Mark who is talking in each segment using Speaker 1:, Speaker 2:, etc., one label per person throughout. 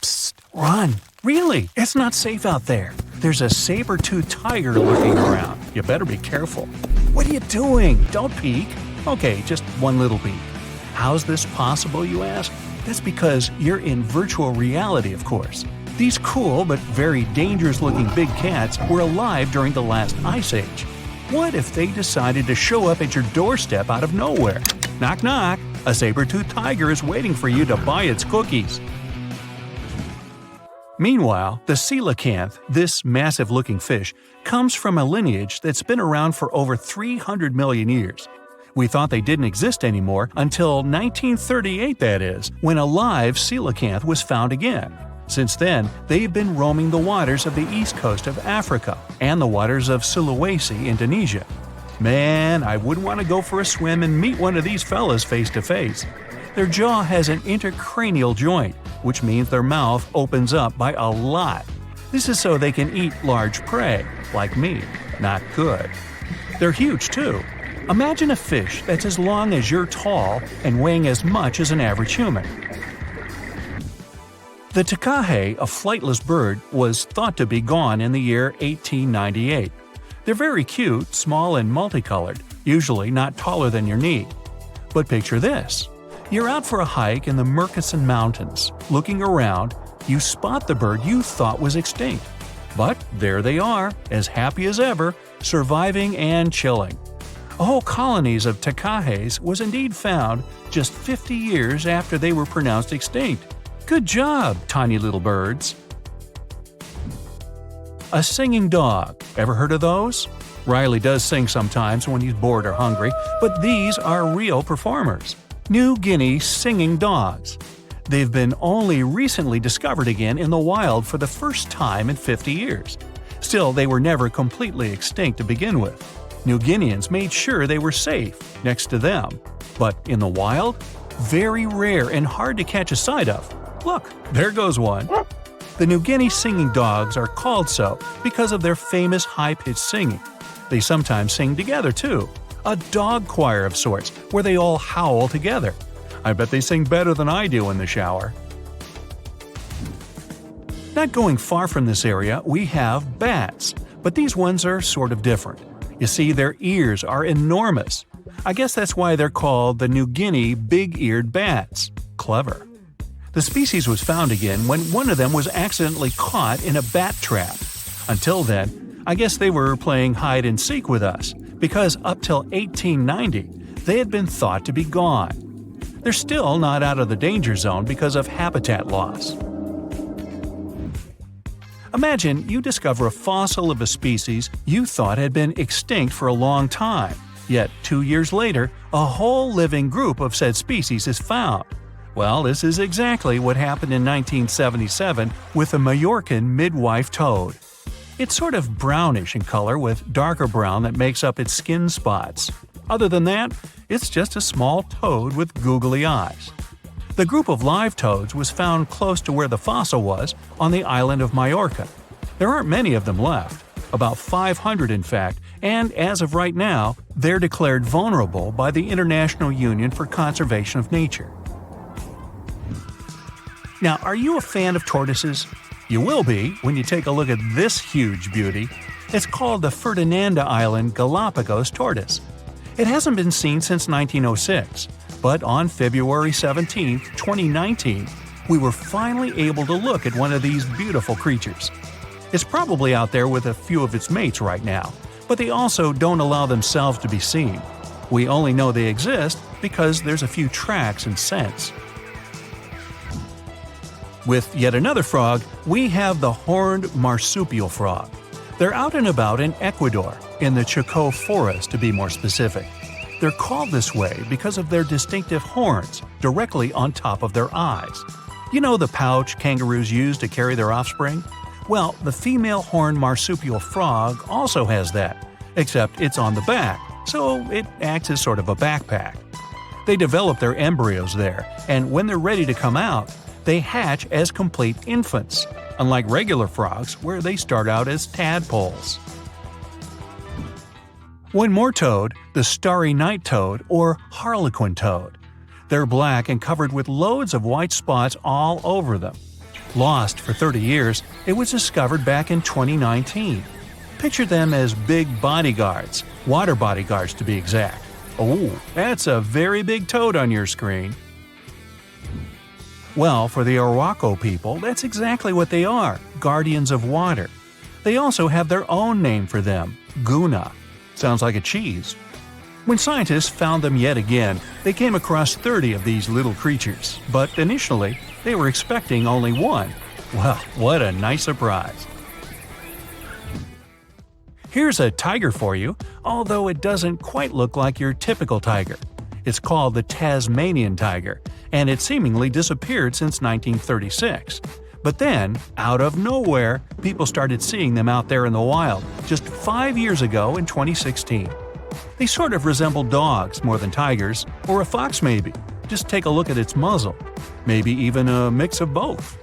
Speaker 1: Psst, run! Really, it's not safe out there. There's a saber-toothed tiger lurking around. You better be careful. What are you doing? Don't peek. Okay, just one little peek. How's this possible, you ask? That's because you're in virtual reality, of course. These cool but very dangerous-looking big cats were alive during the last ice age. What if they decided to show up at your doorstep out of nowhere? Knock knock, a saber-toothed tiger is waiting for you to buy its cookies. Meanwhile, the coelacanth, this massive-looking fish, comes from a lineage that's been around for over 300 million years. We thought they didn't exist anymore until 1938, that is, when a live coelacanth was found again. Since then, they've been roaming the waters of the east coast of Africa and the waters of Sulawesi, Indonesia. Man, I wouldn't want to go for a swim and meet one of these fellas face to face. Their jaw has an intercranial joint, which means their mouth opens up by a lot. This is so they can eat large prey, like me. Not good. They're huge, too. Imagine a fish that's as long as you're tall and weighing as much as an average human. The takahe, a flightless bird, was thought to be gone in the year 1898. They're very cute, small and multicolored, usually not taller than your knee. But picture this. You're out for a hike in the Murchison Mountains. Looking around, you spot the bird you thought was extinct. But there they are, as happy as ever, surviving and chilling. Whole colonies of takahes was indeed found just 50 years after they were pronounced extinct. Good job, tiny little birds. A singing dog. Ever heard of those? Riley does sing sometimes when he's bored or hungry, but these are real performers. New Guinea Singing Dogs. They've been only recently discovered again in the wild for the first time in 50 years. Still, they were never completely extinct to begin with. New Guineans made sure they were safe next to them. But in the wild? Very rare and hard to catch a sight of. Look, there goes one. The New Guinea Singing Dogs are called so because of their famous high-pitched singing. They sometimes sing together, too. A dog choir of sorts, where they all howl together. I bet they sing better than I do in the shower. Not going far from this area, we have bats, but these ones are sort of different. You see, their ears are enormous. I guess that's why they're called the New Guinea big-eared bats. Clever. The species was found again when one of them was accidentally caught in a bat trap. Until then, I guess they were playing hide-and-seek with us, because up till 1890, they had been thought to be gone. They're still not out of the danger zone because of habitat loss. Imagine you discover a fossil of a species you thought had been extinct for a long time, yet 2 years later, a whole living group of said species is found. Well, this is exactly what happened in 1977 with the Majorcan midwife toad. It's sort of brownish in color with darker brown that makes up its skin spots. Other than that, it's just a small toad with googly eyes. The group of live toads was found close to where the fossil was, on the island of Majorca. There aren't many of them left, about 500 in fact, and as of right now, they're declared vulnerable by the International Union for Conservation of Nature. Now, are you a fan of tortoises? You will be when you take a look at this huge beauty. It's called the Fernandina Island Galápagos Tortoise. It hasn't been seen since 1906, but on February 17, 2019, we were finally able to look at one of these beautiful creatures. It's probably out there with a few of its mates right now, but they also don't allow themselves to be seen. We only know they exist because there's a few tracks and scents. With yet another frog, we have the horned marsupial frog. They're out and about in Ecuador, in the Chocó forest to be more specific. They're called this way because of their distinctive horns directly on top of their eyes. You know the pouch kangaroos use to carry their offspring? Well, the female horned marsupial frog also has that, except it's on the back, so it acts as sort of a backpack. They develop their embryos there, and when they're ready to come out, they hatch as complete infants, unlike regular frogs where they start out as tadpoles. One more toad, the starry night toad or harlequin toad. They're black and covered with loads of white spots all over them. Lost for 30 years, it was discovered back in 2019. Picture them as big bodyguards, water bodyguards to be exact. Oh, that's a very big toad on your screen. Well, for the Arhuaco people, that's exactly what they are, guardians of water. They also have their own name for them, Guna. Sounds like a cheese. When scientists found them yet again, they came across 30 of these little creatures, but initially, they were expecting only one. Well, what a nice surprise. Here's a tiger for you, although it doesn't quite look like your typical tiger. It's called the Tasmanian tiger, and it seemingly disappeared since 1936. But then, out of nowhere, people started seeing them out there in the wild just 5 years ago in 2016. They sort of resemble dogs more than tigers, or a fox maybe. Just take a look at its muzzle. Maybe even a mix of both.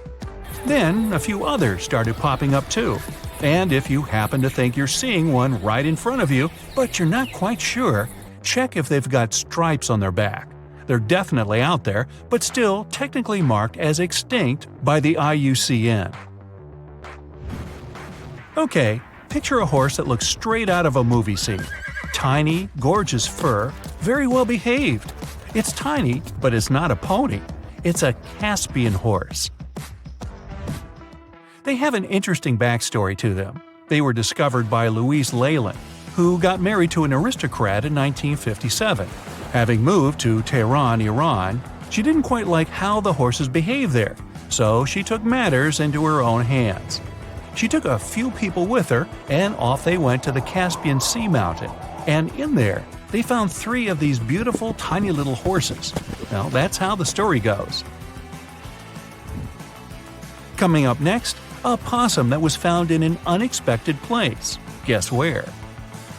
Speaker 1: Then, a few others started popping up too. And if you happen to think you're seeing one right in front of you, but you're not quite sure, check if they've got stripes on their back. They're definitely out there, but still technically marked as extinct by the IUCN. Okay, picture a horse that looks straight out of a movie scene. Tiny, gorgeous fur, very well behaved. It's tiny, but it's not a pony. It's a Caspian horse. They have an interesting backstory to them. They were discovered by Louise Leyland, who got married to an aristocrat in 1957. Having moved to Tehran, Iran, she didn't quite like how the horses behaved there, so she took matters into her own hands. She took a few people with her, and off they went to the Caspian Sea mountain. And in there, they found 3 of these beautiful tiny little horses. Well, that's how the story goes. Coming up next, a possum that was found in an unexpected place. Guess where?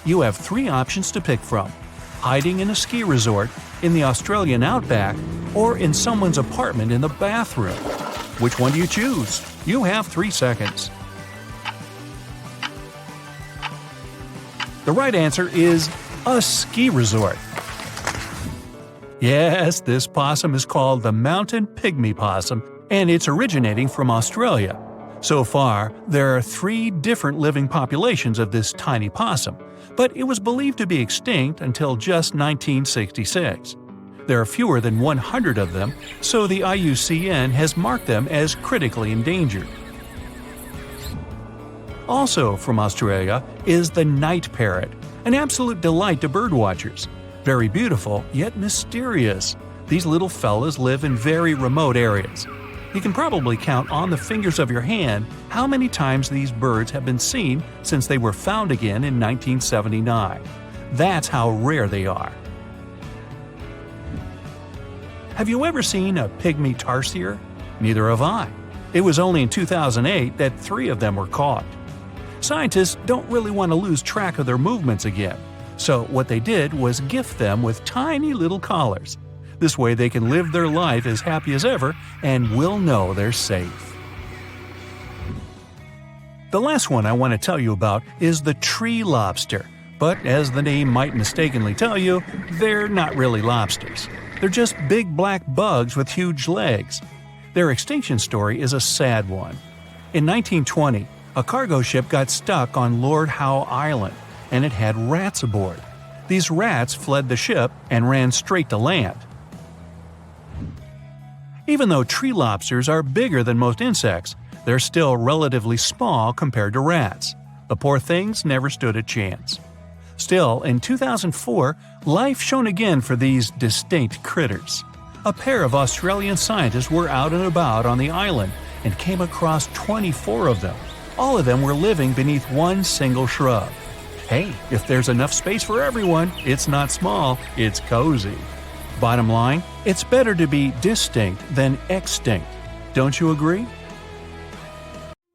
Speaker 1: You have 3 options to pick from: hiding in a ski resort, in the Australian outback, or in someone's apartment in the bathroom. Which one do you choose? You have 3 seconds. The right answer is a ski resort. Yes, this possum is called the mountain pygmy possum, and it's originating from Australia. So far, there are 3 different living populations of this tiny possum, but it was believed to be extinct until just 1966. There are fewer than 100 of them, so the IUCN has marked them as critically endangered. Also from Australia is the night parrot, an absolute delight to birdwatchers. Very beautiful, yet mysterious. These little fellas live in very remote areas. You can probably count on the fingers of your hand how many times these birds have been seen since they were found again in 1979. That's how rare they are. Have you ever seen a pygmy tarsier? Neither have I. It was only in 2008 that 3 of them were caught. Scientists don't really want to lose track of their movements again, so what they did was gift them with tiny little collars. This way they can live their life as happy as ever and will know they're safe. The last one I want to tell you about is the tree lobster, but as the name might mistakenly tell you, they're not really lobsters. They're just big black bugs with huge legs. Their extinction story is a sad one. In 1920, a cargo ship got stuck on Lord Howe Island, and it had rats aboard. These rats fled the ship and ran straight to land. Even though tree lobsters are bigger than most insects, they're still relatively small compared to rats. The poor things never stood a chance. Still, in 2004, life shone again for these distinct critters. A pair of Australian scientists were out and about on the island and came across 24 of them. All of them were living beneath one single shrub. Hey, if there's enough space for everyone, it's not small, it's cozy. Bottom line, it's better to be distinct than extinct. Don't you agree?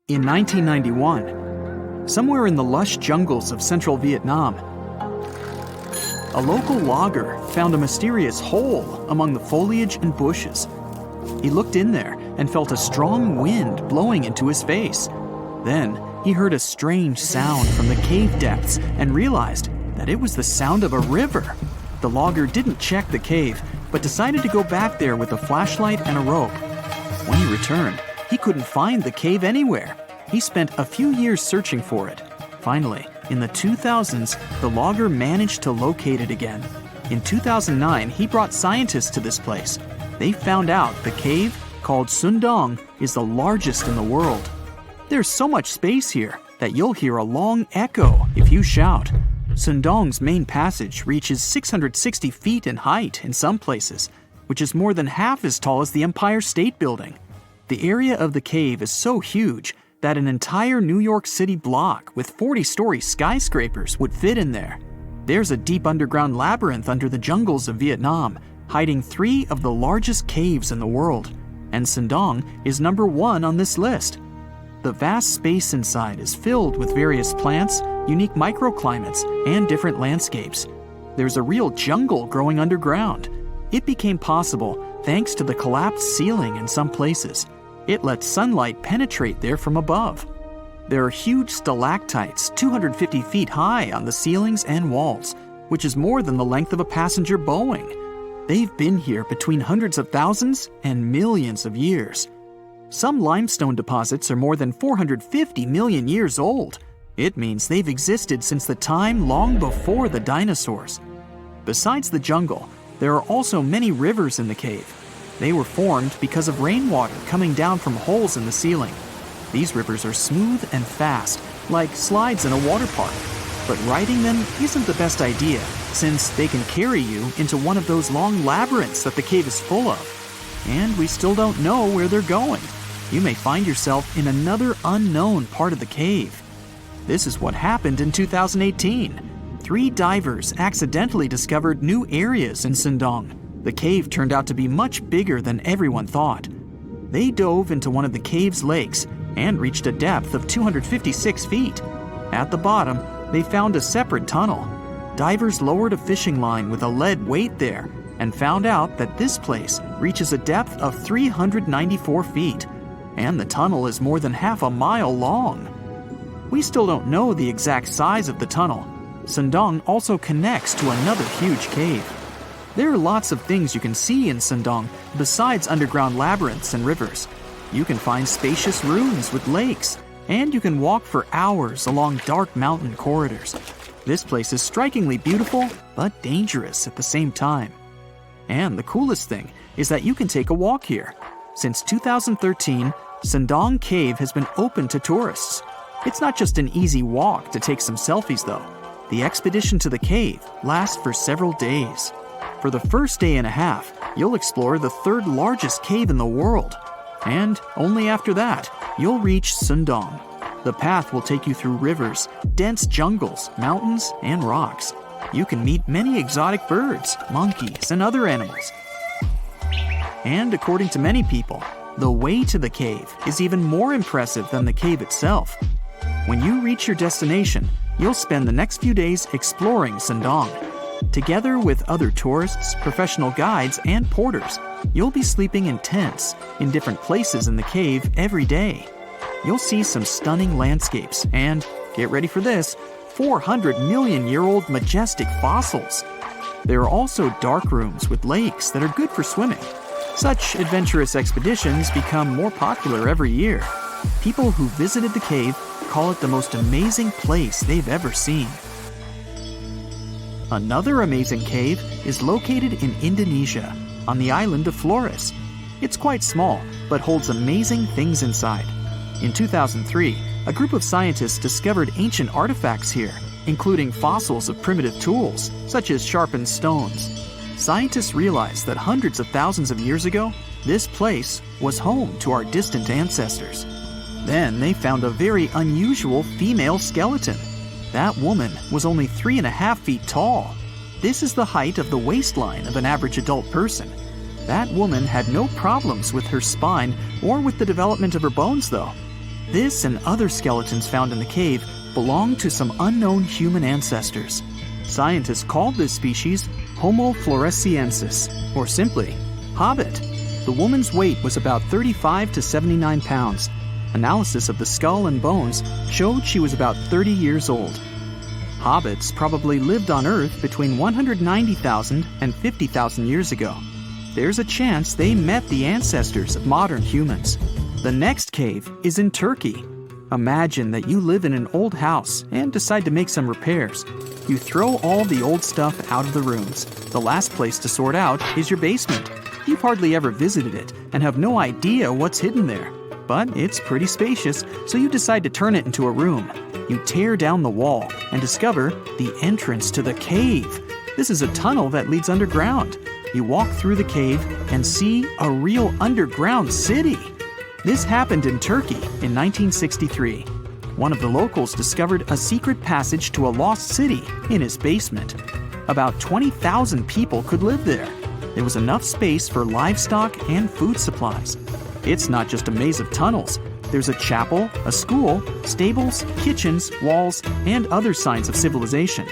Speaker 2: In 1991, somewhere in the lush jungles of central Vietnam, a local logger found a mysterious hole among the foliage and bushes. He looked in there and felt a strong wind blowing into his face. Then, he heard a strange sound from the cave depths and realized that it was the sound of a river. The logger didn't check the cave, but decided to go back there with a flashlight and a rope. When he returned, he couldn't find the cave anywhere. He spent a few years searching for it. Finally, in the 2000s, the logger managed to locate it again. In 2009, he brought scientists to this place. They found out the cave, called Sundong, is the largest in the world. There's so much space here that you'll hear a long echo if you shout. Sundong's main passage reaches 660 feet in height in some places, which is more than half as tall as the Empire State Building. The area of the cave is so huge that an entire New York City block with 40-story skyscrapers would fit in there. There's a deep underground labyrinth under the jungles of Vietnam, hiding 3 of the largest caves in the world, and Sundong is number 1 on this list. The vast space inside is filled with various plants, unique microclimates, and different landscapes. There's a real jungle growing underground. It became possible thanks to the collapsed ceiling in some places. It lets sunlight penetrate there from above. There are huge stalactites 250 feet high on the ceilings and walls, which is more than the length of a passenger Boeing. They've been here between hundreds of thousands and millions of years. Some limestone deposits are more than 450 million years old. It means they've existed since the time long before the dinosaurs. Besides the jungle, there are also many rivers in the cave. They were formed because of rainwater coming down from holes in the ceiling. These rivers are smooth and fast, like slides in a water park. But riding them isn't the best idea, since they can carry you into one of those long labyrinths that the cave is full of. And we still don't know where they're going. You may find yourself in another unknown part of the cave. This is what happened in 2018. 3 divers accidentally discovered new areas in Sundong. The cave turned out to be much bigger than everyone thought. They dove into one of the cave's lakes and reached a depth of 256 feet. At the bottom, they found a separate tunnel. Divers lowered a fishing line with a lead weight there and found out that this place reaches a depth of 394 feet, and the tunnel is more than half a mile long. We still don't know the exact size of the tunnel. Sundong also connects to another huge cave. There are lots of things you can see in Sundong besides underground labyrinths and rivers. You can find spacious rooms with lakes, and you can walk for hours along dark mountain corridors. This place is strikingly beautiful, but dangerous at the same time. And the coolest thing is that you can take a walk here. Since 2013, Sundong Cave has been open to tourists. It's not just an easy walk to take some selfies though. The expedition to the cave lasts for several days. For the first day and a half, you'll explore the 3rd largest cave in the world. And only after that, you'll reach Sundong. The path will take you through rivers, dense jungles, mountains, and rocks. You can meet many exotic birds, monkeys, and other animals. And according to many people, the way to the cave is even more impressive than the cave itself. When you reach your destination, you'll spend the next few days exploring Sundong. Together with other tourists, professional guides, and porters, you'll be sleeping in tents in different places in the cave every day. You'll see some stunning landscapes and, get ready for this, 400-million-year-old majestic fossils. There are also dark rooms with lakes that are good for swimming. Such adventurous expeditions become more popular every year. People who visited the cave call it the most amazing place they've ever seen. Another amazing cave is located in Indonesia, on the island of Flores. It's quite small, but holds amazing things inside. In 2003, a group of scientists discovered ancient artifacts here, including fossils of primitive tools, such as sharpened stones. Scientists realized that hundreds of thousands of years ago, this place was home to our distant ancestors. Then they found a very unusual female skeleton. That woman was only 3.5 feet tall. This is the height of the waistline of an average adult person. That woman had no problems with her spine or with the development of her bones, though. This and other skeletons found in the cave belong to some unknown human ancestors. Scientists called this species Homo floresiensis, or simply, Hobbit. The woman's weight was about 35 to 79 pounds. Analysis of the skull and bones showed she was about 30 years old. Hobbits probably lived on Earth between 190,000 and 50,000 years ago. There's a chance they met the ancestors of modern humans. The next cave is in Turkey. Imagine that you live in an old house and decide to make some repairs. You throw all the old stuff out of the rooms. The last place to sort out is your basement. You've hardly ever visited it and have no idea what's hidden there. But it's pretty spacious, so you decide to turn it into a room. You tear down the wall and discover the entrance to the cave. This is a tunnel that leads underground. You walk through the cave and see a real underground city. This happened in Turkey in 1963. One of the locals discovered a secret passage to a lost city in his basement. About 20,000 people could live there. There was enough space for livestock and food supplies. It's not just a maze of tunnels. There's a chapel, a school, stables, kitchens, walls, and other signs of civilization.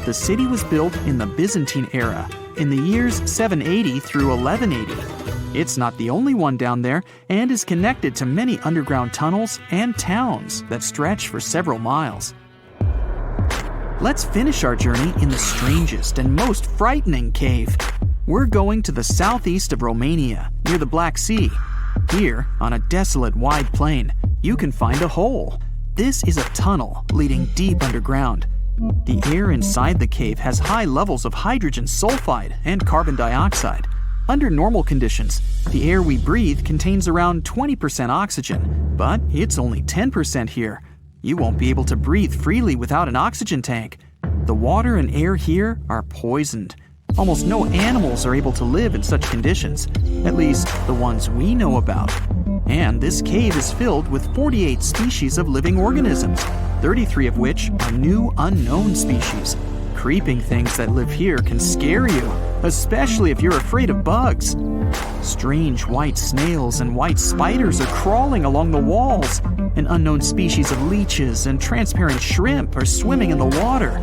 Speaker 2: The city was built in the Byzantine era, in the years 780 through 1180. It's not the only one down there and is connected to many underground tunnels and towns that stretch for several miles. Let's finish our journey in the strangest and most frightening cave. We're going to the southeast of Romania, near the Black Sea. Here, on a desolate wide plain, you can find a hole. This is a tunnel leading deep underground. The air inside the cave has high levels of hydrogen sulfide and carbon dioxide. Under normal conditions, the air we breathe contains around 20% oxygen, but it's only 10% here. You won't be able to breathe freely without an oxygen tank. The water and air here are poisoned. Almost no animals are able to live in such conditions, at least the ones we know about. And this cave is filled with 48 species of living organisms, 33 of which are new unknown species. Creeping things that live here can scare you, especially if you're afraid of bugs. Strange white snails and white spiders are crawling along the walls. An unknown species of leeches and transparent shrimp are swimming in the water.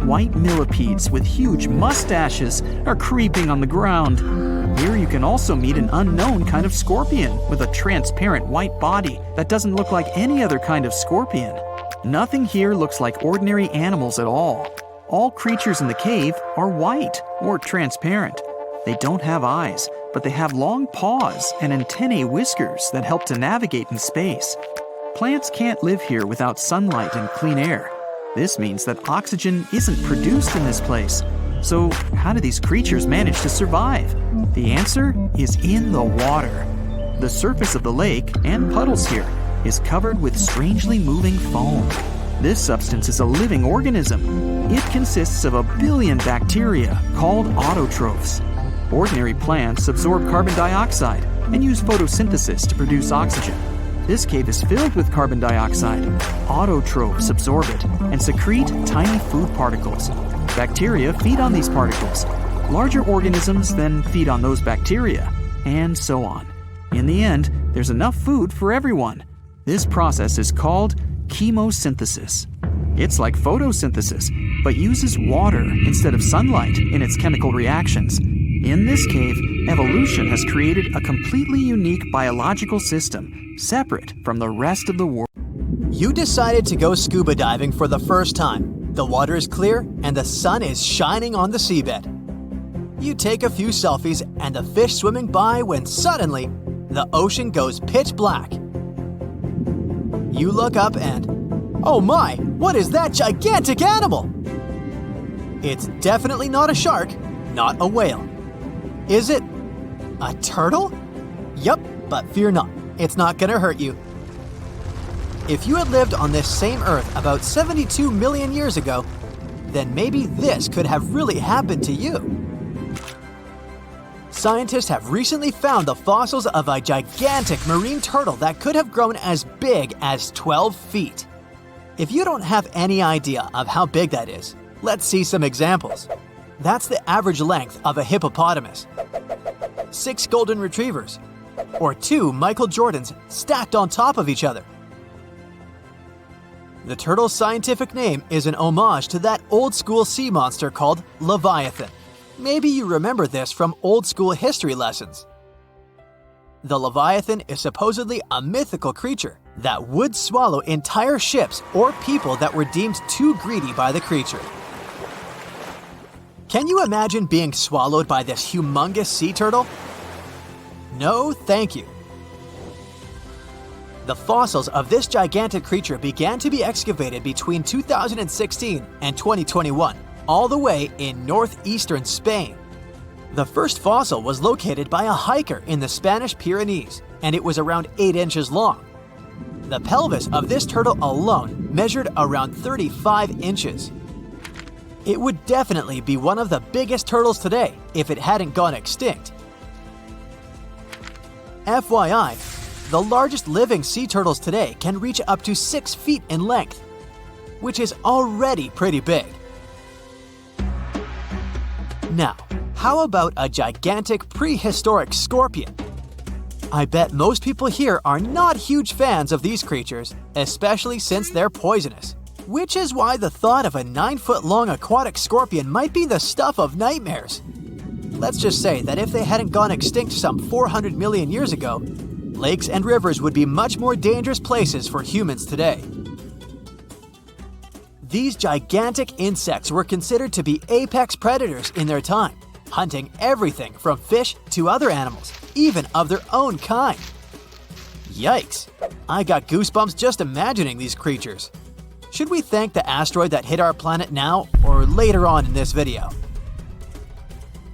Speaker 2: White millipedes with huge mustaches are creeping on the ground. Here you can also meet an unknown kind of scorpion with a transparent white body that doesn't look like any other kind of scorpion. Nothing here looks like ordinary animals at all. All creatures in the cave are white or transparent. They don't have eyes, but they have long paws and antennae whiskers that help to navigate in space. Plants can't live here without sunlight and clean air. This means that oxygen isn't produced in this place. So how do these creatures manage to survive? The answer is in the water. The surface of the lake and puddles here is covered with strangely moving foam. This substance is a living organism. It consists of 1 billion bacteria called autotrophs. Ordinary plants absorb carbon dioxide and use photosynthesis to produce oxygen. This cave is filled with carbon dioxide. Autotrophs absorb it and secrete tiny food particles. Bacteria feed on these particles. Larger organisms then feed on those bacteria, and so on. In the end, there's enough food for everyone. This process is called chemosynthesis. It's like photosynthesis, but uses water instead of sunlight in its chemical reactions. In this cave, evolution has created a completely unique biological system, separate from the rest of the world.
Speaker 3: You decided to go scuba diving for the first time. The water is clear and the sun is shining on the seabed. You take a few selfies and the fish swimming by when suddenly, the ocean goes pitch black. You look up and, oh my, what is that gigantic animal? It's definitely not a shark, not a whale. Is it a turtle? Yup, but fear not, it's not gonna hurt you. If you had lived on this same Earth about 72 million years ago, then maybe this could have really happened to you. Scientists have recently found the fossils of a gigantic marine turtle that could have grown as big as 12 feet. If you don't have any idea of how big that is, let's see some examples. That's the average length of a hippopotamus, 6 golden retrievers, or 2 Michael Jordans stacked on top of each other. The turtle's scientific name is an homage to that old-school sea monster called Leviathan. Maybe you remember this from old-school history lessons. The Leviathan is supposedly a mythical creature that would swallow entire ships or people that were deemed too greedy by the creature. Can you imagine being swallowed by this humongous sea turtle? No, thank you. The fossils of this gigantic creature began to be excavated between 2016 and 2021, all the way in northeastern Spain. The first fossil was located by a hiker in the Spanish Pyrenees, and it was around 8 inches long. The pelvis of this turtle alone measured around 35 inches. It would definitely be one of the biggest turtles today if it hadn't gone extinct. FYI, the largest living sea turtles today can reach up to 6 feet in length, which is already pretty big. Now, how about a gigantic prehistoric scorpion? I bet most people here are not huge fans of these creatures, especially since they're poisonous, which is why the thought of a 9-foot-long aquatic scorpion might be the stuff of nightmares. Let's just say that if they hadn't gone extinct some 400 million years ago, lakes and rivers would be much more dangerous places for humans today. These gigantic insects were considered to be apex predators in their time, hunting everything from fish to other animals, even of their own kind. Yikes! I got goosebumps just imagining these creatures. Should we thank the asteroid that hit our planet now or later on in this video?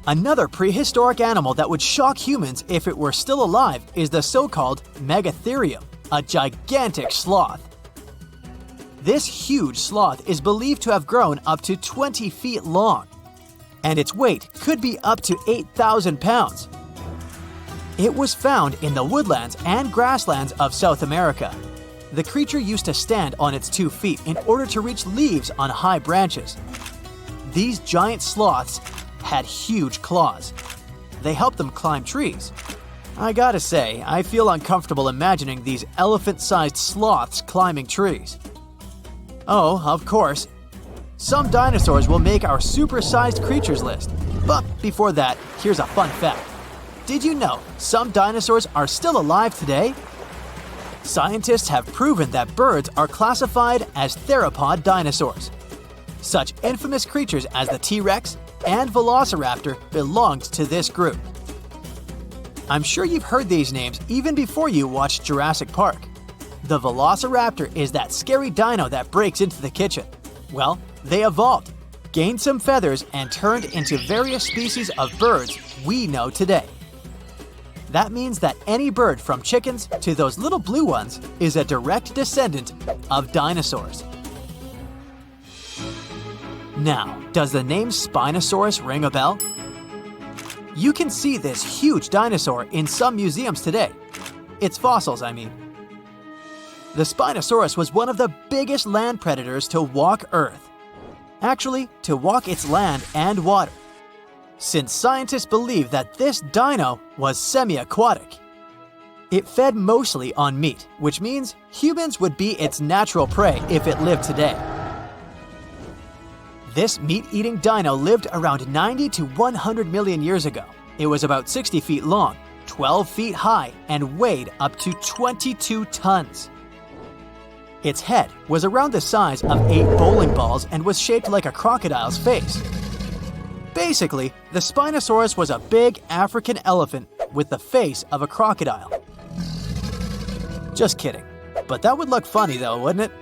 Speaker 3: Another prehistoric animal that would shock humans if it were still alive is the so-called Megatherium, a gigantic sloth. This huge sloth is believed to have grown up to 20 feet long, and its weight could be up to 8,000 pounds. It was found in the woodlands and grasslands of South America. The creature used to stand on its 2 feet in order to reach leaves on high branches. These giant sloths had huge claws. They helped them climb trees. I gotta say, I feel uncomfortable imagining these elephant-sized sloths climbing trees. Oh, of course, some dinosaurs will make our super-sized creatures list. But before that, here's a fun fact. Did you know some dinosaurs are still alive today? Scientists have proven that birds are classified as theropod dinosaurs. Such infamous creatures as the T-Rex and Velociraptor belonged to this group. I'm sure you've heard these names even before you watched Jurassic Park. The Velociraptor is that scary dino that breaks into the kitchen. Well, they evolved, gained some feathers, and turned into various species of birds we know today. That means that any bird from chickens to those little blue ones is a direct descendant of dinosaurs. Now, does the name Spinosaurus ring a bell? You can see this huge dinosaur in some museums today. Its fossils, I mean. The Spinosaurus was one of the biggest land predators to walk Earth. Actually, to walk its land and water, since scientists believe that this dino was semi-aquatic. It fed mostly on meat, which means humans would be its natural prey if it lived today. This meat-eating dino lived around 90 to 100 million years ago. It was about 60 feet long, 12 feet high, and weighed up to 22 tons. Its head was around the size of 8 bowling balls and was shaped like a crocodile's face. Basically, the Spinosaurus was a big African elephant with the face of a crocodile. Just kidding. But that would look funny though, wouldn't it?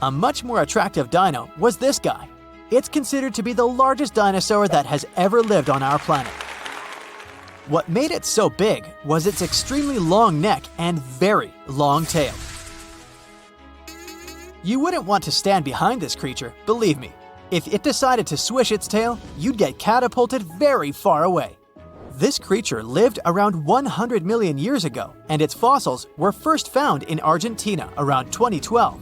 Speaker 3: A much more attractive dino was this guy. It's considered to be the largest dinosaur that has ever lived on our planet. What made it so big was its extremely long neck and very long tail. You wouldn't want to stand behind this creature, believe me. If it decided to swish its tail, you'd get catapulted very far away. This creature lived around 100 million years ago, and its fossils were first found in Argentina around 2012.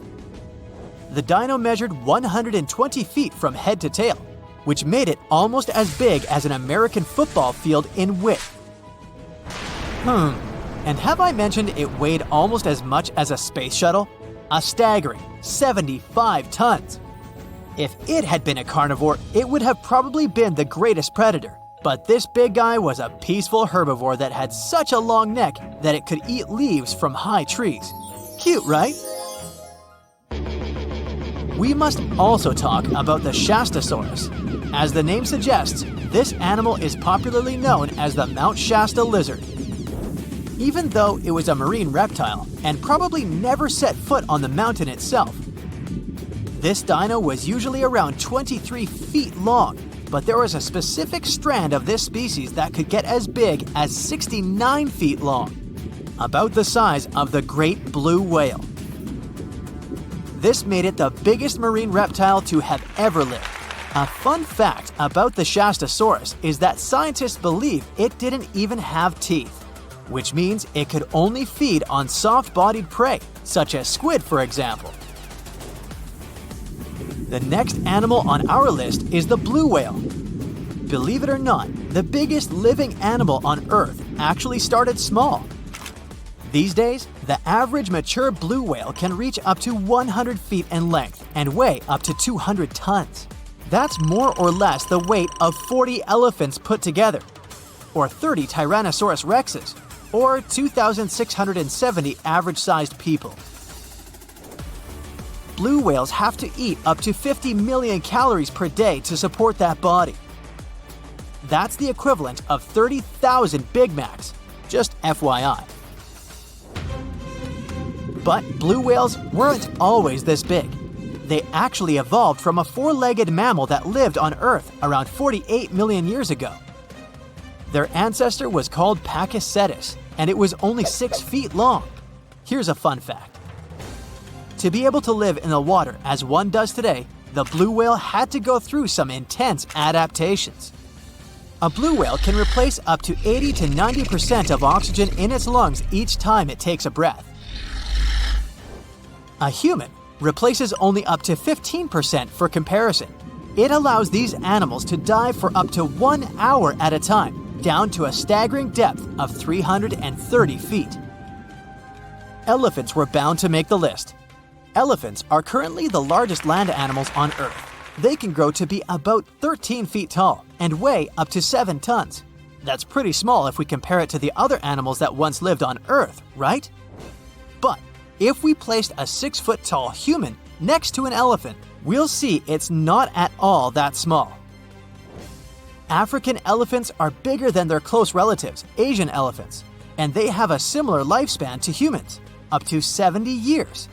Speaker 3: The dino measured 120 feet from head to tail, which made it almost as big as an American football field in width. And have I mentioned it weighed almost as much as a space shuttle? A staggering 75 tons. If it had been a carnivore, it would have probably been the greatest predator. But this big guy was a peaceful herbivore that had such a long neck that it could eat leaves from high trees. Cute, right? We must also talk about the Shastasaurus. As the name suggests, this animal is popularly known as the Mount Shasta lizard. even though it was a marine reptile and probably never set foot on the mountain itself. This dino was usually around 23 feet long, but there was a specific strand of this species that could get as big as 69 feet long, about the size of the great blue whale. This made it the biggest marine reptile to have ever lived. A fun fact about the Shastasaurus is that scientists believe it didn't even have teeth, which means it could only feed on soft-bodied prey, such as squid, for example. The next animal on our list is the blue whale. Believe it or not, the biggest living animal on Earth actually started small. These days, the average mature blue whale can reach up to 100 feet in length and weigh up to 200 tons. That's more or less the weight of 40 elephants put together, or 30 Tyrannosaurus rexes, or 2,670 average-sized people. Blue whales have to eat up to 50 million calories per day to support that body. That's the equivalent of 30,000 Big Macs, just FYI. But blue whales weren't always this big. They actually evolved from a four-legged mammal that lived on Earth around 48 million years ago. Their ancestor was called Pakicetus, and it was only 6 feet long. Here's a fun fact. To be able to live in the water as one does today, the blue whale had to go through some intense adaptations. A blue whale can replace up to 80 to 90% of oxygen in its lungs each time it takes a breath. A human replaces only up to 15% for comparison. It allows these animals to dive for up to 1 hour at a time, down to a staggering depth of 330 feet. Elephants were bound to make the list. Elephants are currently the largest land animals on Earth. They can grow to be about 13 feet tall and weigh up to 7 tons. That's pretty small if we compare it to the other animals that once lived on Earth, right? But if we placed a 6-foot-tall human next to an elephant, we'll see it's not at all that small. African elephants are bigger than their close relatives, Asian elephants, and they have a similar lifespan to humans, up to 70 years.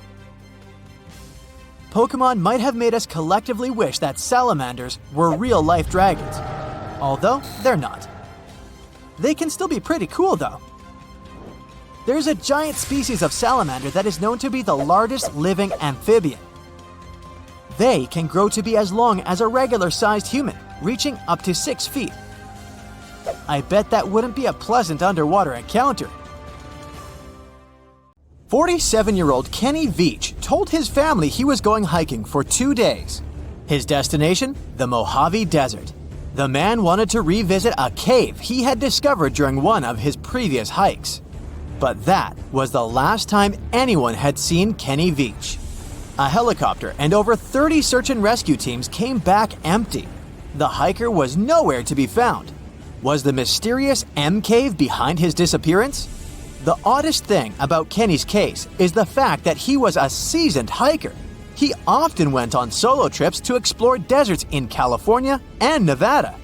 Speaker 3: Pokemon might have made us collectively wish that salamanders were real-life dragons, although they're not. They can still be pretty cool, though. There's a giant species of salamander that is known to be the largest living amphibian. They can grow to be as long as a regular-sized human, reaching up to 6 feet. I bet that wouldn't be a pleasant underwater encounter. 47-year-old Kenny Veach told his family he was going hiking for 2 days. His destination? The Mojave Desert. The man wanted to revisit a cave he had discovered during one of his previous hikes. But that was the last time anyone had seen Kenny Veach. A helicopter and over 30 search and rescue teams came back empty. The hiker was nowhere to be found. Was the mysterious M cave behind his disappearance? The oddest thing about Kenny's case is the fact that he was a seasoned hiker. He often went on solo trips to explore deserts in California and Nevada.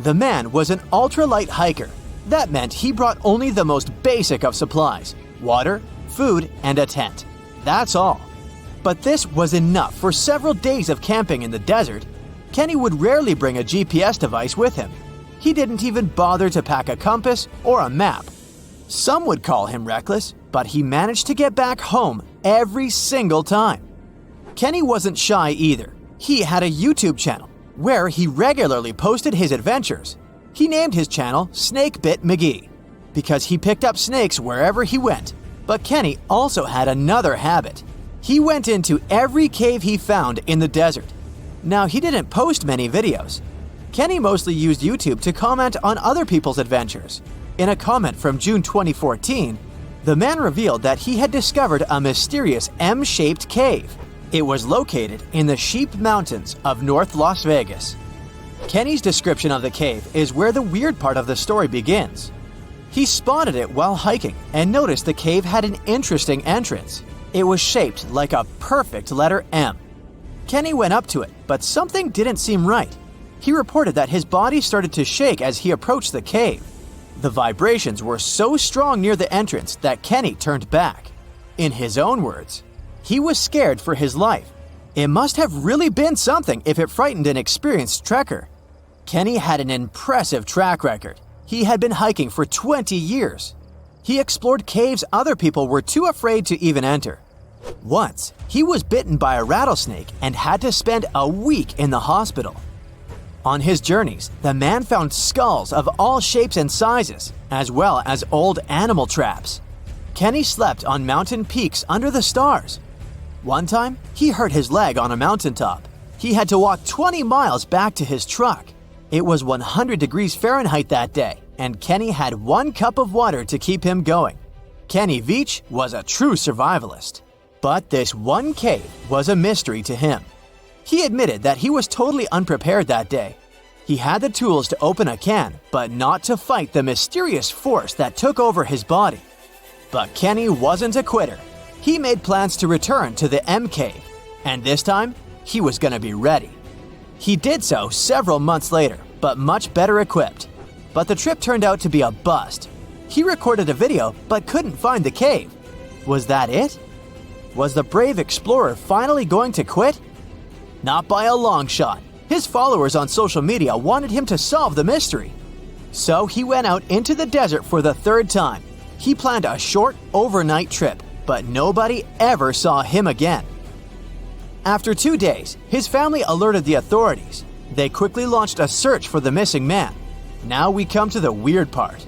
Speaker 3: The man was an ultralight hiker. That meant he brought only the most basic of supplies: water, food, and a tent. That's all. But this was enough for several days of camping in the desert. Kenny would rarely bring a GPS device with him. He didn't even bother to pack a compass or a map. Some would call him reckless, but he managed to get back home every single time. Kenny wasn't shy either. He had a YouTube channel where he regularly posted his adventures. He named his channel Snakebit McGee because he picked up snakes wherever he went. But Kenny also had another habit. He went into every cave he found in the desert. Now, he didn't post many videos. Kenny mostly used YouTube to comment on other people's adventures. In a comment from June 2014, the man revealed that he had discovered a mysterious M-shaped cave. It was located in the Sheep Mountains of North Las Vegas. Kenny's description of the cave is where the weird part of the story begins. He spotted it while hiking and noticed the cave had an interesting entrance. It was shaped like a perfect letter M. Kenny went up to it, but something didn't seem right. He reported that his body started to shake as he approached the cave. The vibrations were so strong near the entrance that Kenny turned back. In his own words, he was scared for his life. It must have really been something if it frightened an experienced trekker. Kenny had an impressive track record. He had been hiking for 20 years. He explored caves other people were too afraid to even enter. Once, he was bitten by a rattlesnake and had to spend a week in the hospital. On his journeys, the man found skulls of all shapes and sizes, as well as old animal traps. Kenny slept on mountain peaks under the stars. One time, he hurt his leg on a mountaintop. He had to walk 20 miles back to his truck. It was 100 degrees Fahrenheit that day, and Kenny had 1 cup of water to keep him going. Kenny Veach was a true survivalist. But this one cave was a mystery to him. He admitted that he was totally unprepared that day. He had the tools to open a can, but not to fight the mysterious force that took over his body. But Kenny wasn't a quitter. He made plans to return to the M Cave, and this time, he was going to be ready. He did so several months later, but much better equipped. But the trip turned out to be a bust. He recorded a video, but couldn't find the cave. Was that it? Was the brave explorer finally going to quit? Not by a long shot. His followers on social media wanted him to solve the mystery. So he went out into the desert for the 3rd time. He planned a short, overnight trip, but nobody ever saw him again. After 2 days, his family alerted the authorities. They quickly launched a search for the missing man. Now we come to the weird part.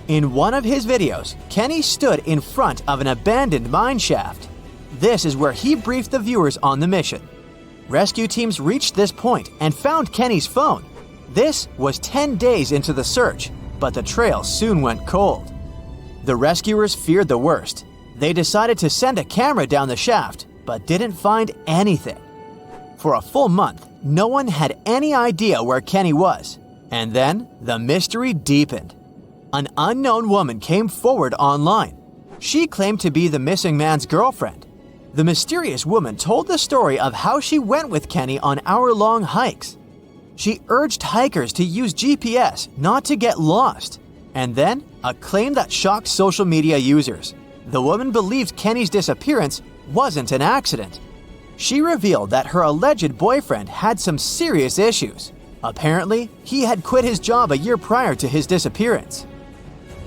Speaker 3: In one of his videos, Kenny stood in front of an abandoned mine shaft. This is where he briefed the viewers on the mission. Rescue teams reached this point and found Kenny's phone. This was 10 days into the search, but the trail soon went cold. The rescuers feared the worst. They decided to send a camera down the shaft, but didn't find anything. For a full month, no one had any idea where Kenny was. And then, the mystery deepened. An unknown woman came forward online. She claimed to be the missing man's girlfriend. The mysterious woman told the story of how she went with Kenny on hour-long hikes. She urged hikers to use GPS not to get lost. And then, a claim that shocked social media users. The woman believed Kenny's disappearance wasn't an accident. She revealed that her alleged boyfriend had some serious issues. Apparently, he had quit his job a year prior to his disappearance.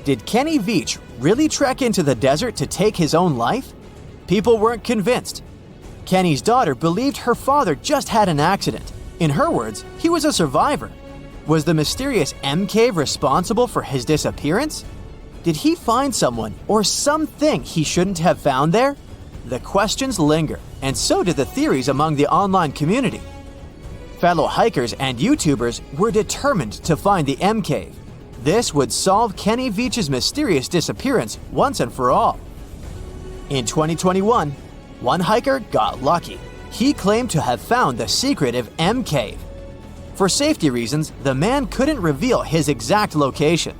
Speaker 3: Did Kenny Veach really trek into the desert to take his own life? People weren't convinced. Kenny's daughter believed her father just had an accident. In her words, he was a survivor. Was the mysterious M Cave responsible for his disappearance? Did he find someone or something he shouldn't have found there? The questions linger, and so did the theories among the online community. Fellow hikers and YouTubers were determined to find the M Cave. This would solve Kenny Veach's mysterious disappearance once and for all. In 2021, one hiker got lucky. He claimed to have found the secretive M Cave. For safety reasons, the man couldn't reveal his exact location.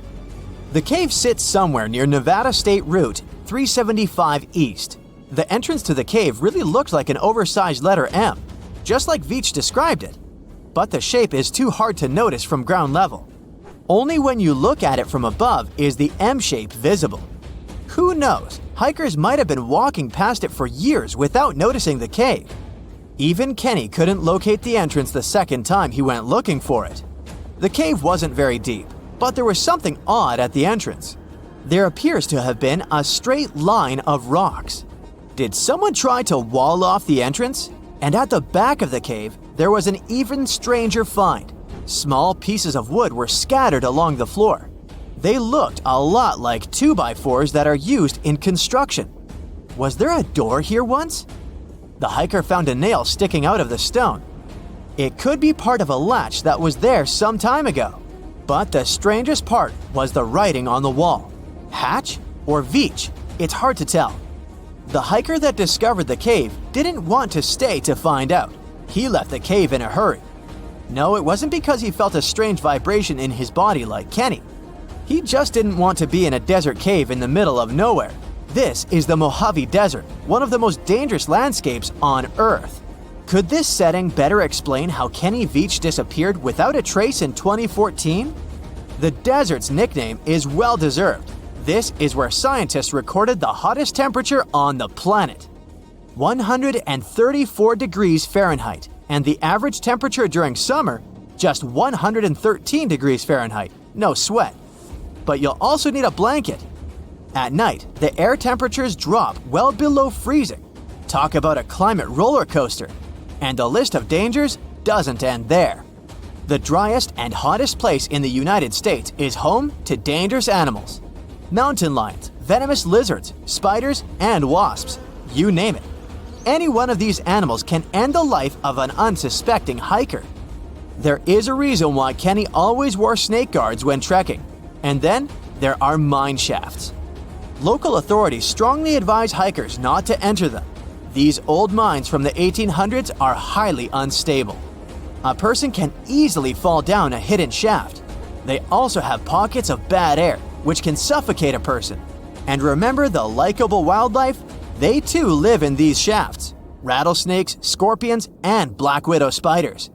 Speaker 3: The cave sits somewhere near Nevada State Route 375 East. The entrance to the cave really looked like an oversized letter M, just like Veach described it. But the shape is too hard to notice from ground level. Only when you look at it from above is the M shape visible. Who knows, hikers might have been walking past it for years without noticing the cave. Even Kenny couldn't locate the entrance the second time he went looking for it. The cave wasn't very deep, but there was something odd at the entrance. There appears to have been a straight line of rocks. Did someone try to wall off the entrance? And at the back of the cave, there was an even stranger find. Small pieces of wood were scattered along the floor. They looked a lot like 2x4s that are used in construction. Was there a door here once? The hiker found a nail sticking out of the stone. It could be part of a latch that was there some time ago. But the strangest part was the writing on the wall. Hatch or Veach? It's hard to tell. The hiker that discovered the cave didn't want to stay to find out. He left the cave in a hurry. No, it wasn't because he felt a strange vibration in his body like Kenny. He just didn't want to be in a desert cave in the middle of nowhere. This is the Mojave Desert, one of the most dangerous landscapes on Earth. Could this setting better explain how Kenny Veach disappeared without a trace in 2014? The desert's nickname is well-deserved. This is where scientists recorded the hottest temperature on the planet. 134 degrees Fahrenheit, and the average temperature during summer, just 113 degrees Fahrenheit, no sweat. But you'll also need a blanket. At night, the air temperatures drop well below freezing. Talk about a climate roller coaster. And the list of dangers doesn't end there. The driest and hottest place in the United States is home to dangerous animals. Mountain lions, venomous lizards, spiders, and wasps. You name it. Any one of these animals can end the life of an unsuspecting hiker. There is a reason why Kenny always wore snake guards when trekking. And then there are mine shafts. Local authorities strongly advise hikers not to enter them. These old mines from the 1800s are highly unstable. A person can easily fall down a hidden shaft. They also have pockets of bad air, which can suffocate a person. And remember the likable wildlife? They too live in these shafts. Rattlesnakes, scorpions, and black widow spiders.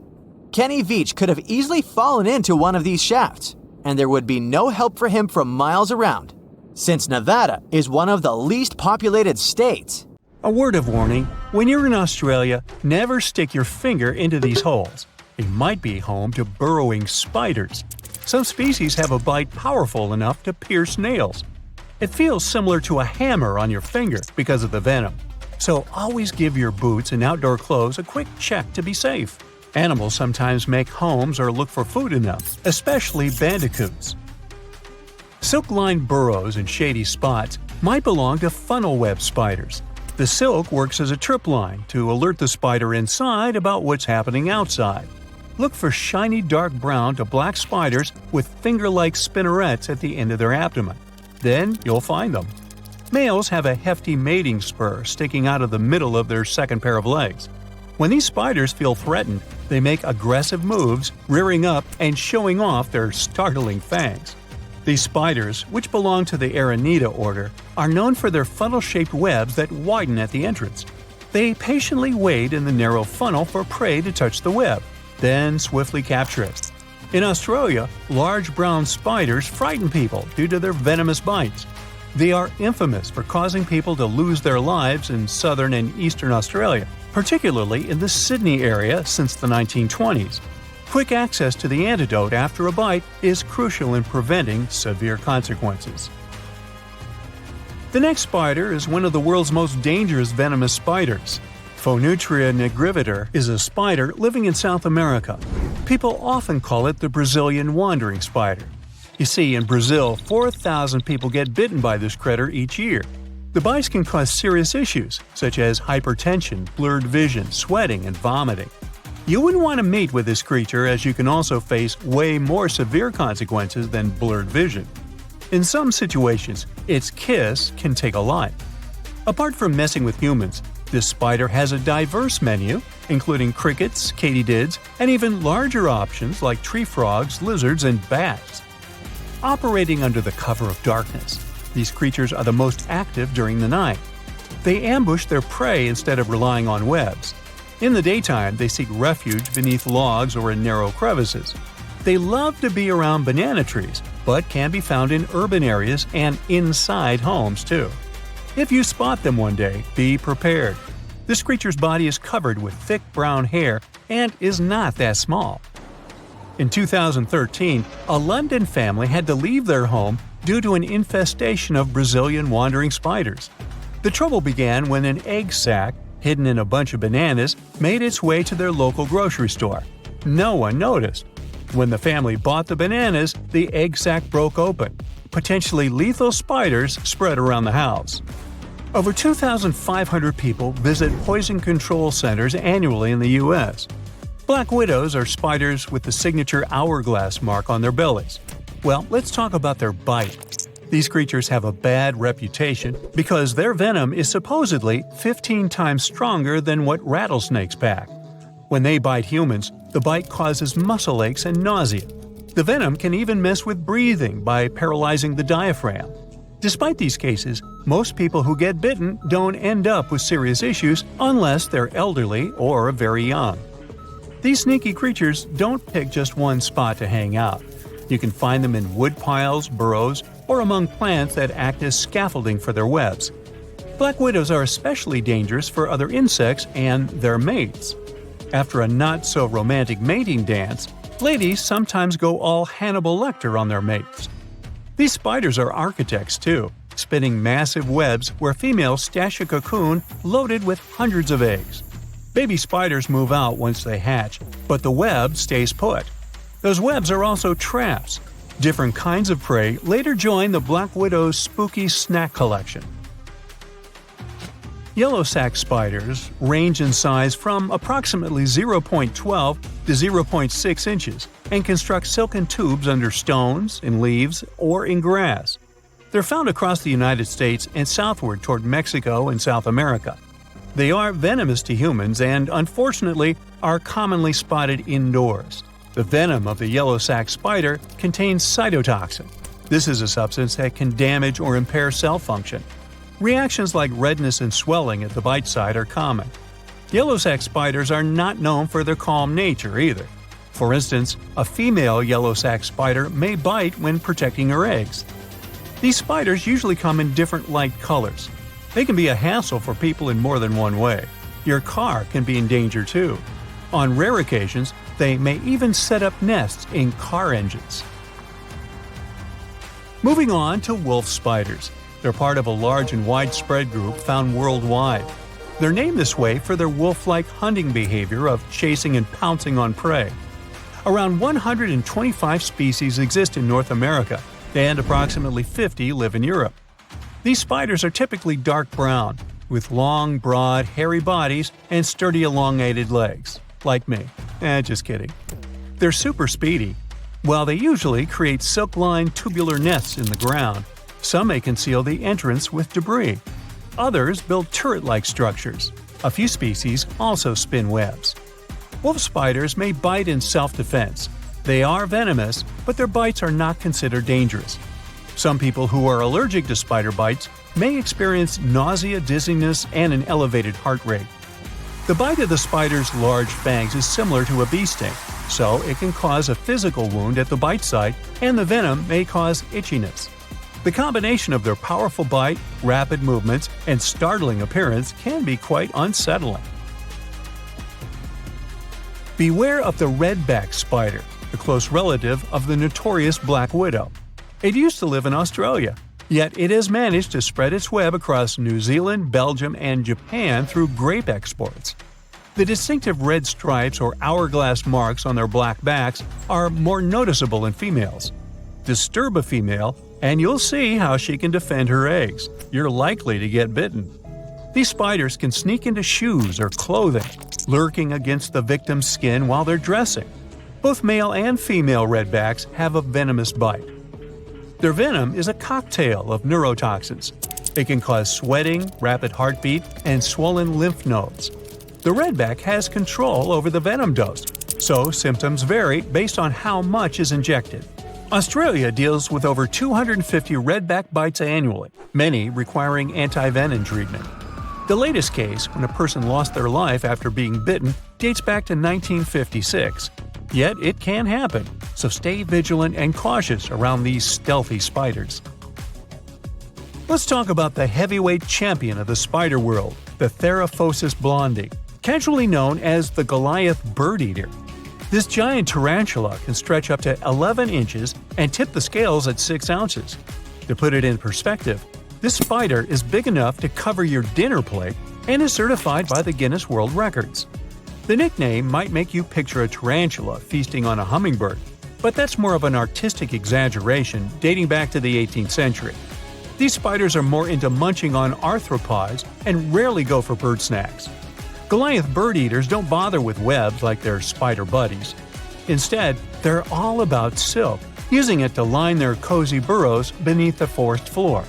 Speaker 3: Kenny Veach could have easily fallen into one of these shafts, and there would be no help for him from miles around, since Nevada is one of the least populated states.
Speaker 1: A word of warning, when you're in Australia, never stick your finger into these holes. They might be home to burrowing spiders. Some species have a bite powerful enough to pierce nails. It feels similar to a hammer on your finger because of the venom. So always give your boots and outdoor clothes a quick check to be safe. Animals sometimes make homes or look for food in them, especially bandicoots. Silk-lined burrows in shady spots might belong to funnel web spiders. The silk works as a trip line to alert the spider inside about what's happening outside. Look for shiny dark brown to black spiders with finger-like spinnerets at the end of their abdomen. Then you'll find them. Males have a hefty mating spur sticking out of the middle of their second pair of legs. When these spiders feel threatened, they make aggressive moves, rearing up and showing off their startling fangs. These spiders, which belong to the Aranida order, are known for their funnel-shaped webs that widen at the entrance. They patiently wait in the narrow funnel for prey to touch the web, then swiftly capture it. In Australia, large brown spiders frighten people due to their venomous bites. They are infamous for causing people to lose their lives in southern and eastern Australia, particularly in the Sydney area since the 1920s. Quick access to the antidote after a bite is crucial in preventing severe consequences. The next spider is one of the world's most dangerous venomous spiders. Phonutria nigriviter is a spider living in South America. People often call it the Brazilian wandering spider. You see, in Brazil, 4,000 people get bitten by this critter each year. The bites can cause serious issues, such as hypertension, blurred vision, sweating, and vomiting. You wouldn't want to mate with this creature, as you can also face way more severe consequences than blurred vision. In some situations, its kiss can take a life. Apart from messing with humans, this spider has a diverse menu, including crickets, katydids, and even larger options like tree frogs, lizards, and bats. Operating under the cover of darkness, these creatures are the most active during the night. They ambush their prey instead of relying on webs. In the daytime, they seek refuge beneath logs or in narrow crevices. They love to be around banana trees, but can be found in urban areas and inside homes too. If you spot them one day, be prepared. This creature's body is covered with thick brown hair and is not that small. In 2013, a London family had to leave their home due to an infestation of Brazilian wandering spiders. The trouble began when an egg sac, hidden in a bunch of bananas, made its way to their local grocery store. No one noticed. When the family bought the bananas, the egg sac broke open. Potentially lethal spiders spread around the house. Over 2,500 people visit poison control centers annually in the U.S. Black widows are spiders with the signature hourglass mark on their bellies. Well, let's talk about their bite. These creatures have a bad reputation because their venom is supposedly 15 times stronger than what rattlesnakes pack. When they bite humans, the bite causes muscle aches and nausea. The venom can even mess with breathing by paralyzing the diaphragm. Despite these cases, most people who get bitten don't end up with serious issues unless they're elderly or very young. These sneaky creatures don't pick just one spot to hang out. You can find them in wood piles, burrows, or among plants that act as scaffolding for their webs. Black widows are especially dangerous for other insects and their mates. After a not-so-romantic mating dance, ladies sometimes go all Hannibal Lecter on their mates. These spiders are architects too, spinning massive webs where females stash a cocoon loaded with hundreds of eggs. Baby spiders move out once they hatch, but the web stays put. Those webs are also traps. Different kinds of prey later join the black widow's spooky snack collection. Yellow sac spiders range in size from approximately 0.12 to 0.6 inches and construct silken tubes under stones, in leaves, or in grass. They're found across the United States and southward toward Mexico and South America. They are venomous to humans and, unfortunately, are commonly spotted indoors. The venom of the yellow sac spider contains cytotoxin. This is a substance that can damage or impair cell function. Reactions like redness and swelling at the bite site are common. Yellow sac spiders are not known for their calm nature either. For instance, a female yellow sac spider may bite when protecting her eggs. These spiders usually come in different light colors. They can be a hassle for people in more than one way. Your car can be in danger too. On rare occasions, they may even set up nests in car engines. Moving on to wolf spiders. They're part of a large and widespread group found worldwide. They're named this way for their wolf-like hunting behavior of chasing and pouncing on prey. Around 125 species exist in North America, and approximately 50 live in Europe. These spiders are typically dark brown, with long, broad, hairy bodies and sturdy elongated legs. Like me. Just kidding. They're super speedy. While they usually create silk-lined tubular nests in the ground, some may conceal the entrance with debris. Others build turret-like structures. A few species also spin webs. Wolf spiders may bite in self-defense. They are venomous, but their bites are not considered dangerous. Some people who are allergic to spider bites may experience nausea, dizziness, and an elevated heart rate. The bite of the spider's large fangs is similar to a bee sting, so it can cause a physical wound at the bite site, and the venom may cause itchiness. The combination of their powerful bite, rapid movements, and startling appearance can be quite unsettling. Beware of the redback spider, a close relative of the notorious black widow. It used to live in Australia, yet it has managed to spread its web across New Zealand, Belgium, and Japan through grape exports. The distinctive red stripes or hourglass marks on their black backs are more noticeable in females. Disturb a female, and you'll see how she can defend her eggs. You're likely to get bitten. These spiders can sneak into shoes or clothing, lurking against the victim's skin while they're dressing. Both male and female redbacks have a venomous bite. Their venom is a cocktail of neurotoxins. It can cause sweating, rapid heartbeat, and swollen lymph nodes. The redback has control over the venom dose, so symptoms vary based on how much is injected. Australia deals with over 250 redback bites annually, many requiring anti-venom treatment. The latest case, when a person lost their life after being bitten, dates back to 1956. Yet it can happen, so stay vigilant and cautious around these stealthy spiders. Let's talk about the heavyweight champion of the spider world, the Theraphosis blondie, casually known as the Goliath bird eater. This giant tarantula can stretch up to 11 inches and tip the scales at 6 ounces. To put it in perspective, this spider is big enough to cover your dinner plate and is certified by the Guinness World Records. The nickname might make you picture a tarantula feasting on a hummingbird, but that's more of an artistic exaggeration dating back to the 18th century. These spiders are more into munching on arthropods and rarely go for bird snacks. Goliath bird eaters don't bother with webs like their spider buddies. Instead, they're all about silk, using it to line their cozy burrows beneath the forest floor.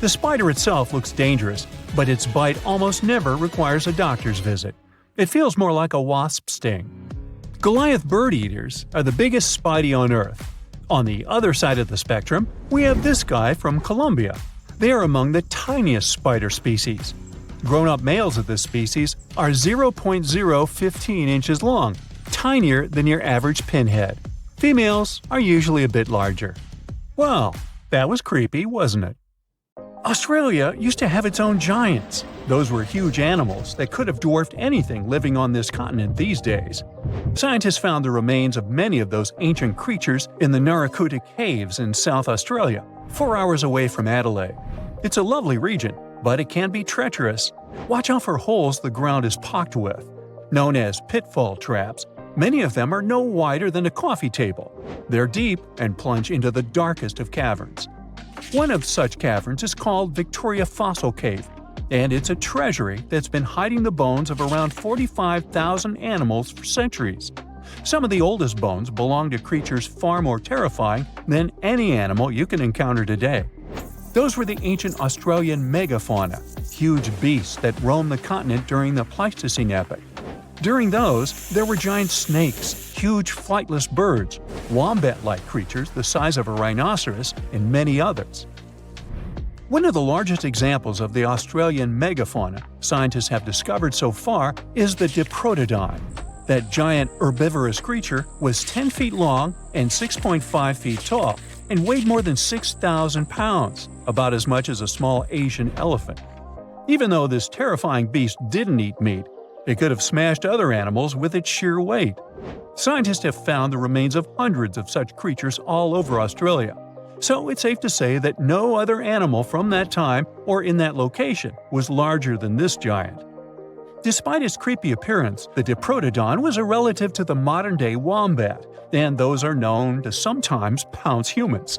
Speaker 1: The spider itself looks dangerous, but its bite almost never requires a doctor's visit. It feels more like a wasp sting. Goliath bird eaters are the biggest spidey on Earth. On the other side of the spectrum, we have this guy from Colombia. They are among the tiniest spider species. Grown-up males of this species are 0.015 inches long, tinier than your average pinhead. Females are usually a bit larger. Well, that was creepy, wasn't it? Australia used to have its own giants. Those were huge animals that could have dwarfed anything living on this continent these days. Scientists found the remains of many of those ancient creatures in the Narracuta Caves in South Australia, 4 hours away from Adelaide. It's a lovely region, but it can be treacherous. Watch out for holes the ground is pocked with. Known as pitfall traps, many of them are no wider than a coffee table. They're deep and plunge into the darkest of caverns. One of such caverns is called Victoria Fossil Cave, and it's a treasury that's been hiding the bones of around 45,000 animals for centuries. Some of the oldest bones belong to creatures far more terrifying than any animal you can encounter today. Those were the ancient Australian megafauna, huge beasts that roamed the continent during the Pleistocene epoch. During those, there were giant snakes, huge flightless birds, wombat-like creatures the size of a rhinoceros, and many others. One of the largest examples of the Australian megafauna scientists have discovered so far is the Diprotodon. That giant herbivorous creature was 10 feet long and 6.5 feet tall, and weighed more than 6,000 pounds, about as much as a small Asian elephant. Even though this terrifying beast didn't eat meat, it could have smashed other animals with its sheer weight. Scientists have found the remains of hundreds of such creatures all over Australia, so it's safe to say that no other animal from that time or in that location was larger than this giant. Despite its creepy appearance, the Diprotodon was a relative to the modern-day wombat, and those are known to sometimes pounce humans.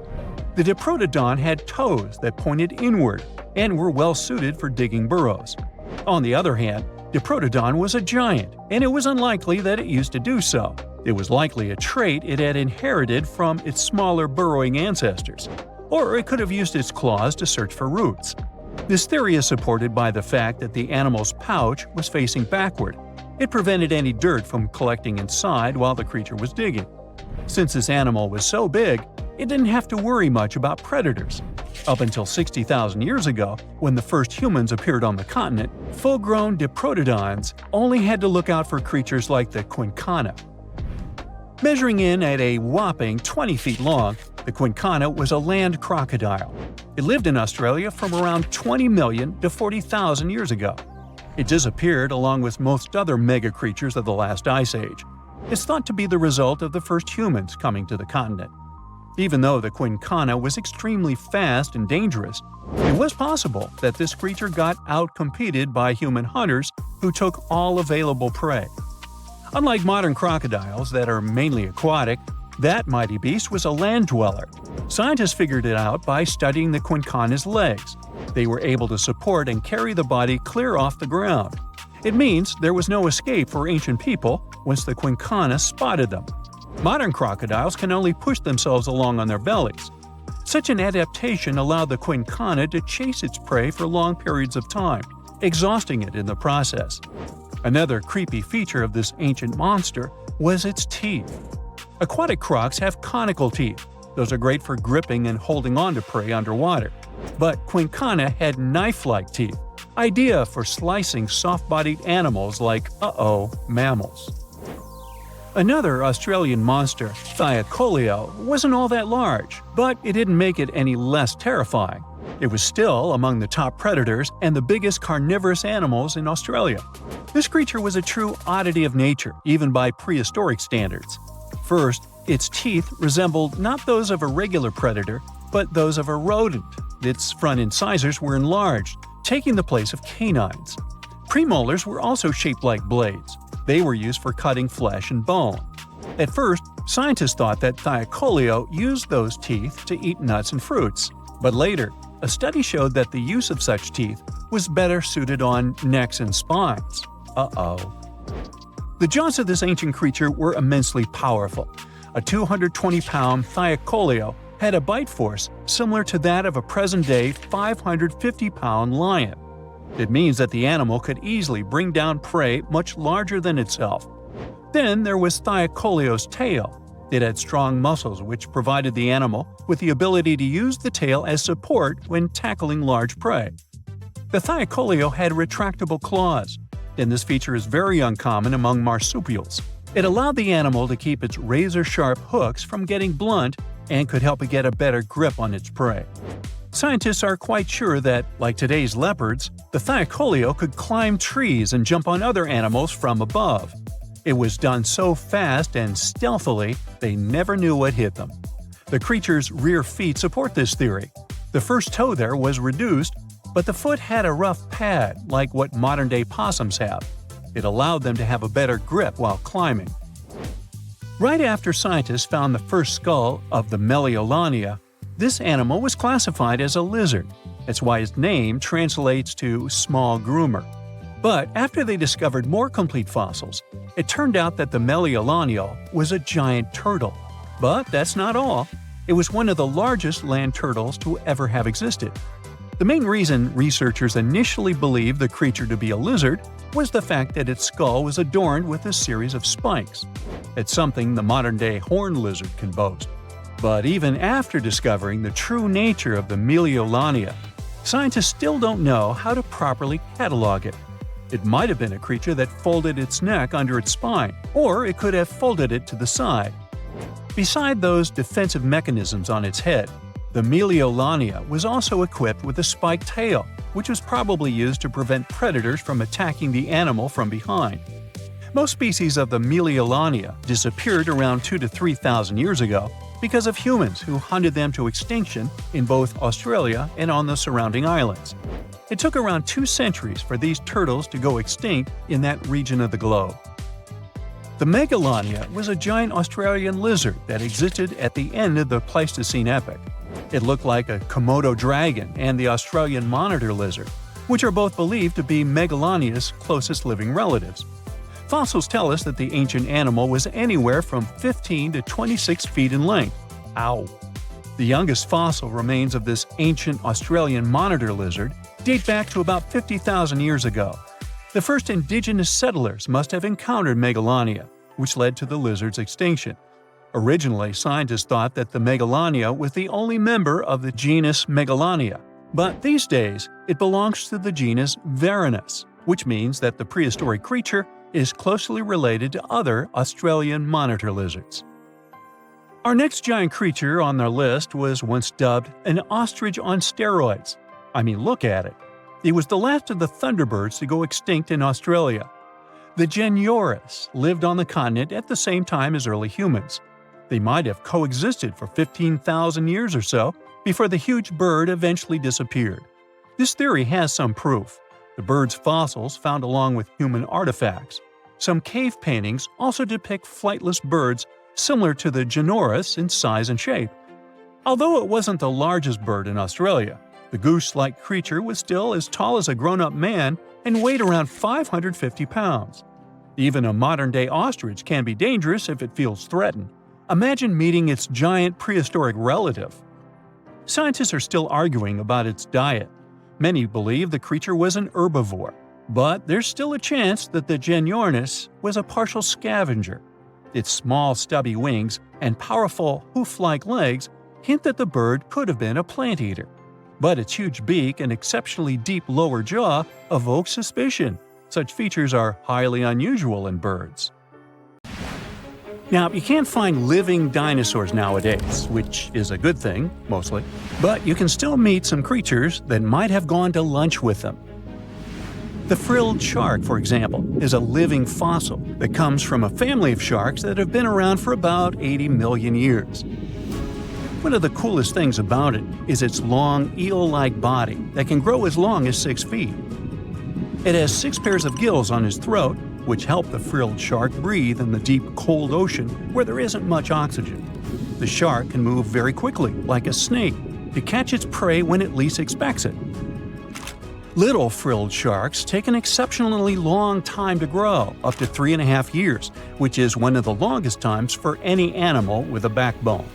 Speaker 1: The Diprotodon had toes that pointed inward and were well suited for digging burrows. On the other hand, Diprotodon was a giant, and it was unlikely that it used to do so. It was likely a trait it had inherited from its smaller burrowing ancestors, or it could have used its claws to search for roots. This theory is supported by the fact that the animal's pouch was facing backward. It prevented any dirt from collecting inside while the creature was digging. Since this animal was so big, it didn't have to worry much about predators. Up until 60,000 years ago, when the first humans appeared on the continent, full-grown Diprotodons only had to look out for creatures like the quincana. Measuring in at a whopping 20 feet long, the quincana was a land crocodile. It lived in Australia from around 20 million to 40,000 years ago. It disappeared along with most other mega creatures of the last ice age. It's thought to be the result of the first humans coming to the continent. Even though the quincana was extremely fast and dangerous, it was possible that this creature got outcompeted by human hunters who took all available prey. Unlike modern crocodiles that are mainly aquatic, that mighty beast was a land dweller. Scientists figured it out by studying the quincana's legs. They were able to support and carry the body clear off the ground. It means there was no escape for ancient people once the quincana spotted them. Modern crocodiles can only push themselves along on their bellies. Such an adaptation allowed the quincana to chase its prey for long periods of time, exhausting it in the process. Another creepy feature of this ancient monster was its teeth. Aquatic crocs have conical teeth. Those are great for gripping and holding on to prey underwater. But quincana had knife-like teeth, ideal for slicing soft-bodied animals like, mammals. Another Australian monster, Thylacoleo, wasn't all that large, but it didn't make it any less terrifying. It was still among the top predators and the biggest carnivorous animals in Australia. This creature was a true oddity of nature, even by prehistoric standards. First, its teeth resembled not those of a regular predator, but those of a rodent. Its front incisors were enlarged, taking the place of canines. Premolars were also shaped like blades. They were used for cutting flesh and bone. At first, scientists thought that Thylacoleo used those teeth to eat nuts and fruits. But later, a study showed that the use of such teeth was better suited on necks and spines. The jaws of this ancient creature were immensely powerful. A 220-pound Thylacoleo had a bite force similar to that of a present-day 550-pound lion. It means that the animal could easily bring down prey much larger than itself. Then there was Thylacoleo's tail. It had strong muscles which provided the animal with the ability to use the tail as support when tackling large prey. The Thylacoleo had retractable claws, and this feature is very uncommon among marsupials. It allowed the animal to keep its razor-sharp hooks from getting blunt and could help it get a better grip on its prey. Scientists are quite sure that, like today's leopards, the Thylacoleo could climb trees and jump on other animals from above. It was done so fast and stealthily, they never knew what hit them. The creature's rear feet support this theory. The first toe there was reduced, but the foot had a rough pad like what modern-day possums have. It allowed them to have a better grip while climbing. Right after scientists found the first skull of the Meliolania, this animal was classified as a lizard. That's why its name translates to small groomer. But after they discovered more complete fossils, it turned out that the Meliolania was a giant turtle. But that's not all. It was one of the largest land turtles to ever have existed. The main reason researchers initially believed the creature to be a lizard was the fact that its skull was adorned with a series of spikes. It's something the modern-day horned lizard can boast. But even after discovering the true nature of the Meliolania, scientists still don't know how to properly catalog it. It might have been a creature that folded its neck under its spine, or it could have folded it to the side. Beside those defensive mechanisms on its head, the Meliolania was also equipped with a spiked tail, which was probably used to prevent predators from attacking the animal from behind. Most species of the Meliolania disappeared around 2,000 to 3,000 years ago because of humans who hunted them to extinction in both Australia and on the surrounding islands. It took around 2 centuries for these turtles to go extinct in that region of the globe. The Megalania was a giant Australian lizard that existed at the end of the Pleistocene epoch. It looked like a Komodo dragon and the Australian monitor lizard, which are both believed to be Megalania's closest living relatives. Fossils tell us that the ancient animal was anywhere from 15 to 26 feet in length. Ow! The youngest fossil remains of this ancient Australian monitor lizard date back to about 50,000 years ago. The first indigenous settlers must have encountered Megalania, which led to the lizard's extinction. Originally, scientists thought that the Megalania was the only member of the genus Megalania, but these days it belongs to the genus Varanus, which means that the prehistoric creature is closely related to other Australian monitor lizards. Our next giant creature on our list was once dubbed an ostrich on steroids. I mean, look at it. It was the last of the thunderbirds to go extinct in Australia. The Genyornis lived on the continent at the same time as early humans. They might have coexisted for 15,000 years or so before the huge bird eventually disappeared. This theory has some proof. The bird's fossils found along with human artifacts. Some cave paintings also depict flightless birds similar to the Genyornis in size and shape. Although it wasn't the largest bird in Australia, the goose-like creature was still as tall as a grown-up man and weighed around 550 pounds. Even a modern-day ostrich can be dangerous if it feels threatened. Imagine meeting its giant prehistoric relative. Scientists are still arguing about its diet. Many believe the creature was an herbivore, but there's still a chance that the Genyornis was a partial scavenger. Its small, stubby wings and powerful hoof-like legs hint that the bird could have been a plant eater. But its huge beak and exceptionally deep lower jaw evoke suspicion. Such features are highly unusual in birds. Now, you can't find living dinosaurs nowadays, which is a good thing, mostly, but you can still meet some creatures that might have gone to lunch with them. The frilled shark, for example, is a living fossil that comes from a family of sharks that have been around for about 80 million years. One of the coolest things about it is its long, eel-like body that can grow as long as 6 feet. It has 6 pairs of gills on its throat, which help the frilled shark breathe in the deep, cold ocean where there isn't much oxygen. The shark can move very quickly, like a snake, to catch its prey when it least expects it. Little frilled sharks take an exceptionally long time to grow, up to 3.5 years, which is one of the longest times for any animal with a backbone.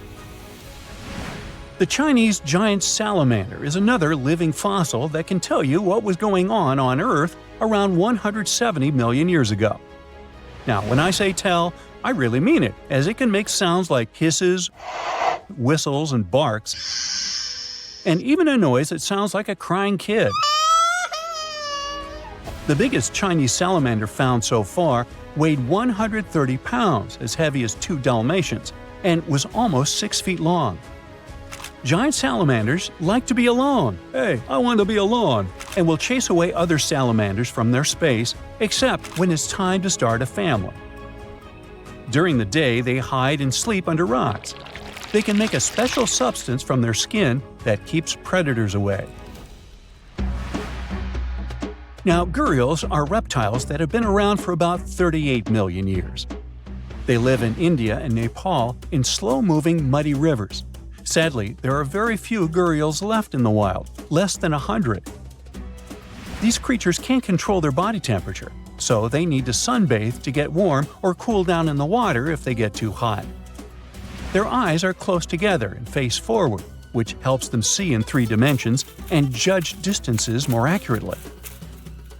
Speaker 1: The Chinese giant salamander is another living fossil that can tell you what was going on Earth around 170 million years ago. Now, when I say tell, I really mean it, as it can make sounds like hisses, whistles, and barks, and even a noise that sounds like a crying kid. The biggest Chinese salamander found so far weighed 130 pounds, as heavy as 2 Dalmatians, and was almost 6 feet long. Giant salamanders like to be alone. Hey, I want to be alone. And will chase away other salamanders from their space, except when it's time to start a family. During the day, they hide and sleep under rocks. They can make a special substance from their skin that keeps predators away. Now, gharials are reptiles that have been around for about 38 million years. They live in India and Nepal in slow-moving, muddy rivers. Sadly, there are very few gharials left in the wild, less than 100. These creatures can't control their body temperature, so they need to sunbathe to get warm or cool down in the water if they get too hot. Their eyes are close together and face forward, which helps them see in 3 dimensions and judge distances more accurately.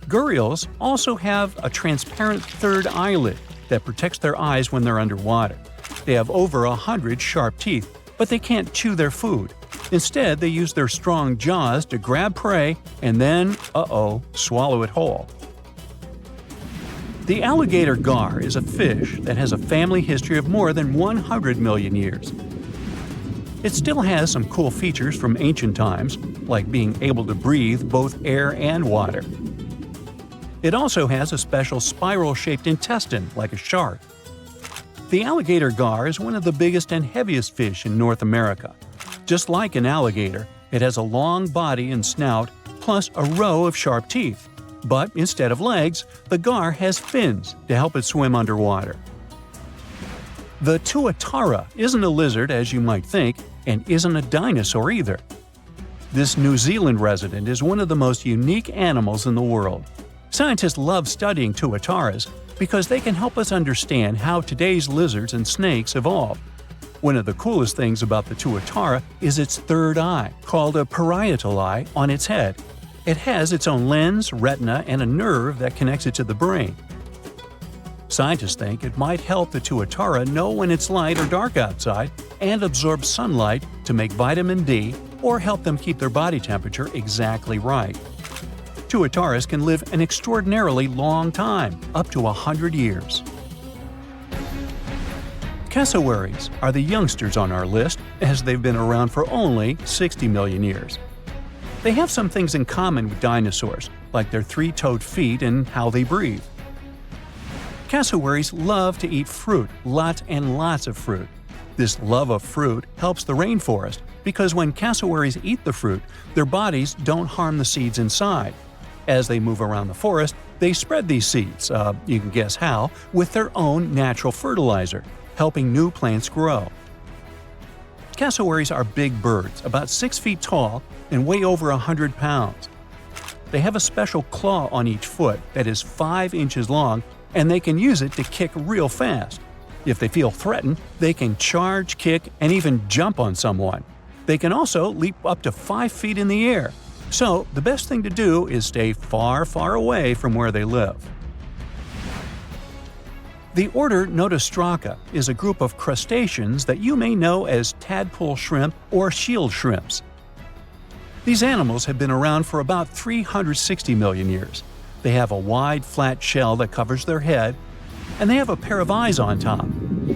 Speaker 1: Gharials also have a transparent third eyelid that protects their eyes when they're underwater. They have over 100 sharp teeth, but they can't chew their food. Instead, they use their strong jaws to grab prey and then, swallow it whole. The alligator gar is a fish that has a family history of more than 100 million years. It still has some cool features from ancient times, like being able to breathe both air and water. It also has a special spiral-shaped intestine, like a shark. The alligator gar is one of the biggest and heaviest fish in North America. Just like an alligator, it has a long body and snout, plus a row of sharp teeth. But instead of legs, the gar has fins to help it swim underwater. The tuatara isn't a lizard as you might think, and isn't a dinosaur either. This New Zealand resident is one of the most unique animals in the world. Scientists love studying tuataras because they can help us understand how today's lizards and snakes evolved. One of the coolest things about the tuatara is its third eye, called a parietal eye, on its head. It has its own lens, retina, and a nerve that connects it to the brain. Scientists think it might help the tuatara know when it's light or dark outside and absorb sunlight to make vitamin D or help them keep their body temperature exactly right. Tuataras can live an extraordinarily long time, up to 100 years. Cassowaries are the youngsters on our list, as they've been around for only 60 million years. They have some things in common with dinosaurs, like their 3-toed feet and how they breathe. Cassowaries love to eat fruit, lots and lots of fruit. This love of fruit helps the rainforest because when cassowaries eat the fruit, their bodies don't harm the seeds inside. As they move around the forest, they spread these seeds, you can guess how, with their own natural fertilizer, helping new plants grow. Cassowaries are big birds, about 6 feet tall and weigh over 100 pounds. They have a special claw on each foot that is 5 inches long, and they can use it to kick real fast. If they feel threatened, they can charge, kick, and even jump on someone. They can also leap up to 5 feet in the air. So, the best thing to do is stay far, far away from where they live. The order Notostraca is a group of crustaceans that you may know as tadpole shrimp or shield shrimps. These animals have been around for about 360 million years. They have a wide, flat shell that covers their head, and they have a pair of eyes on top.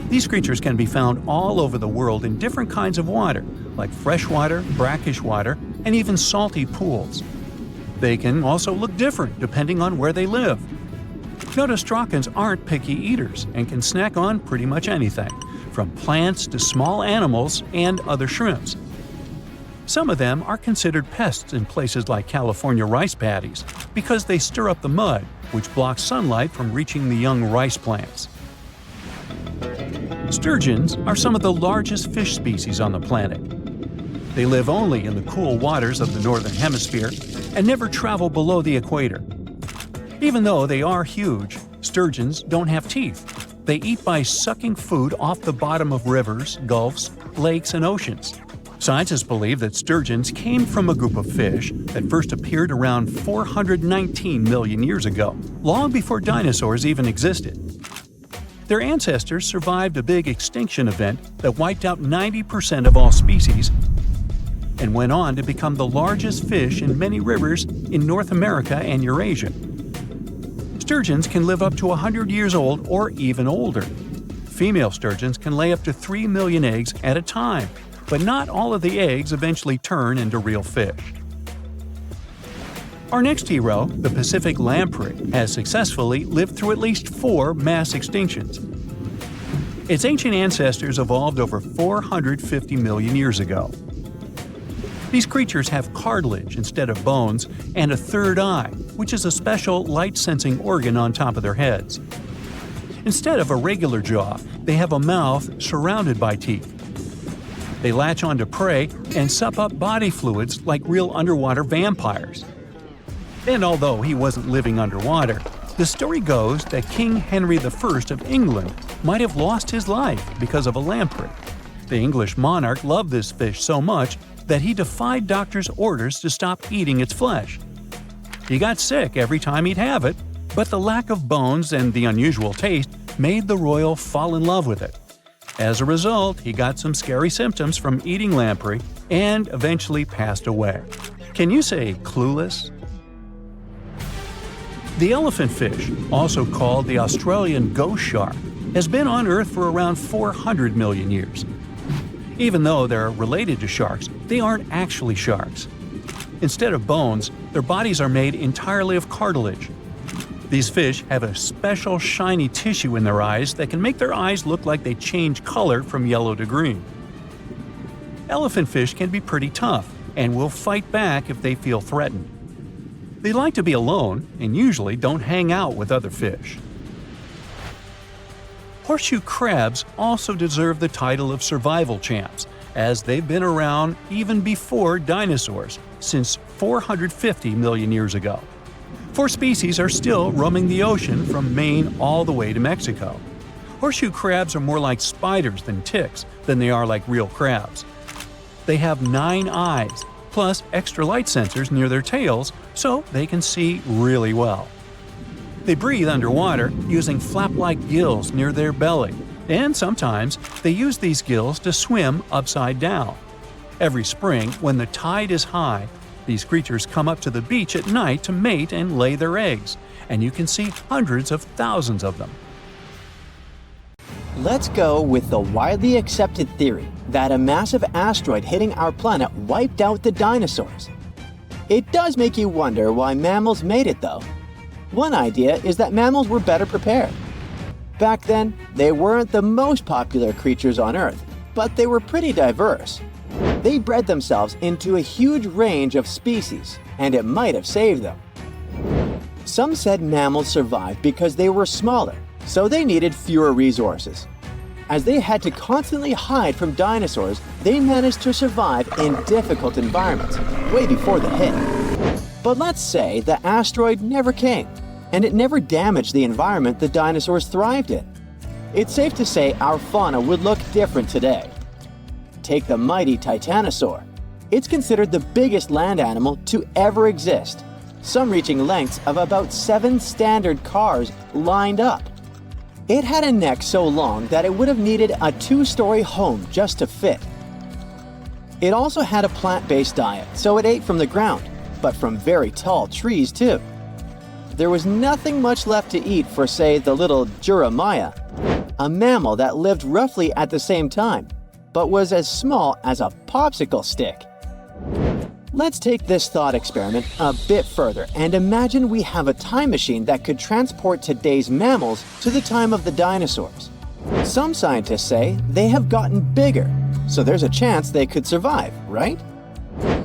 Speaker 1: These creatures can be found all over the world in different kinds of water, like freshwater, brackish water, and even salty pools. They can also look different depending on where they live. Notostracans aren't picky eaters and can snack on pretty much anything, from plants to small animals and other shrimps. Some of them are considered pests in places like California rice paddies because they stir up the mud, which blocks sunlight from reaching the young rice plants. Sturgeons are some of the largest fish species on the planet. They live only in the cool waters of the northern hemisphere and never travel below the equator. Even though they are huge, sturgeons don't have teeth. They eat by sucking food off the bottom of rivers, gulfs, lakes, and oceans. Scientists believe that sturgeons came from a group of fish that first appeared around 419 million years ago, long before dinosaurs even existed. Their ancestors survived a big extinction event that wiped out 90% of all species and went on to become the largest fish in many rivers in North America and Eurasia. Sturgeons can live up to 100 years old or even older. Female sturgeons can lay up to 3 million eggs at a time, but not all of the eggs eventually turn into real fish. Our next hero, the Pacific lamprey, has successfully lived through at least 4 mass extinctions. Its ancient ancestors evolved over 450 million years ago. These creatures have cartilage instead of bones and a third eye, which is a special light-sensing organ on top of their heads. Instead of a regular jaw, they have a mouth surrounded by teeth. They latch onto prey and sup up body fluids like real underwater vampires. And although he wasn't living underwater, the story goes that King Henry I of England might have lost his life because of a lamprey. The English monarch loved this fish so much that he defied doctors' orders to stop eating its flesh. He got sick every time he'd have it, but the lack of bones and the unusual taste made the royal fall in love with it. As a result, he got some scary symptoms from eating lamprey and eventually passed away. Can you say clueless? The elephant fish, also called the Australian ghost shark, has been on Earth for around 400 million years. Even though they're related to sharks, they aren't actually sharks. Instead of bones, their bodies are made entirely of cartilage. These fish have a special shiny tissue in their eyes that can make their eyes look like they change color from yellow to green. Elephant fish can be pretty tough and will fight back if they feel threatened. They like to be alone and usually don't hang out with other fish. Horseshoe crabs also deserve the title of survival champs, as they've been around even before dinosaurs, since 450 million years ago. 4 species are still roaming the ocean from Maine all the way to Mexico. Horseshoe crabs are more like spiders than ticks than they are like real crabs. They have 9 eyes, plus extra light sensors near their tails so they can see really well. They breathe underwater using flap-like gills near their belly, and sometimes they use these gills to swim upside down. Every spring, when the tide is high, these creatures come up to the beach at night to mate and lay their eggs, and you can see hundreds of thousands of them.
Speaker 3: Let's go with the widely accepted theory that a massive asteroid hitting our planet wiped out the dinosaurs. It does make you wonder why mammals made it, though. One idea is that mammals were better prepared. Back then, they weren't the most popular creatures on Earth, but they were pretty diverse. They bred themselves into a huge range of species, and it might have saved them. Some said mammals survived because they were smaller, so they needed fewer resources. As they had to constantly hide from dinosaurs, they managed to survive in difficult environments, way before the hit. But let's say the asteroid never came, and it never damaged the environment the dinosaurs thrived in. It's safe to say our fauna would look different today. Take the mighty Titanosaur. It's considered the biggest land animal to ever exist, some reaching lengths of about 7 standard cars lined up. It had a neck so long that it would have needed a 2-story home just to fit. It also had a plant-based diet, so it ate from the ground, but from very tall trees too. There was nothing much left to eat for, say, the little Jeremiah, a mammal that lived roughly at the same time, but was as small as a popsicle stick. Let's take this thought experiment a bit further and imagine we have a time machine that could transport today's mammals to the time of the dinosaurs. Some scientists say they have gotten bigger, so there's a chance they could survive, right?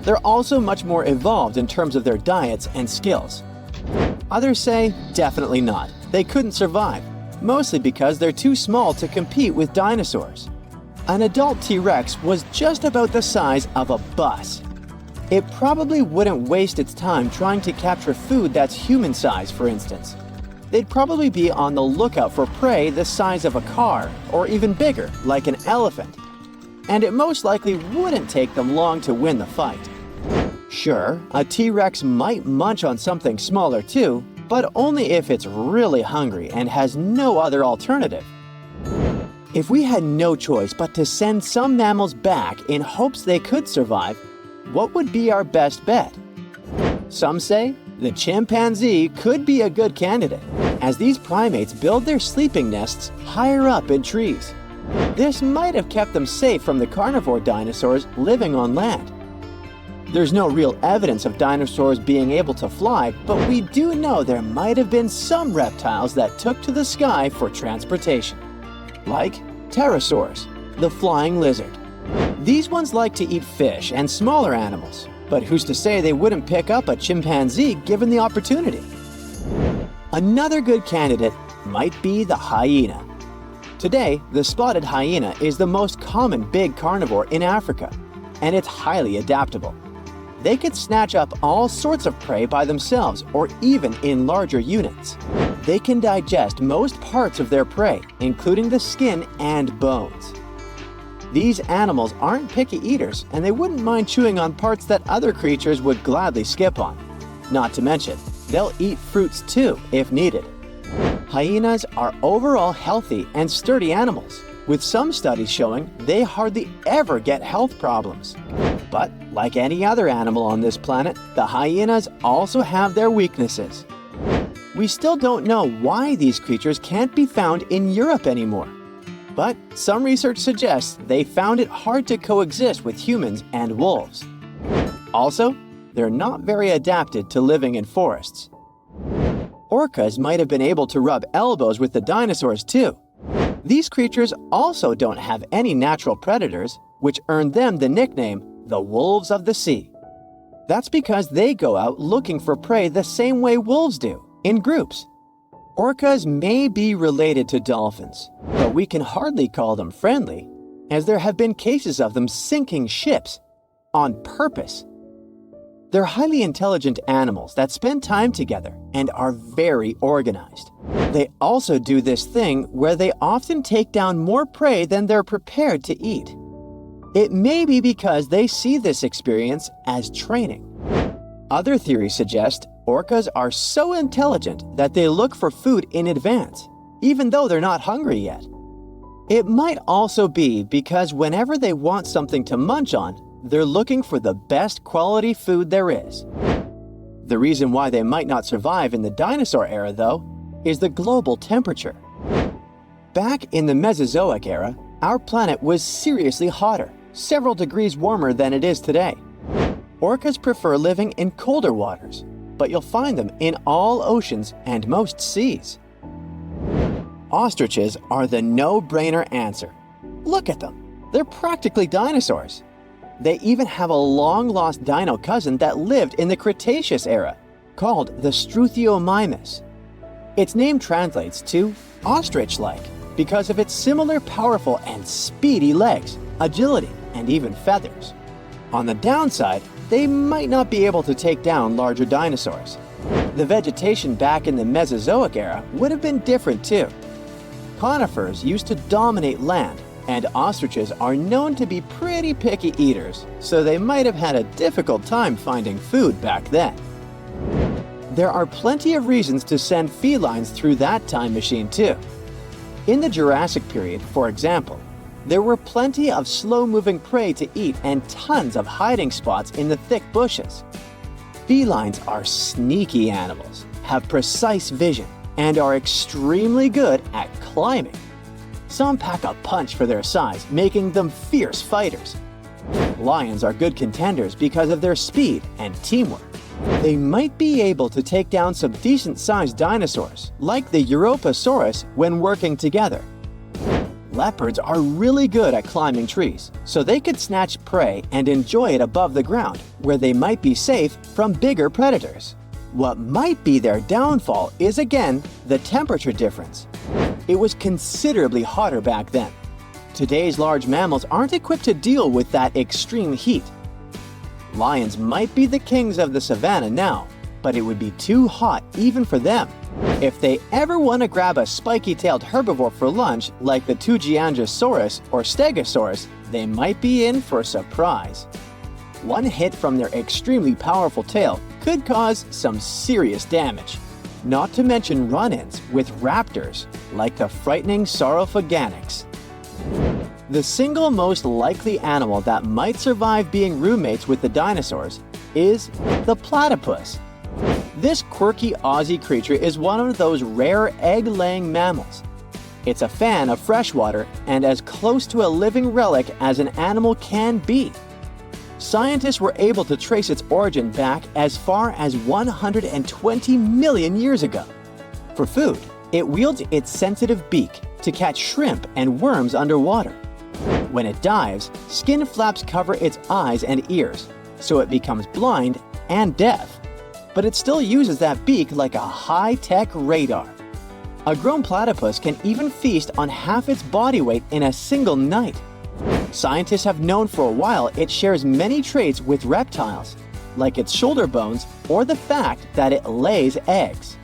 Speaker 3: They're also much more evolved in terms of their diets and skills. Others say definitely not. They couldn't survive, mostly because they're too small to compete with dinosaurs. An adult T-Rex was just about the size of a bus. It probably wouldn't waste its time trying to capture food that's human-sized, for instance. They'd probably be on the lookout for prey the size of a car, or even bigger, like an elephant. And it most likely wouldn't take them long to win the fight. Sure, a T-Rex might munch on something smaller too, but only if it's really hungry and has no other alternative. If we had no choice but to send some mammals back in hopes they could survive, what would be our best bet? Some say the chimpanzee could be a good candidate, as these primates build their sleeping nests higher up in trees. This might have kept them safe from the carnivore dinosaurs living on land. There's no real evidence of dinosaurs being able to fly, but we do know there might have been some reptiles that took to the sky for transportation, like pterosaurs, the flying lizard. These ones like to eat fish and smaller animals, but who's to say they wouldn't pick up a chimpanzee given the opportunity? Another good candidate might be the hyena. Today, the spotted hyena is the most common big carnivore in Africa, and it's highly adaptable. They could snatch up all sorts of prey by themselves or even in larger units. They can digest most parts of their prey, including the skin and bones. These animals aren't picky eaters, and they wouldn't mind chewing on parts that other creatures would gladly skip on. Not to mention, they'll eat fruits too if needed. Hyenas are overall healthy and sturdy animals, with some studies showing they hardly ever get health problems. But like any other animal on this planet, the hyenas also have their weaknesses. We still don't know why these creatures can't be found in Europe anymore. But some research suggests they found it hard to coexist with humans and wolves. Also, they're not very adapted to living in forests. Orcas might have been able to rub elbows with the dinosaurs too. These creatures also don't have any natural predators, which earned them the nickname the wolves of the sea. That's because they go out looking for prey the same way wolves do, in groups. Orcas may be related to dolphins, but we can hardly call them friendly, as there have been cases of them sinking ships on purpose. They're highly intelligent animals that spend time together and are very organized. They also do this thing where they often take down more prey than they're prepared to eat. It may be because they see this experience as training. Other theories suggest orcas are so intelligent that they look for food in advance, even though they're not hungry yet. It might also be because whenever they want something to munch on, they're looking for the best quality food there is. The reason why they might not survive in the dinosaur era, though, is the global temperature. Back in the Mesozoic era, our planet was seriously hotter, several degrees warmer than it is today. Orcas prefer living in colder waters, but you'll find them in all oceans and most seas. Ostriches are the no-brainer answer. Look at them. They're practically dinosaurs. They even have a long-lost dino cousin that lived in the Cretaceous era, called the Struthiomimus. Its name translates to ostrich-like because of its similar powerful and speedy legs, agility, and even feathers. On the downside, they might not be able to take down larger dinosaurs. The vegetation back in the Mesozoic era would have been different too. Conifers used to dominate land, and ostriches are known to be pretty picky eaters, so they might have had a difficult time finding food back then. There are plenty of reasons to send felines through that time machine too. In the Jurassic period, for example, there were plenty of slow-moving prey to eat and tons of hiding spots in the thick bushes. Felines are sneaky animals, have precise vision, and are extremely good at climbing. Some pack a punch for their size, making them fierce fighters. Lions are good contenders because of their speed and teamwork. They might be able to take down some decent-sized dinosaurs, like the Europasaurus, when working together. Leopards are really good at climbing trees, so they could snatch prey and enjoy it above the ground, where they might be safe from bigger predators. What might be their downfall is, again, the temperature difference. It was considerably hotter back then. Today's large mammals aren't equipped to deal with that extreme heat. Lions might be the kings of the savannah now, but it would be too hot even for them. If they ever want to grab a spiky-tailed herbivore for lunch, like the Tugiangosaurus or Stegosaurus, they might be in for a surprise. One hit from their extremely powerful tail could cause some serious damage. Not to mention run-ins with raptors, like the frightening Saurophaganix. The single most likely animal that might survive being roommates with the dinosaurs is the platypus. This quirky Aussie creature is one of those rare egg-laying mammals. It's a fan of freshwater and as close to a living relic as an animal can be. Scientists were able to trace its origin back as far as 120 million years ago. For food, it wields its sensitive beak to catch shrimp and worms underwater. When it dives, skin flaps cover its eyes and ears, so it becomes blind and deaf. But it still uses that beak like a high-tech radar. A grown platypus can even feast on half its body weight in a single night. Scientists have known for a while it shares many traits with reptiles, like its shoulder bones or the fact that it lays eggs.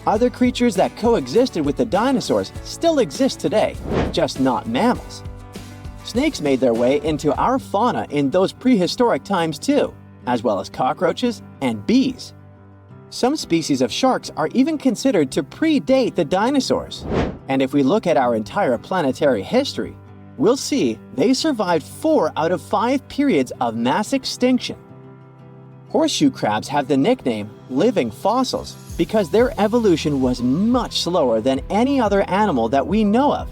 Speaker 3: Other creatures that coexisted with the dinosaurs still exist today, just not mammals. Snakes made their way into our fauna in those prehistoric times too, as well as cockroaches and bees. Some species of sharks are even considered to predate the dinosaurs. And if we look at our entire planetary history, we'll see they survived 4 out of 5 periods of mass extinction. Horseshoe crabs have the nickname living fossils because their evolution was much slower than any other animal that we know of.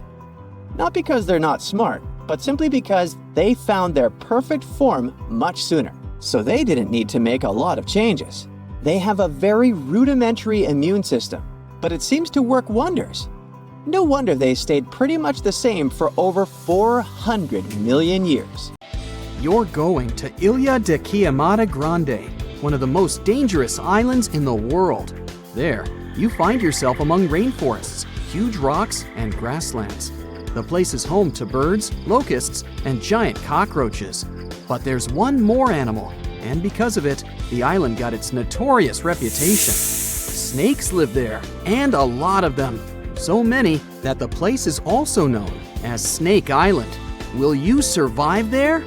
Speaker 3: Not because they're not smart, but simply because they found their perfect form much sooner. So they didn't need to make a lot of changes. They have a very rudimentary immune system, but it seems to work wonders. No wonder they stayed pretty much the same for over 400 million years.
Speaker 2: You're going to Ilha de Queimada Grande, one of the most dangerous islands in the world. There, you find yourself among rainforests, huge rocks, and grasslands. The place is home to birds, locusts, and giant cockroaches. But there's one more animal, and because of it, the island got its notorious reputation. Snakes live there, and a lot of them. So many that the place is also known as Snake Island. Will you survive there?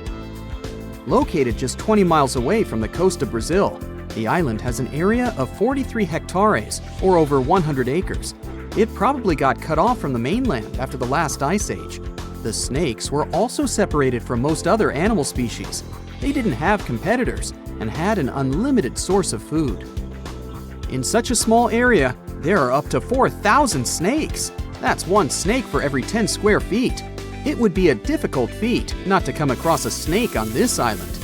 Speaker 2: Located just 20 miles away from the coast of Brazil, the island has an area of 43 hectares, or over 100 acres. It probably got cut off from the mainland after the last ice age. The snakes were also separated from most other animal species. They didn't have competitors and had an unlimited source of food. In such a small area, there are up to 4,000 snakes. That's one snake for every 10 square feet. It would be a difficult feat not to come across a snake on this island.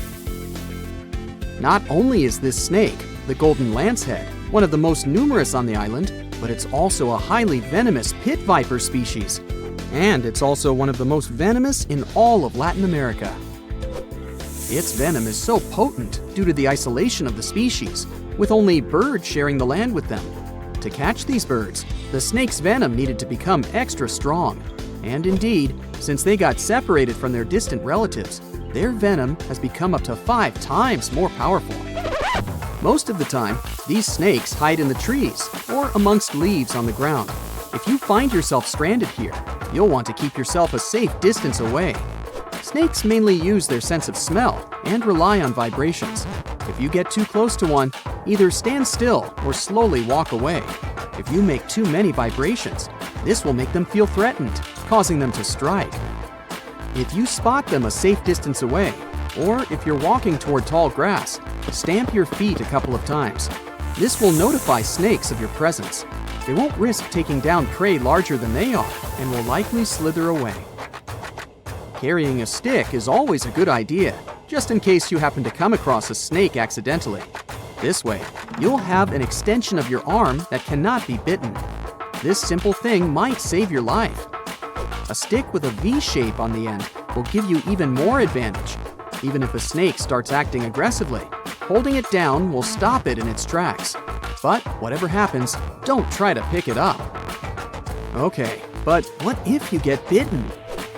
Speaker 2: Not only is this snake, the golden lancehead, one of the most numerous on the island, but it's also a highly venomous pit viper species. And it's also one of the most venomous in all of Latin America. Its venom is so potent due to the isolation of the species, with only birds sharing the land with them. To catch these birds, the snake's venom needed to become extra strong. And indeed, since they got separated from their distant relatives, their venom has become up to 5 times more powerful. Most of the time, these snakes hide in the trees or amongst leaves on the ground. If you find yourself stranded here, you'll want to keep yourself a safe distance away. Snakes mainly use their sense of smell and rely on vibrations. If you get too close to one, either stand still or slowly walk away. If you make too many vibrations, this will make them feel threatened, causing them to strike. If you spot them a safe distance away, or if you're walking toward tall grass, stamp your feet a couple of times. This will notify snakes of your presence. They won't risk taking down prey larger than they are and will likely slither away. Carrying a stick is always a good idea, just in case you happen to come across a snake accidentally. This way, you'll have an extension of your arm that cannot be bitten. This simple thing might save your life. A stick with a V shape on the end will give you even more advantage. Even if a snake starts acting aggressively, holding it down will stop it in its tracks. But whatever happens, don't try to pick it up. Okay, but what if you get bitten?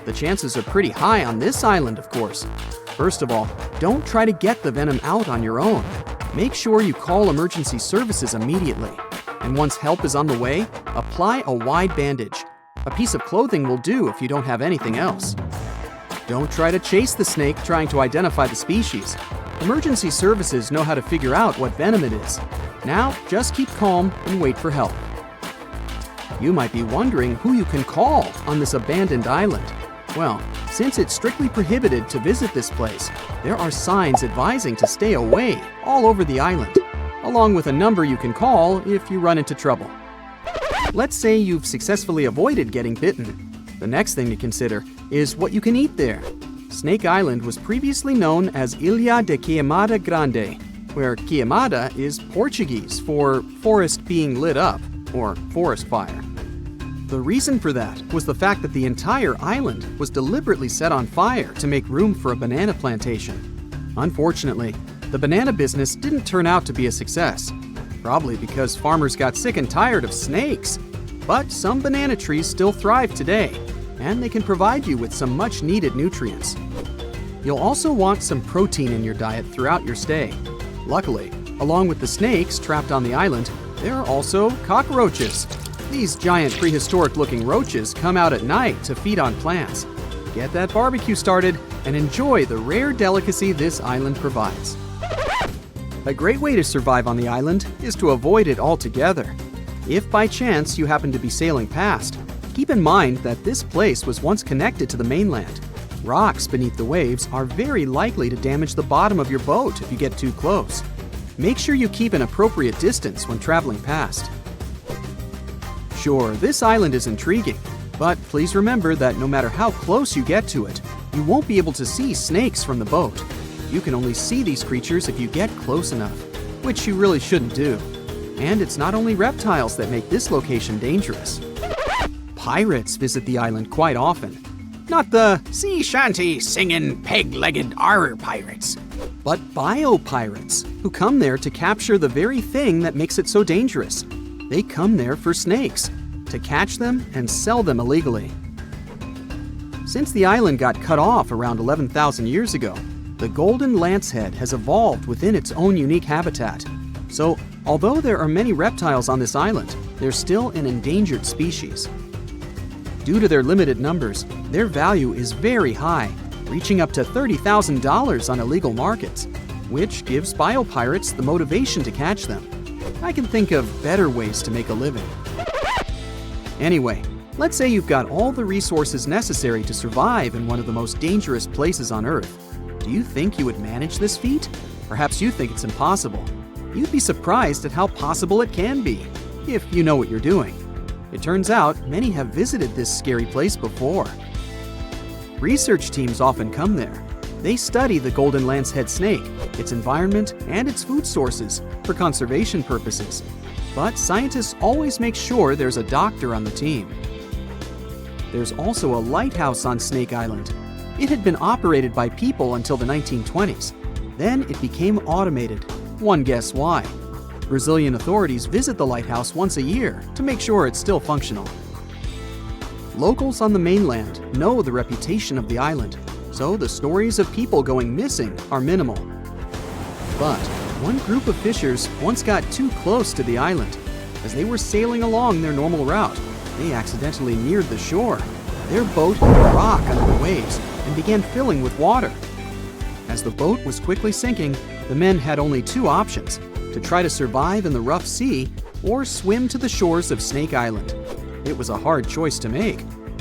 Speaker 2: The chances are pretty high on this island, of course. First of all, don't try to get the venom out on your own. Make sure you call emergency services immediately. And once help is on the way, apply a wide bandage. A piece of clothing will do if you don't have anything else. Don't try to chase the snake trying to identify the species. Emergency services know how to figure out what venom it is. Now, just keep calm and wait for help. You might be wondering who you can call on this abandoned island. Well, since it's strictly prohibited to visit this place, there are signs advising to stay away all over the island. along with a number you can call if you run into trouble. Let's say you've successfully avoided getting bitten. The next thing to consider is what you can eat there. Snake Island was previously known as Ilha de Queimada Grande, where queimada is Portuguese for forest being lit up, or forest fire. The reason for that was the fact that the entire island was deliberately set on fire to make room for a banana plantation. Unfortunately, the banana business didn't turn out to be a success, probably because farmers got sick and tired of snakes. But some banana trees still thrive today, and they can provide you with some much-needed nutrients. You'll also want some protein in your diet throughout your stay. Luckily, along with the snakes trapped on the island, there are also cockroaches. These giant prehistoric-looking roaches come out at night to feed on plants. Get that barbecue started and enjoy the rare delicacy this island provides. A great way to survive on the island is to avoid it altogether. If by chance you happen to be sailing past, keep in mind that this place was once connected to the mainland. Rocks beneath the waves are very likely to damage the bottom of your boat if you get too close. Make sure you keep an appropriate distance when traveling past. Sure, this island is intriguing, but please remember that no matter how close you get to it, you won't be able to see snakes from the boat. You can only see these creatures if you get close enough, which you really shouldn't do. And it's not only reptiles that make this location dangerous. Pirates visit the island quite often. Not the sea shanty singing peg-legged arr pirates, but bio-pirates who come there to capture the very thing that makes it so dangerous. They come there for snakes, to catch them and sell them illegally. Since the island got cut off around 11,000 years ago, the golden lancehead has evolved within its own unique habitat. So, although there are many reptiles on this island, they're still an endangered species. Due to their limited numbers, their value is very high, reaching up to $30,000 on illegal markets, which gives biopirates the motivation to catch them. I can think of better ways to make a living. Anyway, let's say you've got all the resources necessary to survive in one of the most dangerous places on Earth. Do you think you would manage this feat? Perhaps you think it's impossible. You'd be surprised at how possible it can be, if you know what you're doing. It turns out many have visited this scary place before. Research teams often come there. They study the golden lancehead snake, its environment, and its food sources for conservation purposes. But scientists always make sure there's a doctor on the team. There's also a lighthouse on Snake Island. It had been operated by people until the 1920s. Then it became automated. One guess why. Brazilian authorities visit the lighthouse once a year to make sure it's still functional. Locals on the mainland know the reputation of the island, so the stories of people going missing are minimal. But one group of fishers once got too close to the island. As they were sailing along their normal route, they accidentally neared the shore. Their boat hit a rock under the waves and began filling with water. As the boat was quickly sinking, the men had only two options: to try to survive in the rough sea or swim to the shores of Snake Island. It was a hard choice to make.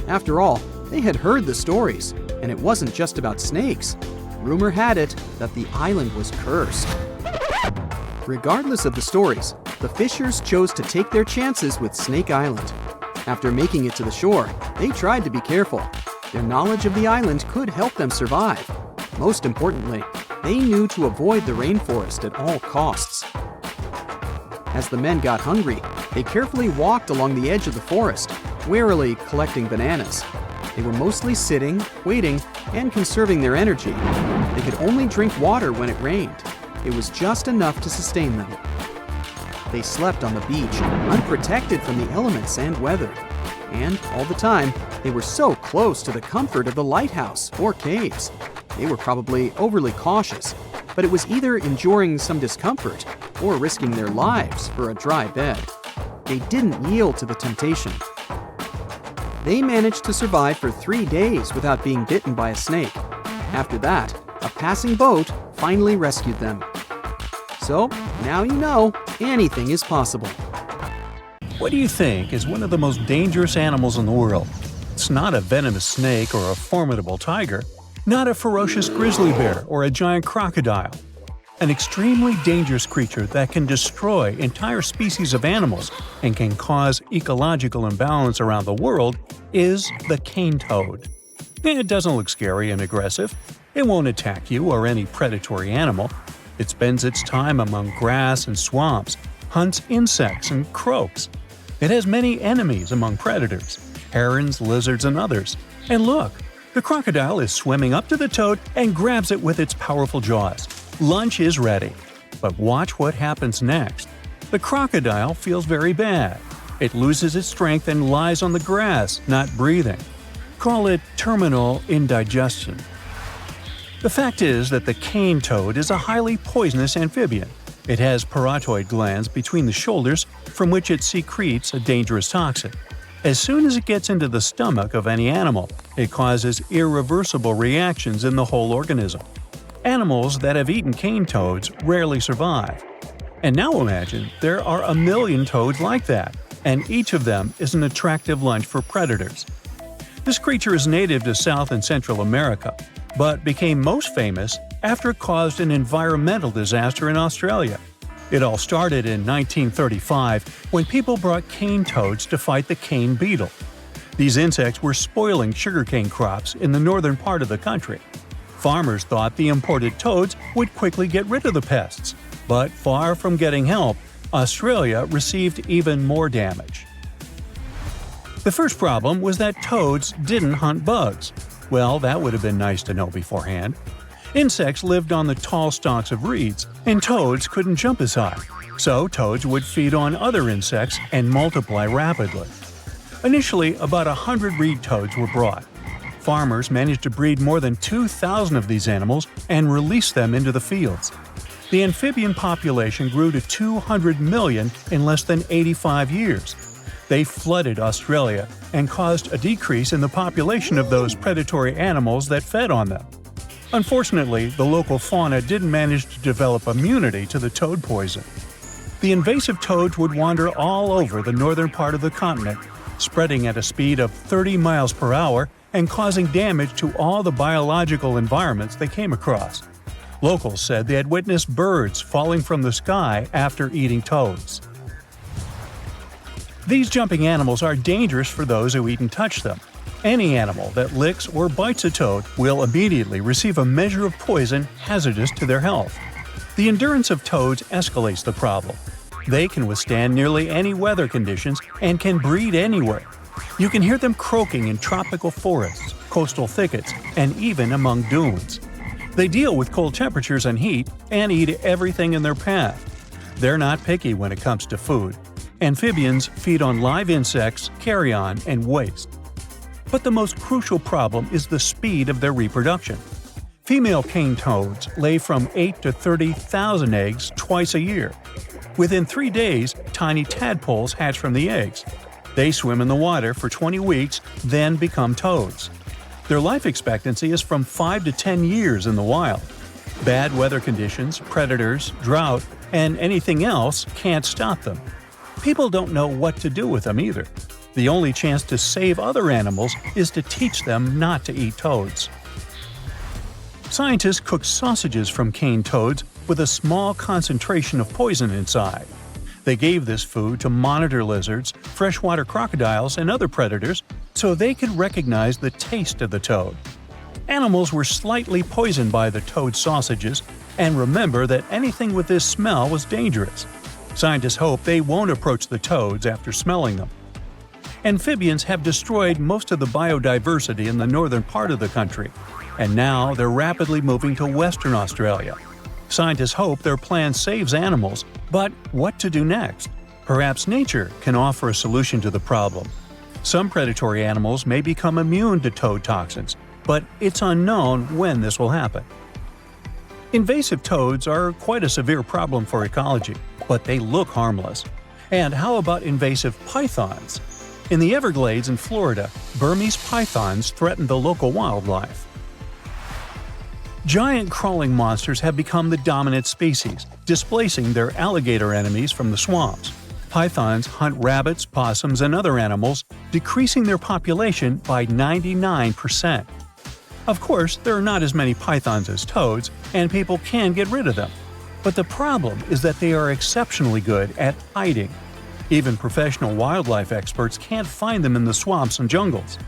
Speaker 2: After all, they had heard the stories, and it wasn't just about snakes. Rumor had it that the island was cursed. Regardless of the stories, the fishers chose to take their chances with Snake Island. After making it to the shore, they tried to be careful. Their knowledge of the island could help them survive. Most importantly, they knew to avoid the rainforest at all costs. As the men got hungry, they carefully walked along the edge of the forest, warily collecting bananas. They were mostly sitting, waiting, and conserving their energy. They could only drink water when it rained. It was just enough to sustain them. They slept on the beach, unprotected from the elements and weather. And all the time, they were so close to the comfort of the lighthouse or caves. They were probably overly cautious, but it was either enduring some discomfort or risking their lives for a dry bed. They didn't yield to the temptation. They managed to survive for 3 days without being bitten by a snake. After that, a passing boat finally rescued them. So, now you know, anything is possible.
Speaker 1: What do you think is one of the most dangerous animals in the world? It's not a venomous snake or a formidable tiger, not a ferocious grizzly bear or a giant crocodile. An extremely dangerous creature that can destroy entire species of animals and can cause ecological imbalance around the world is the cane toad. It doesn't look scary and aggressive. It won't attack you or any predatory animal. It spends its time among grass and swamps, hunts insects and croaks. It has many enemies among predators – herons, lizards, and others. And look, the crocodile is swimming up to the toad and grabs it with its powerful jaws. Lunch is ready. But watch what happens next. The crocodile feels very bad. It loses its strength and lies on the grass, not breathing. Call it terminal indigestion. The fact is that the cane toad is a highly poisonous amphibian. It has parotoid glands between the shoulders from which it secretes a dangerous toxin. As soon as it gets into the stomach of any animal, it causes irreversible reactions in the whole organism. Animals that have eaten cane toads rarely survive. And now imagine there are 1 million toads like that, and each of them is an attractive lunch for predators. This creature is native to South and Central America, but became most famous after it caused an environmental disaster in Australia. It all started in 1935 when people brought cane toads to fight the cane beetle. These insects were spoiling sugarcane crops in the northern part of the country. Farmers thought the imported toads would quickly get rid of the pests, but far from getting help, Australia received even more damage. The first problem was that toads didn't hunt bugs. Well, that would have been nice to know beforehand. Insects lived on the tall stalks of reeds, and toads couldn't jump as high, so toads would feed on other insects and multiply rapidly. Initially, about 100 reed toads were brought. Farmers managed to breed more than 2,000 of these animals and release them into the fields. The amphibian population grew to 200 million in less than 85 years. They flooded Australia and caused a decrease in the population of those predatory animals that fed on them. Unfortunately, the local fauna didn't manage to develop immunity to the toad poison. The invasive toads would wander all over the northern part of the continent, spreading at a speed of 30 miles per hour and causing damage to all the biological environments they came across. Locals said they had witnessed birds falling from the sky after eating toads. These jumping animals are dangerous for those who eat and touch them. Any animal that licks or bites a toad will immediately receive a measure of poison hazardous to their health. The endurance of toads escalates the problem. They can withstand nearly any weather conditions and can breed anywhere. You can hear them croaking in tropical forests, coastal thickets, and even among dunes. They deal with cold temperatures and heat and eat everything in their path. They're not picky when it comes to food. Amphibians feed on live insects, carrion, and waste. But the most crucial problem is the speed of their reproduction. Female cane toads lay from 8 to 30,000 eggs twice a year. Within 3 days, tiny tadpoles hatch from the eggs. They swim in the water for 20 weeks, then become toads. Their life expectancy is from 5 to 10 years in the wild. Bad weather conditions, predators, drought, and anything else can't stop them. People don't know what to do with them either. The only chance to save other animals is to teach them not to eat toads. Scientists cook sausages from cane toads with a small concentration of poison inside. They gave this food to monitor lizards, freshwater crocodiles, and other predators so they could recognize the taste of the toad. Animals were slightly poisoned by the toad sausages, and remember that anything with this smell was dangerous. Scientists hope they won't approach the toads after smelling them. Amphibians have destroyed most of the biodiversity in the northern part of the country, and now they're rapidly moving to Western Australia. Scientists hope their plan saves animals, but what to do next? Perhaps nature can offer a solution to the problem. Some predatory animals may become immune to toad toxins, but it's unknown when this will happen. Invasive toads are quite a severe problem for ecology, but they look harmless. And how about invasive pythons? In the Everglades in Florida, Burmese pythons threaten the local wildlife. Giant crawling monsters have become the dominant species, displacing their alligator enemies from the swamps. Pythons hunt rabbits, possums, and other animals, decreasing their population by 99%. Of course, there are not as many pythons as toads, and people can get rid of them. But the problem is that they are exceptionally good at hiding. Even professional wildlife experts can't find them in the swamps and jungles.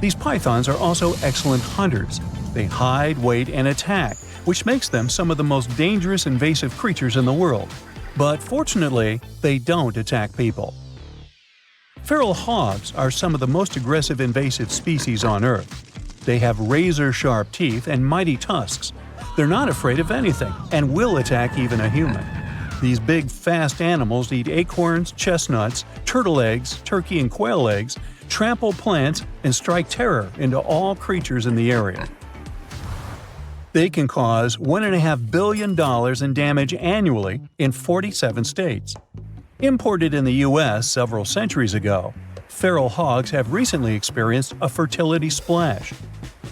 Speaker 1: These pythons are also excellent hunters. They hide, wait, and attack, which makes them some of the most dangerous invasive creatures in the world. But fortunately, they don't attack people. Feral hogs are some of the most aggressive invasive species on Earth. They have razor-sharp teeth and mighty tusks. They're not afraid of anything and will attack even a human. These big, fast animals eat acorns, chestnuts, turtle eggs, turkey and quail eggs, trample plants, and strike terror into all creatures in the area. They can cause $1.5 billion in damage annually in 47 states. Imported in the U.S. several centuries ago, feral hogs have recently experienced a fertility splash.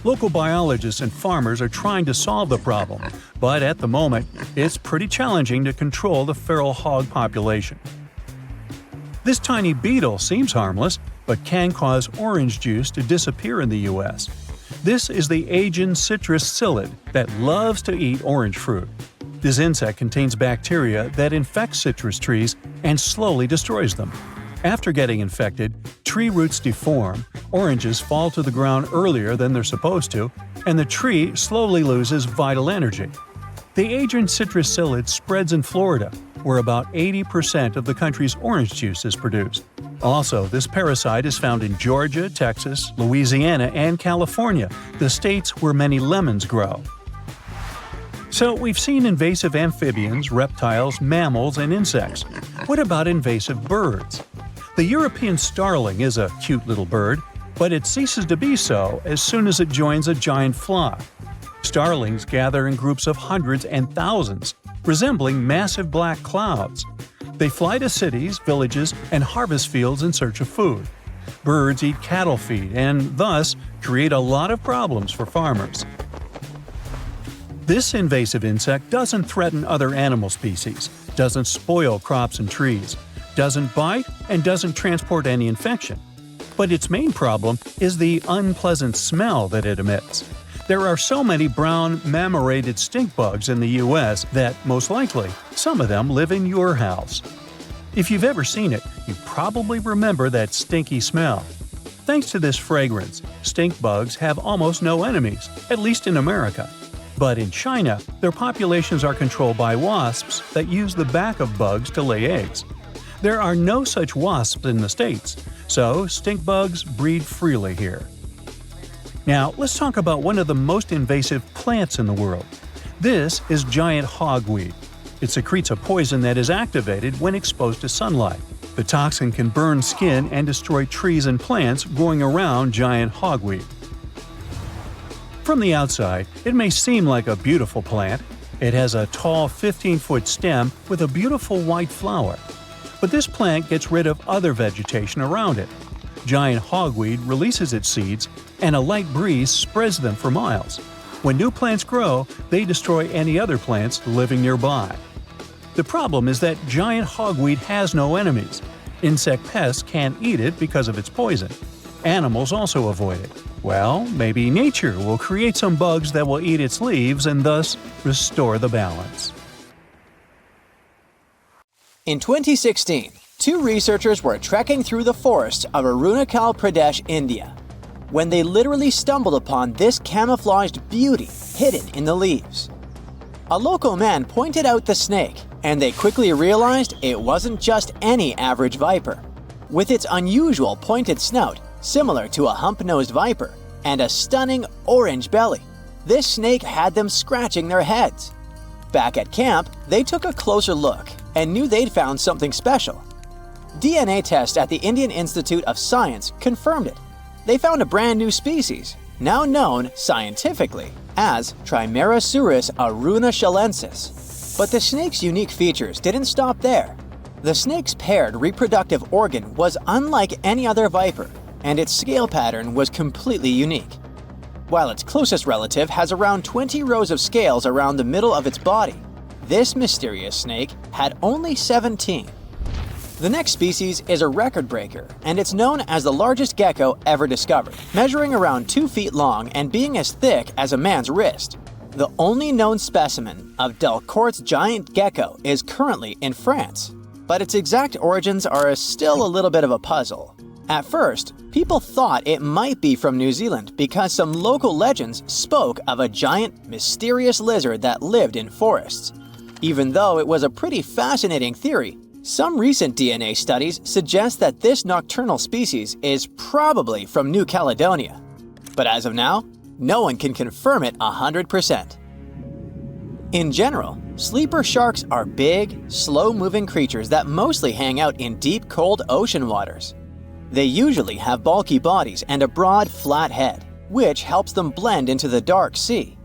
Speaker 1: Local biologists and farmers are trying to solve the problem, but at the moment, it's pretty challenging to control the feral hog population. This tiny beetle seems harmless, but can cause orange juice to disappear in the U.S. This is the Asian citrus psyllid that loves to eat orange fruit. This insect contains bacteria that infects citrus trees and slowly destroys them. After getting infected, tree roots deform, oranges fall to the ground earlier than they're supposed to, and the tree slowly loses vital energy. The Asian citrus psyllid spreads in Florida, where about 80% of the country's orange juice is produced. Also, this parasite is found in Georgia, Texas, Louisiana, and California, the states where many lemons grow. So we've seen invasive amphibians, reptiles, mammals, and insects. What about invasive birds? The European starling is a cute little bird, but it ceases to be so as soon as it joins a giant flock. Starlings gather in groups of hundreds and thousands, resembling massive black clouds. They fly to cities, villages, and harvest fields in search of food. Birds eat cattle feed and thus create a lot of problems for farmers. This invasive insect doesn't threaten other animal species, doesn't spoil crops and trees, doesn't bite, and doesn't transport any infection. But its main problem is the unpleasant smell that it emits. There are so many brown, mammated stink bugs in the U.S. that, most likely, some of them live in your house. If you've ever seen it, you probably remember that stinky smell. Thanks to this fragrance, stink bugs have almost no enemies, at least in America. But in China, their populations are controlled by wasps that use the back of bugs to lay eggs. There are no such wasps in the States, so stink bugs breed freely here. Now, let's talk about one of the most invasive plants in the world. This is giant hogweed. It secretes a poison that is activated when exposed to sunlight. The toxin can burn skin and destroy trees and plants growing around giant hogweed. From the outside, it may seem like a beautiful plant. It has a tall 15-foot stem with a beautiful white flower. But this plant gets rid of other vegetation around it. Giant hogweed releases its seeds, and a light breeze spreads them for miles. When new plants grow, they destroy any other plants living nearby. The problem is that giant hogweed has no enemies. Insect pests can't eat it because of its poison. Animals also avoid it. Well, maybe nature will create some bugs that will eat its leaves and thus restore the balance.
Speaker 3: In 2016, two researchers were trekking through the forests of Arunachal Pradesh, India, when they literally stumbled upon this camouflaged beauty hidden in the leaves. A local man pointed out the snake, and they quickly realized it wasn't just any average viper. With its unusual pointed snout, similar to a hump-nosed viper, and a stunning orange belly, this snake had them scratching their heads. Back at camp, they took a closer look and knew they'd found something special. DNA tests at the Indian Institute of Science confirmed it. They found a brand new species, now known scientifically as Trimeresurus arunachalensis. But the snake's unique features didn't stop there. The snake's paired reproductive organ was unlike any other viper, and its scale pattern was completely unique. While its closest relative has around 20 rows of scales around the middle of its body, this mysterious snake had only 17. The next species is a record breaker, and it's known as the largest gecko ever discovered, measuring around 2 feet long and being as thick as a man's wrist. The only known specimen of Delcourt's giant gecko is currently in France, but its exact origins are still a little bit of a puzzle. At first, people thought it might be from New Zealand because some local legends spoke of a giant, mysterious lizard that lived in forests. Even though it was a pretty fascinating theory, some recent DNA studies suggest that this nocturnal species is probably from New Caledonia. But as of now, no one can confirm it 100%. In general, sleeper sharks are big, slow-moving creatures that mostly hang out in deep, cold ocean waters. They usually have bulky bodies and a broad, flat head, which helps them blend into the dark sea.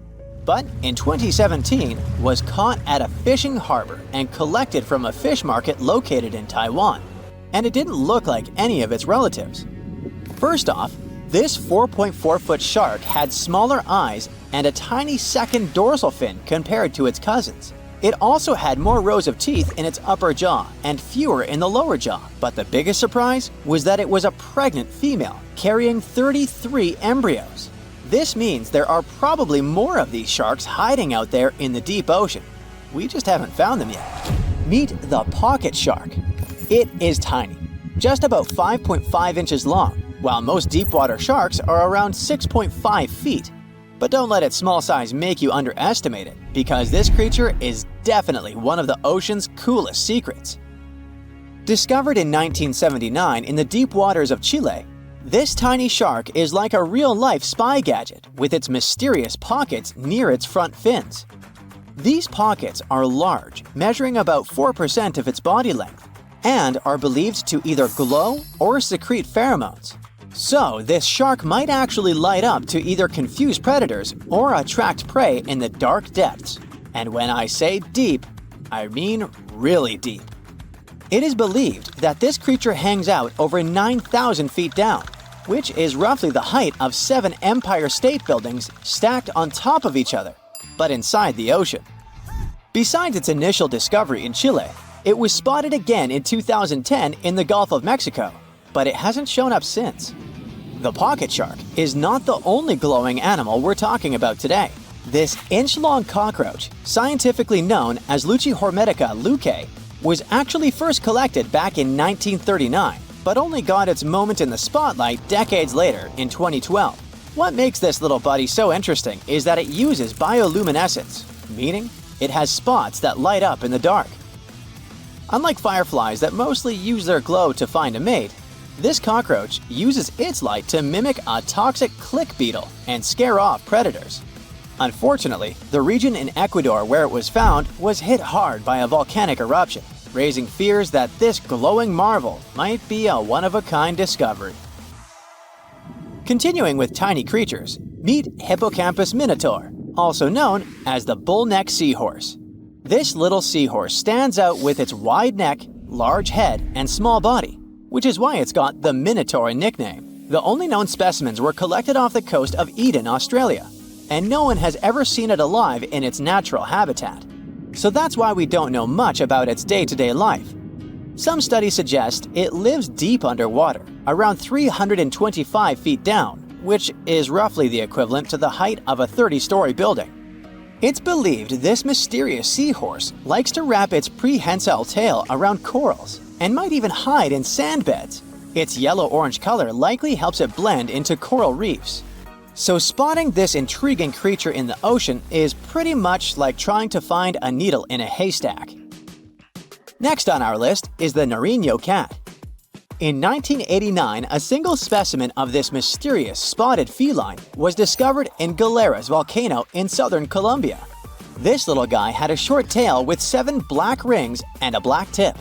Speaker 3: But in 2017, was caught at a fishing harbor and collected from a fish market located in Taiwan, and it didn't look like any of its relatives. First off, this 4.4-foot shark had smaller eyes and a tiny second dorsal fin compared to its cousins. It also had more rows of teeth in its upper jaw and fewer in the lower jaw. But the biggest surprise was that it was a pregnant female, carrying 33 embryos. This means there are probably more of these sharks hiding out there in the deep ocean. We just haven't found them yet. Meet the pocket shark. It is tiny, just about 5.5 inches long, while most deepwater sharks are around 6.5 feet. But don't let its small size make you underestimate it, because this creature is definitely one of the ocean's coolest secrets. Discovered in 1979 in the deep waters of Chile, this tiny shark is like a real-life spy gadget with its mysterious pockets near its front fins. These pockets are large, measuring about 4% of its body length, and are believed to either glow or secrete pheromones. So, this shark might actually light up to either confuse predators or attract prey in the dark depths. And when I say deep, I mean really deep. It is believed that this creature hangs out over 9,000 feet down, which is roughly the height of 7 Empire State Buildings stacked on top of each other, but inside the ocean. Besides its initial discovery in Chile, it was spotted again in 2010 in the Gulf of Mexico, but it hasn't shown up since. The pocket shark is not the only glowing animal we're talking about today. This inch-long cockroach, scientifically known as Luchihormetica lucae, was actually first collected back in 1939, but only got its moment in the spotlight decades later in 2012. What makes this little buddy so interesting is that it uses bioluminescence, meaning it has spots that light up in the dark. Unlike fireflies that mostly use their glow to find a mate, this cockroach uses its light to mimic a toxic click beetle and scare off predators. Unfortunately, the region in Ecuador where it was found was hit hard by a volcanic eruption, raising fears that this glowing marvel might be a one-of-a-kind discovery. Continuing with tiny creatures, meet Hippocampus minotaur, also known as the bull-neck seahorse. This little seahorse stands out with its wide neck, large head, and small body, which is why it's got the Minotaur nickname. The only known specimens were collected off the coast of Eden, Australia, and no one has ever seen it alive in its natural habitat. So that's why we don't know much about its day-to-day life. Some studies suggest it lives deep underwater, around 325 feet down, which is roughly the equivalent to the height of a 30-story building. It's believed this mysterious seahorse likes to wrap its prehensile tail around corals and might even hide in sand beds. Its yellow-orange color likely helps it blend into coral reefs. So spotting this intriguing creature in the ocean is pretty much like trying to find a needle in a haystack. Next on our list is the Nariño cat. In 1989, a single specimen of this mysterious spotted feline was discovered in Galeras volcano in southern Colombia. This little guy had a short tail with 7 black rings and a black tip,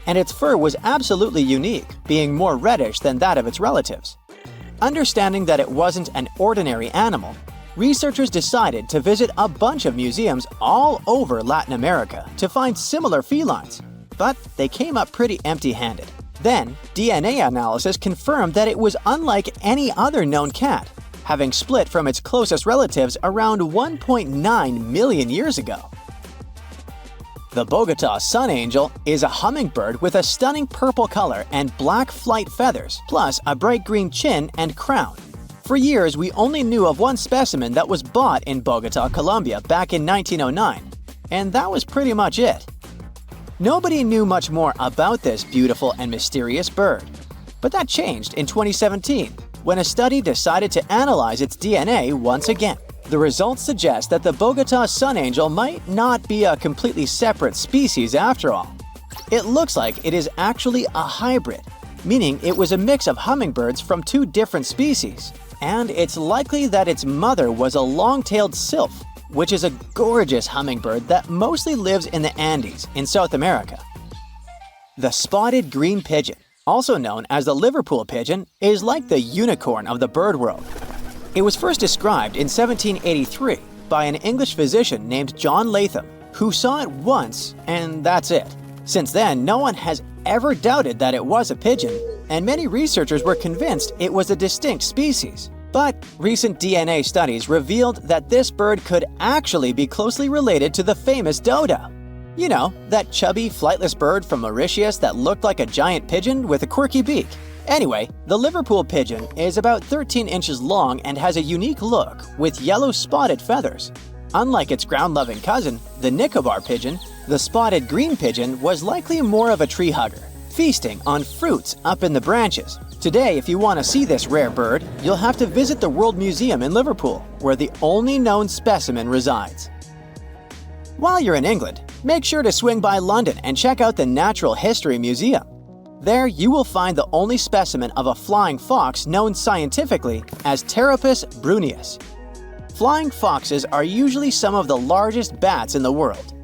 Speaker 3: and its fur was absolutely unique, being more reddish than that of its relatives. Understanding that it wasn't an ordinary animal, researchers decided to visit a bunch of museums all over Latin America to find similar felines, but they came up pretty empty-handed. Then, DNA analysis confirmed that it was unlike any other known cat, having split from its closest relatives around 1.9 million years ago. The Bogota sun angel is a hummingbird with a stunning purple color and black flight feathers, plus a bright green chin and crown. For years, we only knew of one specimen that was bought in Bogota, Colombia back in 1909, and that was pretty much it. Nobody knew much more about this beautiful and mysterious bird. But that changed in 2017, when a study decided to analyze its DNA once again. The results suggest that the Bogota sun angel might not be a completely separate species after all. It looks like it is actually a hybrid, meaning it was a mix of hummingbirds from two different species. And it's likely that its mother was a long-tailed sylph, which is a gorgeous hummingbird that mostly lives in the Andes in South America. The spotted green pigeon, also known as the Liverpool pigeon, is like the unicorn of the bird world. It was first described in 1783 by an English physician named John Latham, who saw it once and that's it. Since then, no one has ever doubted that it was a pigeon, and many researchers were convinced it was a distinct species. But recent DNA studies revealed that this bird could actually be closely related to the famous dodo. You know, that chubby, flightless bird from Mauritius that looked like a giant pigeon with a quirky beak. Anyway, the Liverpool pigeon is about 13 inches long and has a unique look with yellow spotted feathers. Unlike its ground-loving cousin, the Nicobar pigeon, the spotted green pigeon was likely more of a tree hugger, feasting on fruits up in the branches. Today, if you want to see this rare bird, you'll have to visit the World Museum in Liverpool, where the only known specimen resides. While you're in England, make sure to swing by London and check out the Natural History Museum. There, you will find the only specimen of a flying fox known scientifically as Pteropus bruneus. Flying foxes are usually some of the largest bats in the world.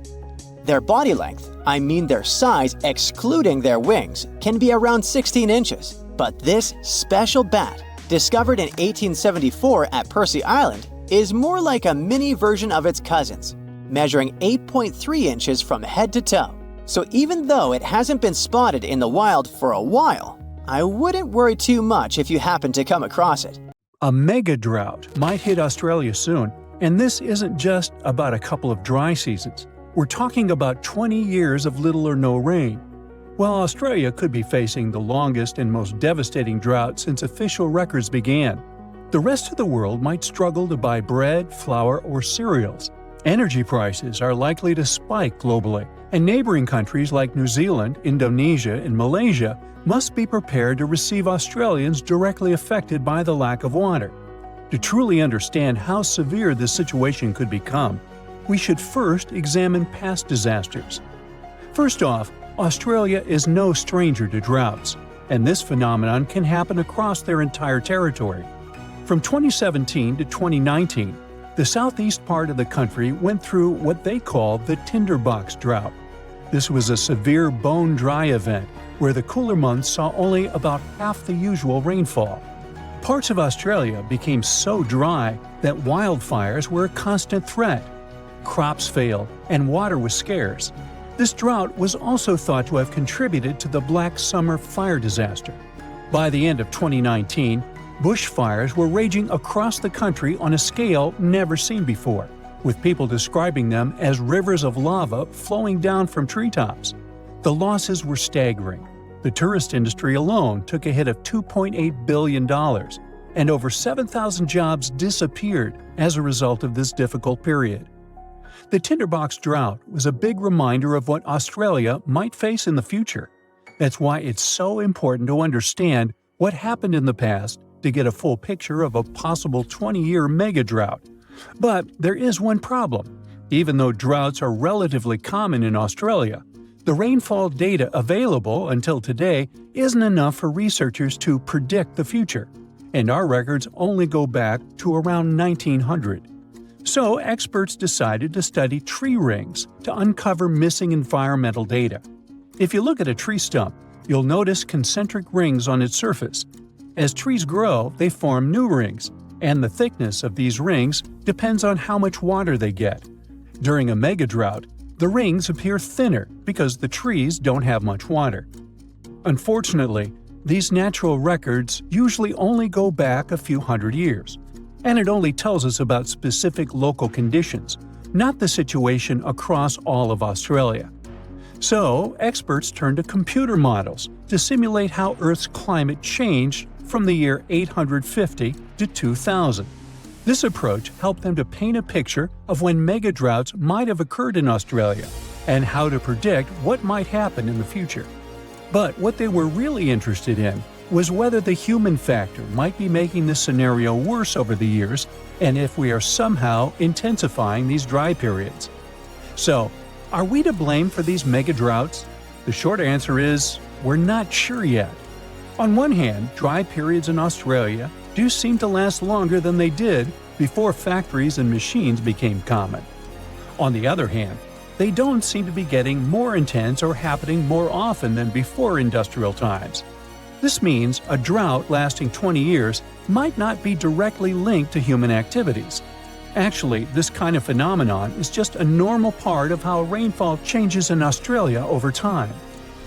Speaker 3: Their body length, I mean their size excluding their wings, can be around 16 inches. But this special bat, discovered in 1874 at Percy Island, is more like a mini version of its cousins, measuring 8.3 inches from head to toe. So even though it hasn't been spotted in the wild for a while, I wouldn't worry too much if you happen to come across it.
Speaker 1: A mega drought might hit Australia soon, and this isn't just about a couple of dry seasons. We're talking about 20 years of little or no rain. While Australia could be facing the longest and most devastating drought since official records began, the rest of the world might struggle to buy bread, flour, or cereals. Energy prices are likely to spike globally, and neighboring countries like New Zealand, Indonesia, and Malaysia must be prepared to receive Australians directly affected by the lack of water. To truly understand how severe this situation could become, we should first examine past disasters. First off, Australia is no stranger to droughts, and this phenomenon can happen across their entire territory. From 2017 to 2019, the southeast part of the country went through what they call the tinderbox drought. This was a severe bone-dry event where the cooler months saw only about half the usual rainfall. Parts of Australia became so dry that wildfires were a constant threat. Crops failed, and water was scarce. This drought was also thought to have contributed to the Black Summer fire disaster. By the end of 2019, bushfires were raging across the country on a scale never seen before, with people describing them as rivers of lava flowing down from treetops. The losses were staggering. The tourist industry alone took a hit of $2.8 billion, and over 7,000 jobs disappeared as a result of this difficult period. The tinderbox drought was a big reminder of what Australia might face in the future. That's why it's so important to understand what happened in the past to get a full picture of a possible 20-year mega drought. But there is one problem. Even though droughts are relatively common in Australia, the rainfall data available until today isn't enough for researchers to predict the future, and our records only go back to around 1900. So experts decided to study tree rings to uncover missing environmental data. If you look at a tree stump, you'll notice concentric rings on its surface. As trees grow, they form new rings, and the thickness of these rings depends on how much water they get. During a megadrought, the rings appear thinner because the trees don't have much water. Unfortunately, these natural records usually only go back a few hundred years, and it only tells us about specific local conditions, not the situation across all of Australia. So, experts turn to computer models to simulate how Earth's climate changed from the year 850 to 2000. This approach helped them to paint a picture of when megadroughts might have occurred in Australia and how to predict what might happen in the future. But what they were really interested in was whether the human factor might be making this scenario worse over the years and if we are somehow intensifying these dry periods. So, are we to blame for these megadroughts? The short answer is, we're not sure yet. On one hand, dry periods in Australia do seem to last longer than they did before factories and machines became common. On the other hand, they don't seem to be getting more intense or happening more often than before industrial times. This means a drought lasting 20 years might not be directly linked to human activities. Actually, this kind of phenomenon is just a normal part of how rainfall changes in Australia over time.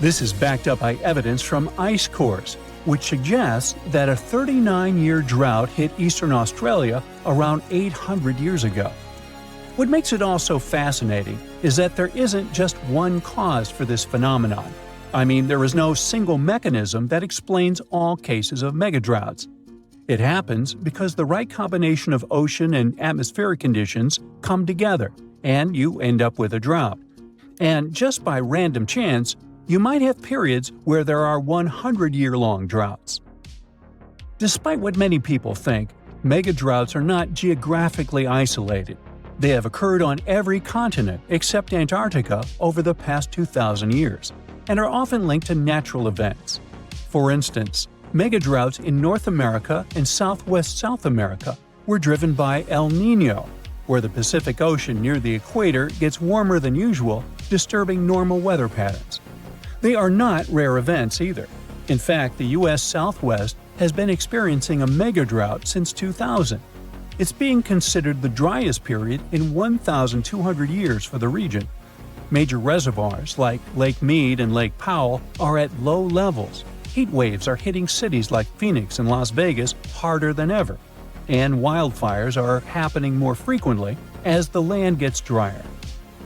Speaker 1: This is backed up by evidence from ice cores, which suggests that a 39-year drought hit eastern Australia around 800 years ago. What makes it all so fascinating is that there isn't just one cause for this phenomenon. I mean, there is no single mechanism that explains all cases of megadroughts. It happens because the right combination of ocean and atmospheric conditions come together, and you end up with a drought. And just by random chance, you might have periods where there are 100-year-long droughts. Despite what many people think, megadroughts are not geographically isolated. They have occurred on every continent except Antarctica over the past 2,000 years, and are often linked to natural events. For instance, megadroughts in North America and Southwest South America were driven by El Niño, where the Pacific Ocean near the equator gets warmer than usual, disturbing normal weather patterns. They are not rare events either. In fact, the U.S. Southwest has been experiencing a megadrought since 2000. It's being considered the driest period in 1,200 years for the region. Major reservoirs like Lake Mead and Lake Powell are at low levels. Heat waves are hitting cities like Phoenix and Las Vegas harder than ever, and wildfires are happening more frequently as the land gets drier.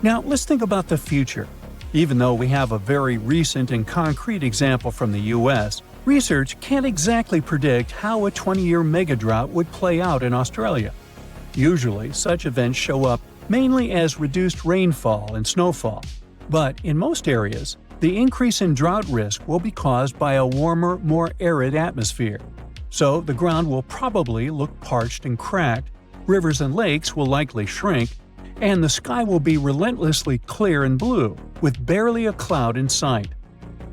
Speaker 1: Now, let's think about the future. Even though we have a very recent and concrete example from the U.S., research can't exactly predict how a 20-year megadrought would play out in Australia. Usually, such events show up mainly as reduced rainfall and snowfall. But in most areas, the increase in drought risk will be caused by a warmer, more arid atmosphere. So the ground will probably look parched and cracked, rivers and lakes will likely shrink, and the sky will be relentlessly clear and blue, with barely a cloud in sight.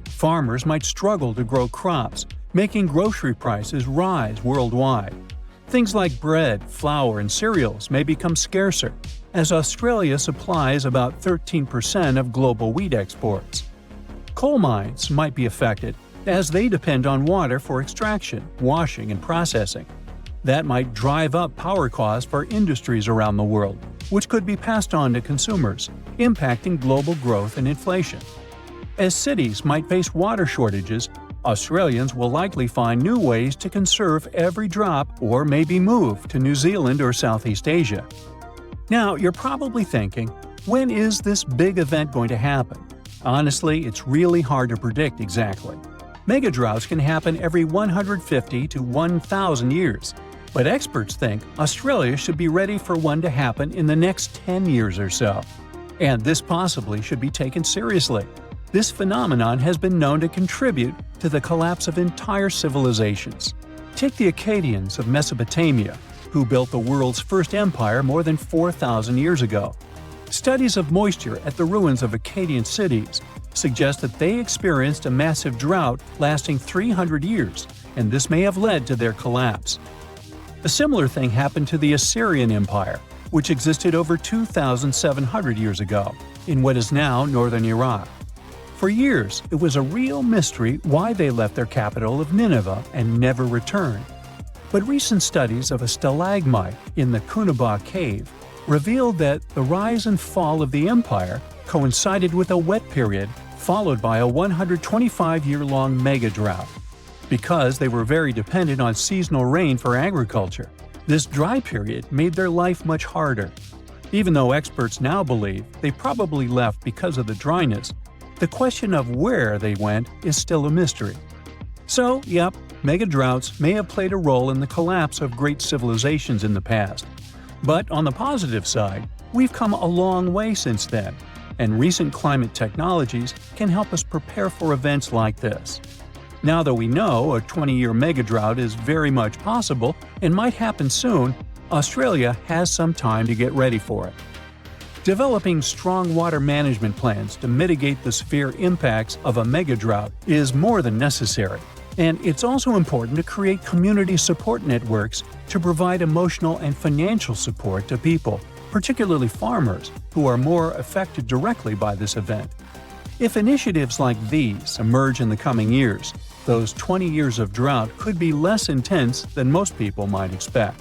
Speaker 1: Farmers might struggle to grow crops, making grocery prices rise worldwide. Things like bread, flour, and cereals may become scarcer, as Australia supplies about 13% of global wheat exports. Coal mines might be affected, as they depend on water for extraction, washing, and processing. That might drive up power costs for industries around the world, which could be passed on to consumers, impacting global growth and inflation. As cities might face water shortages, Australians will likely find new ways to conserve every drop or maybe move to New Zealand or Southeast Asia. Now, you're probably thinking, when is this big event going to happen? Honestly, it's really hard to predict exactly. Megadroughts can happen every 150 to 1,000 years. But experts think Australia should be ready for one to happen in the next 10 years or so. And this possibly should be taken seriously. This phenomenon has been known to contribute to the collapse of entire civilizations. Take the Akkadians of Mesopotamia, who built the world's first empire more than 4,000 years ago. Studies of moisture at the ruins of Akkadian cities suggest that they experienced a massive drought lasting 300 years, and this may have led to their collapse. A similar thing happened to the Assyrian Empire, which existed over 2,700 years ago, in what is now northern Iraq. For years, it was a real mystery why they left their capital of Nineveh and never returned. But recent studies of a stalagmite in the Cunaba cave revealed that the rise and fall of the empire coincided with a wet period followed by a 125-year-long mega-drought. Because they were very dependent on seasonal rain for agriculture, this dry period made their life much harder. Even though experts now believe they probably left because of the dryness, the question of where they went is still a mystery. So, yep, megadroughts may have played a role in the collapse of great civilizations in the past. But on the positive side, we've come a long way since then, and recent climate technologies can help us prepare for events like this. Now that we know a 20-year megadrought is very much possible and might happen soon, Australia has some time to get ready for it. Developing strong water management plans to mitigate the severe impacts of a megadrought is more than necessary, and it's also important to create community support networks to provide emotional and financial support to people, particularly farmers, who are more affected directly by this event. If initiatives like these emerge in the coming years, those 20 years of drought could be less intense than most people might expect.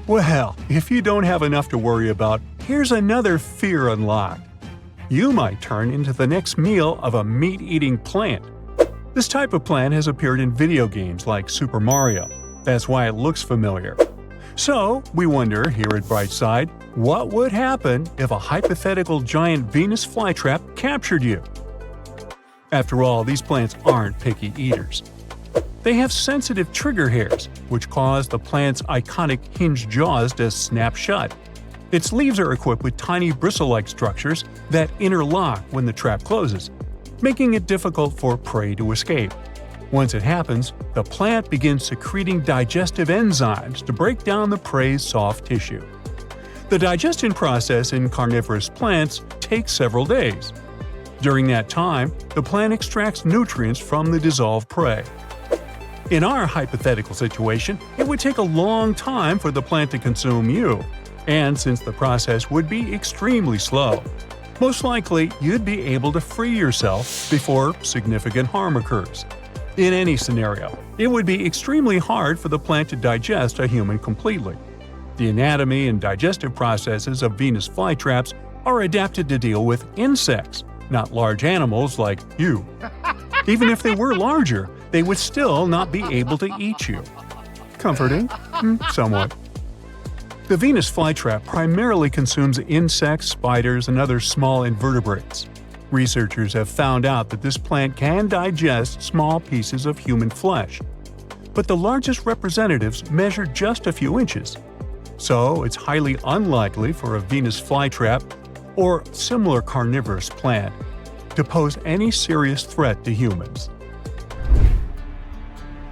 Speaker 1: Well, if you don't have enough to worry about, here's another fear unlocked. You might turn into the next meal of a meat-eating plant. This type of plant has appeared in video games like Super Mario. That's why it looks familiar. So, we wonder here at Brightside, what would happen if a hypothetical giant Venus flytrap captured you? After all, these plants aren't picky eaters. They have sensitive trigger hairs, which cause the plant's iconic hinged jaws to snap shut. Its leaves are equipped with tiny bristle-like structures that interlock when the trap closes, making it difficult for prey to escape. Once it happens, the plant begins secreting digestive enzymes to break down the prey's soft tissue. The digestion process in carnivorous plants takes several days. During that time, the plant extracts nutrients from the dissolved prey. In our hypothetical situation, it would take a long time for the plant to consume you, and since the process would be extremely slow, most likely you'd be able to free yourself before significant harm occurs. In any scenario, it would be extremely hard for the plant to digest a human completely. The anatomy and digestive processes of Venus flytraps are adapted to deal with insects, not large animals like you. Even if they were larger, they would still not be able to eat you. Comforting? Somewhat. The Venus flytrap primarily consumes insects, spiders, and other small invertebrates. Researchers have found out that this plant can digest small pieces of human flesh, but the largest representatives measure just a few inches. So it's highly unlikely for a Venus flytrap or similar carnivorous plant to pose any serious threat to humans.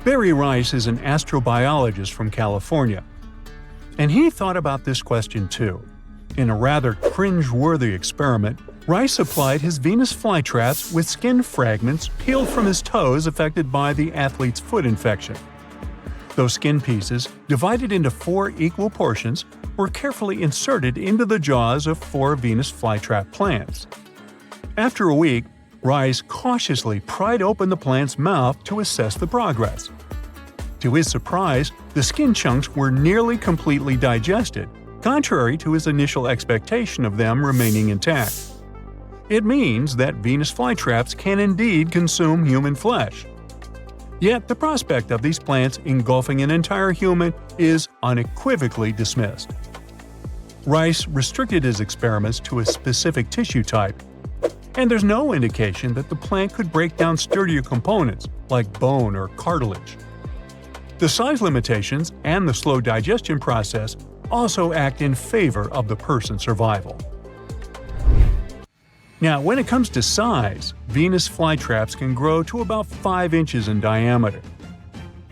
Speaker 1: Barry Rice is an astrobiologist from California, and he thought about this question too. In a rather cringe-worthy experiment, Rice applied his Venus flytraps with skin fragments peeled from his toes affected by the athlete's foot infection. Those skin pieces, divided into 4 equal portions, were carefully inserted into the jaws of 4 Venus flytrap plants. After a week, Rice cautiously pried open the plant's mouth to assess the progress. To his surprise, the skin chunks were nearly completely digested, contrary to his initial expectation of them remaining intact. It means that Venus flytraps can indeed consume human flesh. Yet the prospect of these plants engulfing an entire human is unequivocally dismissed. Rice restricted his experiments to a specific tissue type, and there's no indication that the plant could break down sturdier components like bone or cartilage. The size limitations and the slow digestion process also act in favor of the person's survival. Now, when it comes to size, Venus flytraps can grow to about 5 inches in diameter.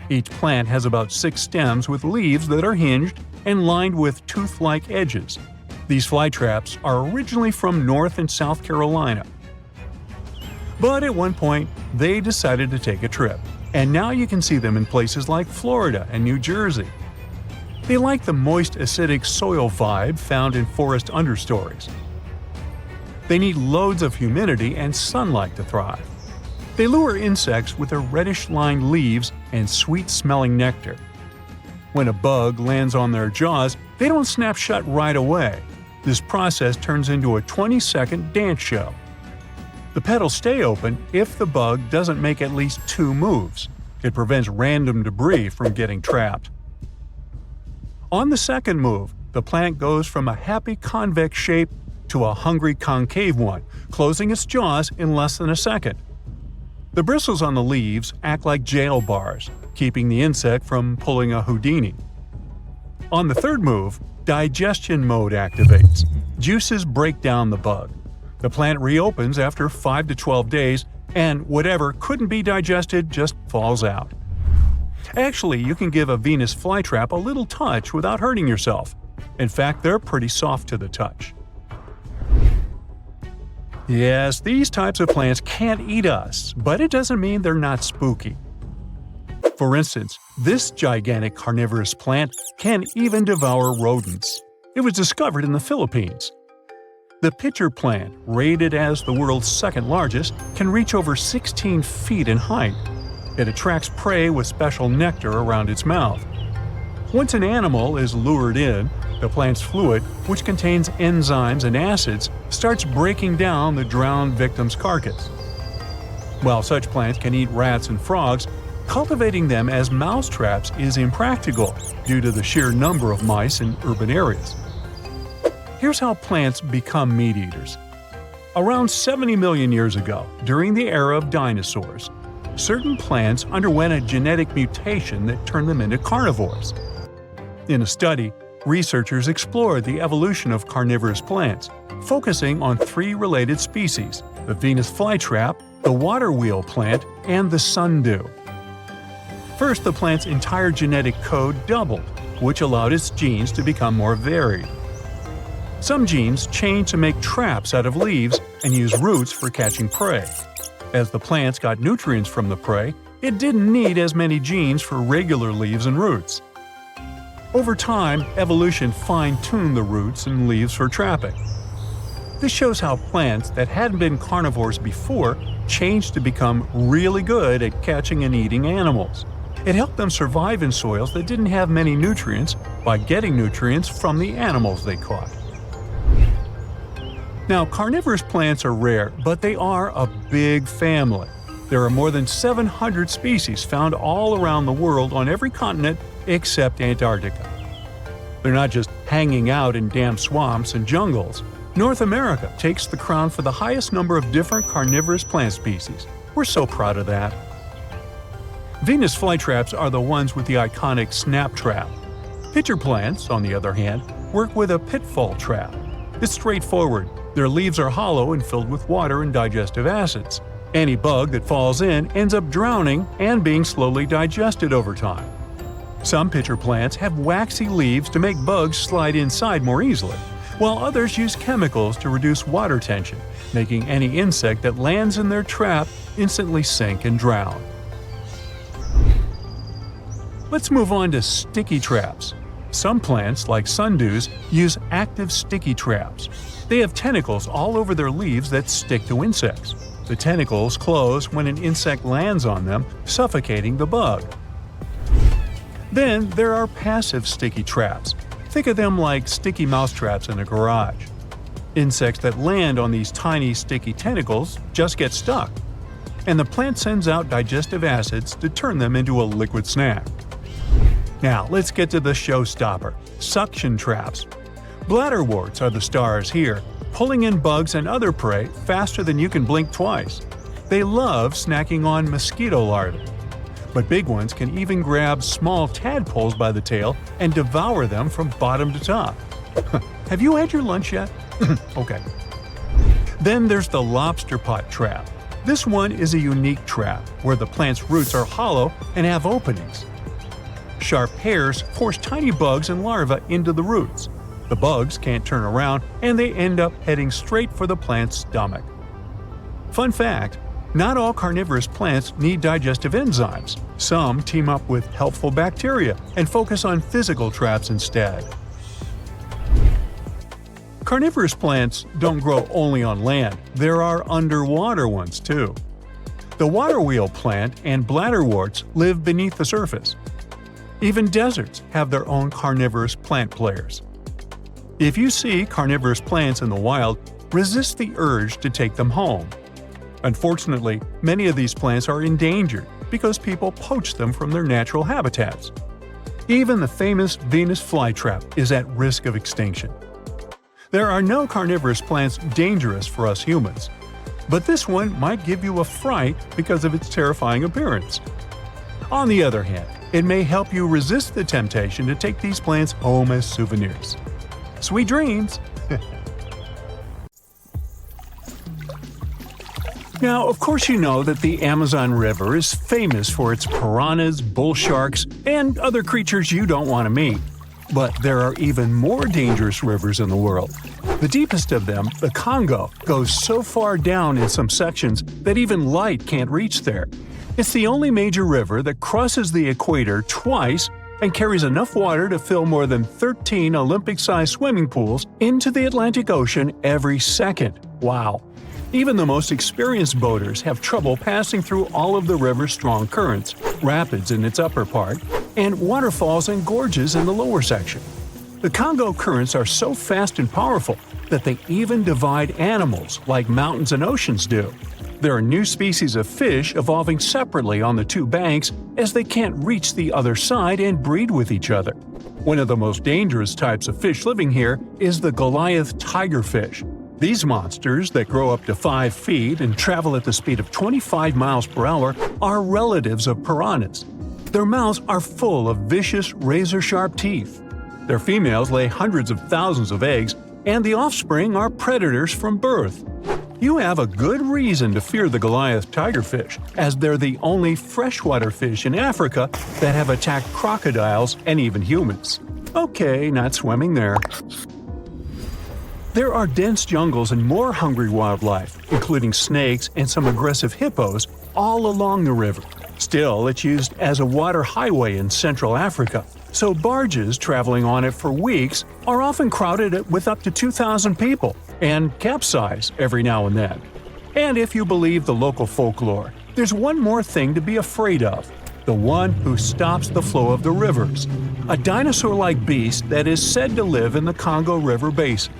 Speaker 1: Each plant has about 6 stems with leaves that are hinged and lined with tooth-like edges. These flytraps are originally from North and South Carolina. But at one point, they decided to take a trip, and now you can see them in places like Florida and New Jersey. They like the moist, acidic soil vibe found in forest understories. They need loads of humidity and sunlight to thrive. They lure insects with their reddish-lined leaves and sweet-smelling nectar. When a bug lands on their jaws, they don't snap shut right away. This process turns into a 20-second dance show. The petals stay open if the bug doesn't make at least 2 moves. It prevents random debris from getting trapped. On the second move, the plant goes from a happy convex shape to a hungry concave one, closing its jaws in less than a second. The bristles on the leaves act like jail bars, keeping the insect from pulling a Houdini. On the third move, digestion mode activates. Juices break down the bug. The plant reopens after 5 to 12 days, and whatever couldn't be digested just falls out. Actually, you can give a Venus flytrap a little touch without hurting yourself. In fact, they're pretty soft to the touch. Yes, these types of plants can't eat us, but it doesn't mean they're not spooky. For instance, this gigantic carnivorous plant can even devour rodents. It was discovered in the Philippines. The pitcher plant, rated as the world's second largest, can reach over 16 feet in height. It attracts prey with special nectar around its mouth. Once an animal is lured in, the plant's fluid, which contains enzymes and acids, starts breaking down the drowned victim's carcass. While such plants can eat rats and frogs, cultivating them as mousetraps is impractical due to the sheer number of mice in urban areas. Here's how plants become meat eaters. Around 70 million years ago, during the era of dinosaurs, certain plants underwent a genetic mutation that turned them into carnivores. In a study, researchers explored the evolution of carnivorous plants, focusing on 3 related species: the Venus flytrap, the water wheel plant, and the sundew. First, the plant's entire genetic code doubled, which allowed its genes to become more varied. Some genes changed to make traps out of leaves and use roots for catching prey. As the plants got nutrients from the prey, it didn't need as many genes for regular leaves and roots. Over time, evolution fine-tuned the roots and leaves for trapping. This shows how plants that hadn't been carnivores before changed to become really good at catching and eating animals. It helped them survive in soils that didn't have many nutrients by getting nutrients from the animals they caught. Now, carnivorous plants are rare, but they are a big family. There are more than 700 species found all around the world on every continent except Antarctica. They're not just hanging out in damp swamps and jungles. North America takes the crown for the highest number of different carnivorous plant species. We're so proud of that. Venus flytraps are the ones with the iconic snap trap. Pitcher plants, on the other hand, work with a pitfall trap. It's straightforward. Their leaves are hollow and filled with water and digestive acids. Any bug that falls in ends up drowning and being slowly digested over time. Some pitcher plants have waxy leaves to make bugs slide inside more easily, while others use chemicals to reduce water tension, making any insect that lands in their trap instantly sink and drown. Let's move on to sticky traps. Some plants, like sundews, use active sticky traps. They have tentacles all over their leaves that stick to insects. The tentacles close when an insect lands on them, suffocating the bug. Then there are passive sticky traps. Think of them like sticky mousetraps in a garage. Insects that land on these tiny sticky tentacles just get stuck, and the plant sends out digestive acids to turn them into a liquid snack. Now let's get to the showstopper, suction traps. Bladderworts are the stars here, pulling in bugs and other prey faster than you can blink twice. They love snacking on mosquito larvae. But big ones can even grab small tadpoles by the tail and devour them from bottom to top. Have you had your lunch yet? Okay. Then there's the lobster pot trap. This one is a unique trap where the plant's roots are hollow and have openings. Sharp hairs force tiny bugs and larvae into the roots. The bugs can't turn around and they end up heading straight for the plant's stomach. Fun fact: not all carnivorous plants need digestive enzymes. Some team up with helpful bacteria and focus on physical traps instead. Carnivorous plants don't grow only on land. There are underwater ones too. The water wheel plant and bladderworts live beneath the surface. Even deserts have their own carnivorous plant players. If you see carnivorous plants in the wild, resist the urge to take them home. Unfortunately, many of these plants are endangered because people poach them from their natural habitats. Even the famous Venus flytrap is at risk of extinction. There are no carnivorous plants dangerous for us humans. but this one might give you a fright because of its terrifying appearance. On the other hand, it may help you resist the temptation to take these plants home as souvenirs. Sweet dreams! Now, of course you know that the Amazon River is famous for its piranhas, bull sharks, and other creatures you don't want to meet. But there are even more dangerous rivers in the world. The deepest of them, the Congo, goes so far down in some sections that even light can't reach there. It's the only major river that crosses the equator twice and carries enough water to fill more than 13 Olympic-sized swimming pools into the Atlantic Ocean every second. Wow! Even the most experienced boaters have trouble passing through all of the river's strong currents, rapids in its upper part, and waterfalls and gorges in the lower section. The Congo currents are so fast and powerful that they even divide animals like mountains and oceans do. There are new species of fish evolving separately on the two banks as they can't reach the other side and breed with each other. One of the most dangerous types of fish living here is the Goliath tigerfish. These monsters, that grow up to 5 feet and travel at the speed of 25 miles per hour, are relatives of piranhas. Their mouths are full of vicious, razor-sharp teeth. Their females lay hundreds of thousands of eggs, and the offspring are predators from birth. You have a good reason to fear the Goliath tigerfish, as they're the only freshwater fish in Africa that have attacked crocodiles and even humans. Okay, not swimming there. There are dense jungles and more hungry wildlife, including snakes and some aggressive hippos, all along the river. Still, it's used as a water highway in Central Africa, so barges traveling on it for weeks are often crowded with up to 2,000 people and capsize every now and then. And if you believe the local folklore, there's one more thing to be afraid of: the one who stops the flow of the rivers, a dinosaur-like beast that is said to live in the Congo River basin.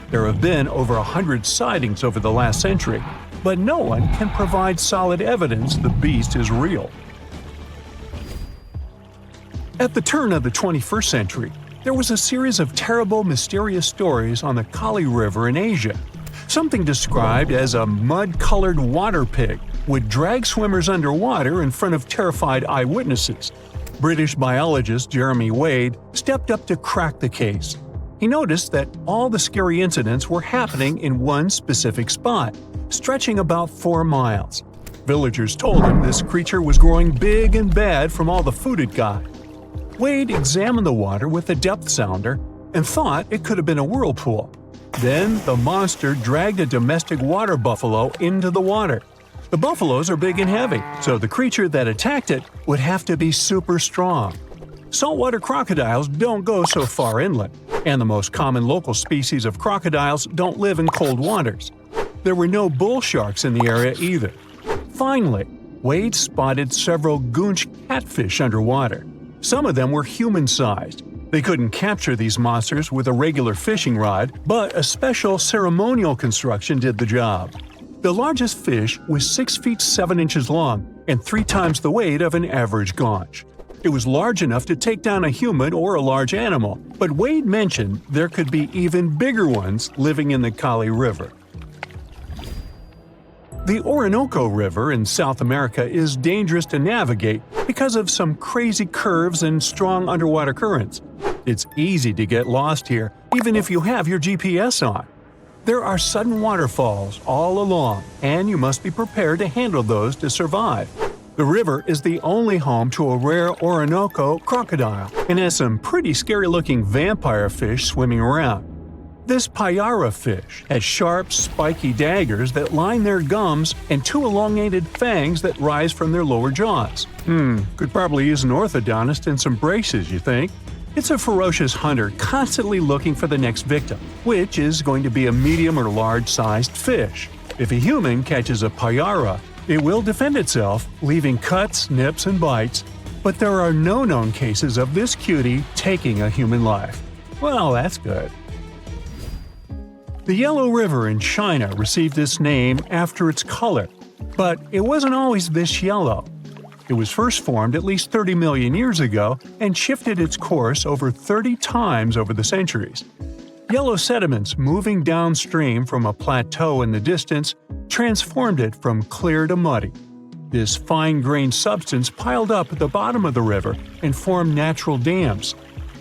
Speaker 1: There have been over 100 sightings over the last century, but no one can provide solid evidence the beast is real. At the turn of the 21st century, there was a series of terrible, mysterious stories on the Kali River in Asia. Something described as a mud-colored water pig would drag swimmers underwater in front of terrified eyewitnesses. British biologist Jeremy Wade stepped up to crack the case. He noticed that all the scary incidents were happening in one specific spot, stretching about 4 miles. Villagers told him this creature was growing big and bad from all the food it got. Wade examined the water with a depth sounder and thought it could have been a whirlpool. Then the monster dragged a domestic water buffalo into the water. The buffaloes are big and heavy, so the creature that attacked it would have to be super strong. Saltwater crocodiles don't go so far inland, and the most common local species of crocodiles don't live in cold waters. There were no bull sharks in the area either. Finally, Wade spotted several goonch catfish underwater. Some of them were human-sized. They couldn't capture these monsters with a regular fishing rod, but a special ceremonial construction did the job. The largest fish was 6 feet 7 inches long and 3 times the weight of an average gaunch. It was large enough to take down a human or a large animal, but Wade mentioned there could be even bigger ones living in the Kali River. The Orinoco River in South America is dangerous to navigate because of some crazy curves and strong underwater currents. It's easy to get lost here, even if you have your GPS on. There are sudden waterfalls all along, and you must be prepared to handle those to survive. The river is the only home to a rare Orinoco crocodile and has some pretty scary-looking vampire fish swimming around. This payara fish has sharp, spiky daggers that line their gums and 2 elongated fangs that rise from their lower jaws. Could probably use an orthodontist and some braces, you think? It's a ferocious hunter constantly looking for the next victim, which is going to be a medium or large-sized fish. If a human catches a payara, it will defend itself, leaving cuts, nips, and bites, but there are no known cases of this cutie taking a human life. Well, that's good. The Yellow River in China received its name after its color, but it wasn't always this yellow. It was first formed at least 30 million years ago and shifted its course over 30 times over the centuries. Yellow sediments moving downstream from a plateau in the distance transformed it from clear to muddy. This fine-grained substance piled up at the bottom of the river and formed natural dams.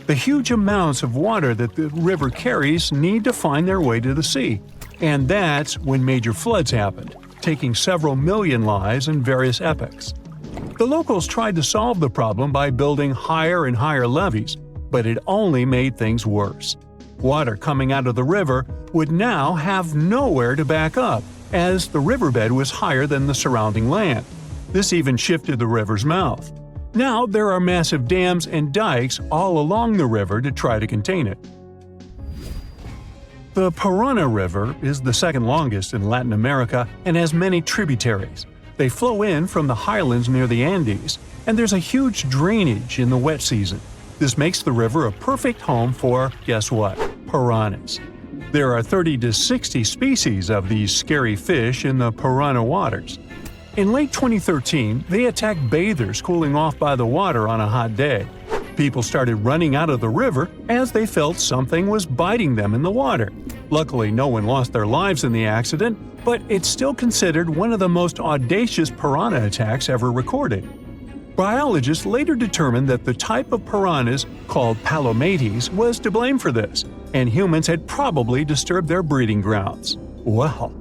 Speaker 1: The huge amounts of water that the river carries need to find their way to the sea, and that's when major floods happened, taking several million lives in various epochs. The locals tried to solve the problem by building higher and higher levees, but it only made things worse. Water coming out of the river would now have nowhere to back up, as the riverbed was higher than the surrounding land. This even shifted the river's mouth. Now there are massive dams and dikes all along the river to try to contain it. The Paraná River is the second longest in Latin America and has many tributaries. They flow in from the highlands near the Andes, and there's a huge drainage in the wet season. This makes the river a perfect home for, guess what, piranhas. There are 30 to 60 species of these scary fish in the Paraná waters. In late 2013, they attacked bathers cooling off by the water on a hot day. People started running out of the river as they felt something was biting them in the water. Luckily, no one lost their lives in the accident, but it's still considered one of the most audacious piranha attacks ever recorded. Biologists later determined that the type of piranhas, called palomates, was to blame for this, and humans had probably disturbed their breeding grounds. Well,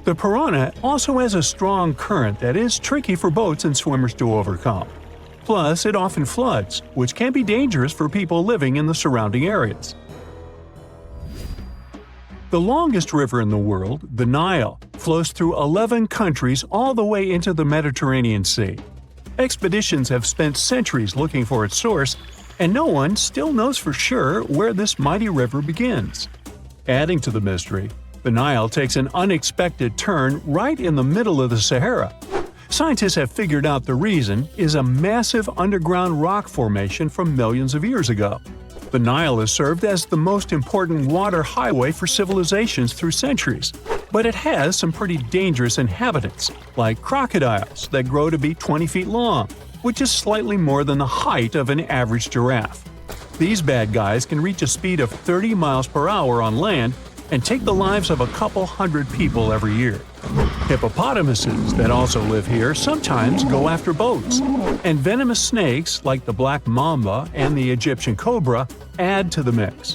Speaker 1: the piranha also has a strong current that is tricky for boats and swimmers to overcome. Plus, it often floods, which can be dangerous for people living in the surrounding areas. The longest river in the world, the Nile, flows through 11 countries all the way into the Mediterranean Sea. Expeditions have spent centuries looking for its source, and no one still knows for sure where this mighty river begins. Adding to the mystery, the Nile takes an unexpected turn right in the middle of the Sahara. Scientists have figured out the reason is a massive underground rock formation from millions of years ago. The Nile has served as the most important water highway for civilizations through centuries, but it has some pretty dangerous inhabitants, like crocodiles that grow to be 20 feet long, which is slightly more than the height of an average giraffe. These bad guys can reach a speed of 30 miles per hour on land and take the lives of a couple hundred people every year. Hippopotamuses that also live here sometimes go after boats, and venomous snakes like the black mamba and the Egyptian cobra add to the mix.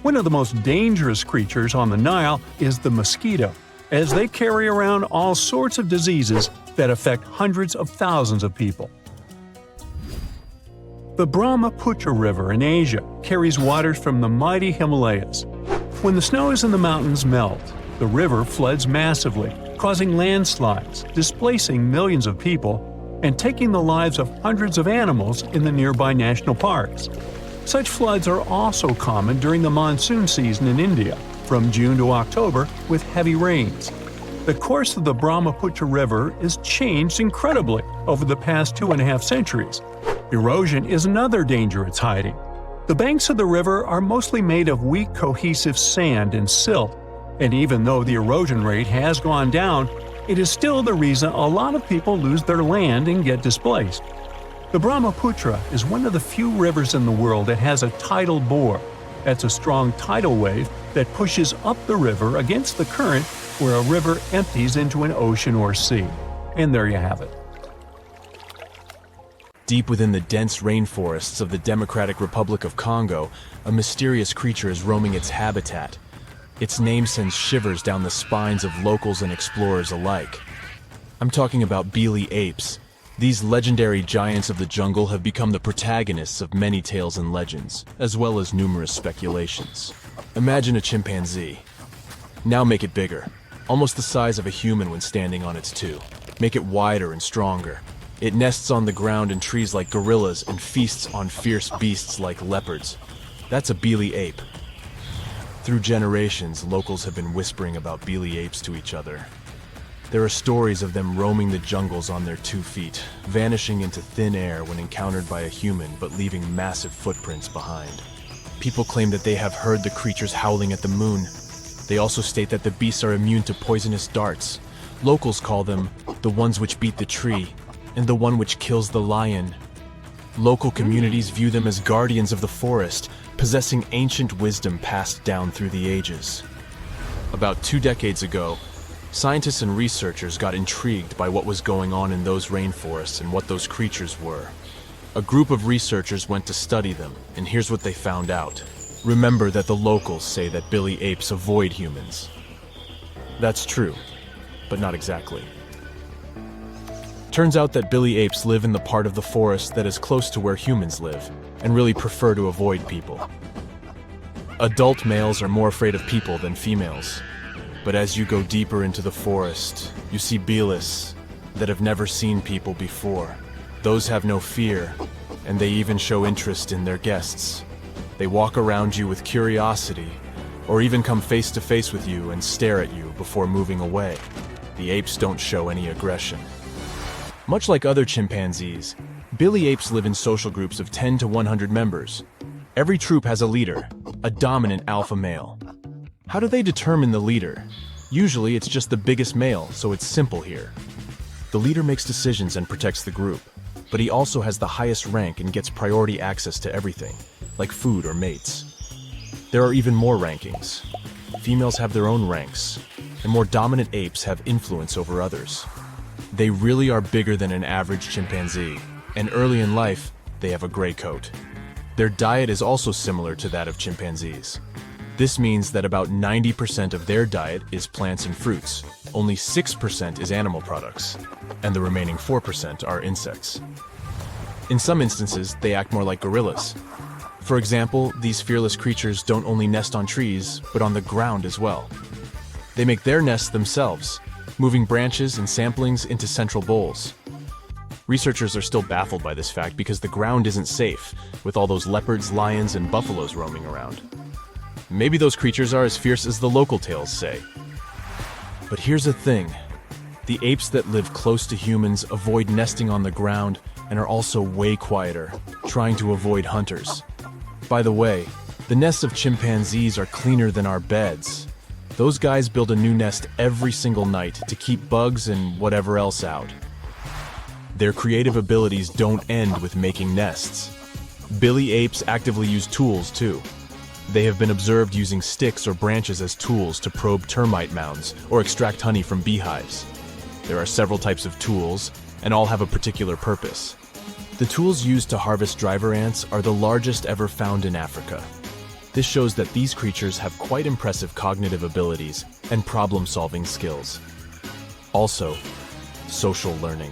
Speaker 1: One of the most dangerous creatures on the Nile is the mosquito, as they carry around all sorts of diseases that affect hundreds of thousands of people. The Brahmaputra River in Asia carries waters from the mighty Himalayas. When the snows in the mountains melt, the river floods massively, causing landslides, displacing millions of people, and taking the lives of hundreds of animals in the nearby national parks. Such floods are also common during the monsoon season in India, from June to October, with heavy rains. The course of the Brahmaputra River is changed incredibly over the past 2.5 centuries. Erosion is another danger it's hiding. The banks of the river are mostly made of weak cohesive sand and silt, and even though the erosion rate has gone down, it is still the reason a lot of people lose their land and get displaced. The Brahmaputra is one of the few rivers in the world that has a tidal bore. That's a strong tidal wave that pushes up the river against the current where a river empties into an ocean or sea. And there you have it.
Speaker 4: Deep within the dense rainforests of the Democratic Republic of Congo, a mysterious creature is roaming its habitat. Its name sends shivers down the spines of locals and explorers alike. I'm talking about beely apes. These legendary giants of the jungle have become the protagonists of many tales and legends, as well as numerous speculations. Imagine a chimpanzee. Now make it bigger, almost the size of a human when standing on its two. Make it wider and stronger. It nests on the ground in trees like gorillas and feasts on fierce beasts like leopards. That's a beely ape. Through generations, locals have been whispering about beely apes to each other. There are stories of them roaming the jungles on their 2 feet, vanishing into thin air when encountered by a human but leaving massive footprints behind. People claim that they have heard the creatures howling at the moon. They also state that the beasts are immune to poisonous darts. Locals call them the ones which beat the tree, and the one which kills the lion. Local communities view them as guardians of the forest, possessing ancient wisdom passed down through the ages. About 2 decades ago, Scientists and researchers got intrigued by what was going on in those rainforests and what those creatures were. A group of researchers went to study them, and here's what they found out. Remember that the locals say that billy apes avoid humans. That's true, but not exactly. Turns out that billy apes live in the part of the forest that is close to where humans live, and really prefer to avoid people. Adult males are more afraid of people than females. But as you go deeper into the forest, you see bilis that have never seen people before. Those have no fear, and they even show interest in their guests. They walk around you with curiosity, or even come face to face with you and stare at you before moving away. The apes don't show any aggression. Much like other chimpanzees, billy apes live in social groups of 10 to 100 members. Every troop has a leader, a dominant alpha male. How do they determine the leader? Usually it's just the biggest male, so it's simple here. The leader makes decisions and protects the group, but he also has the highest rank and gets priority access to everything, like food or mates. There are even more rankings. Females have their own ranks, and more dominant apes have influence over others. They really are bigger than an average chimpanzee, and early in life, they have a gray coat. Their diet is also similar to that of chimpanzees. This means that about 90% of their diet is plants and fruits, only 6% is animal products, and the remaining 4% are insects. In some instances, they act more like gorillas. For example, these fearless creatures don't only nest on trees, but on the ground as well. They make their nests themselves, moving branches and samplings into central bowls. Researchers are still baffled by this fact because the ground isn't safe, with all those leopards, lions, and buffaloes roaming around. Maybe those creatures are as fierce as the local tales say. But here's the thing. The apes that live close to humans avoid nesting on the ground and are also way quieter, trying to avoid hunters. By the way, the nests of chimpanzees are cleaner than our beds. Those guys build a new nest every single night to keep bugs and whatever else out. Their creative abilities don't end with making nests. Billy apes actively use tools too. They have been observed using sticks or branches as tools to probe termite mounds or extract honey from beehives. There are several types of tools, and all have a particular purpose. The tools used to harvest driver ants are the largest ever found in Africa. This shows that these creatures have quite impressive cognitive abilities and problem-solving skills. Also, social learning.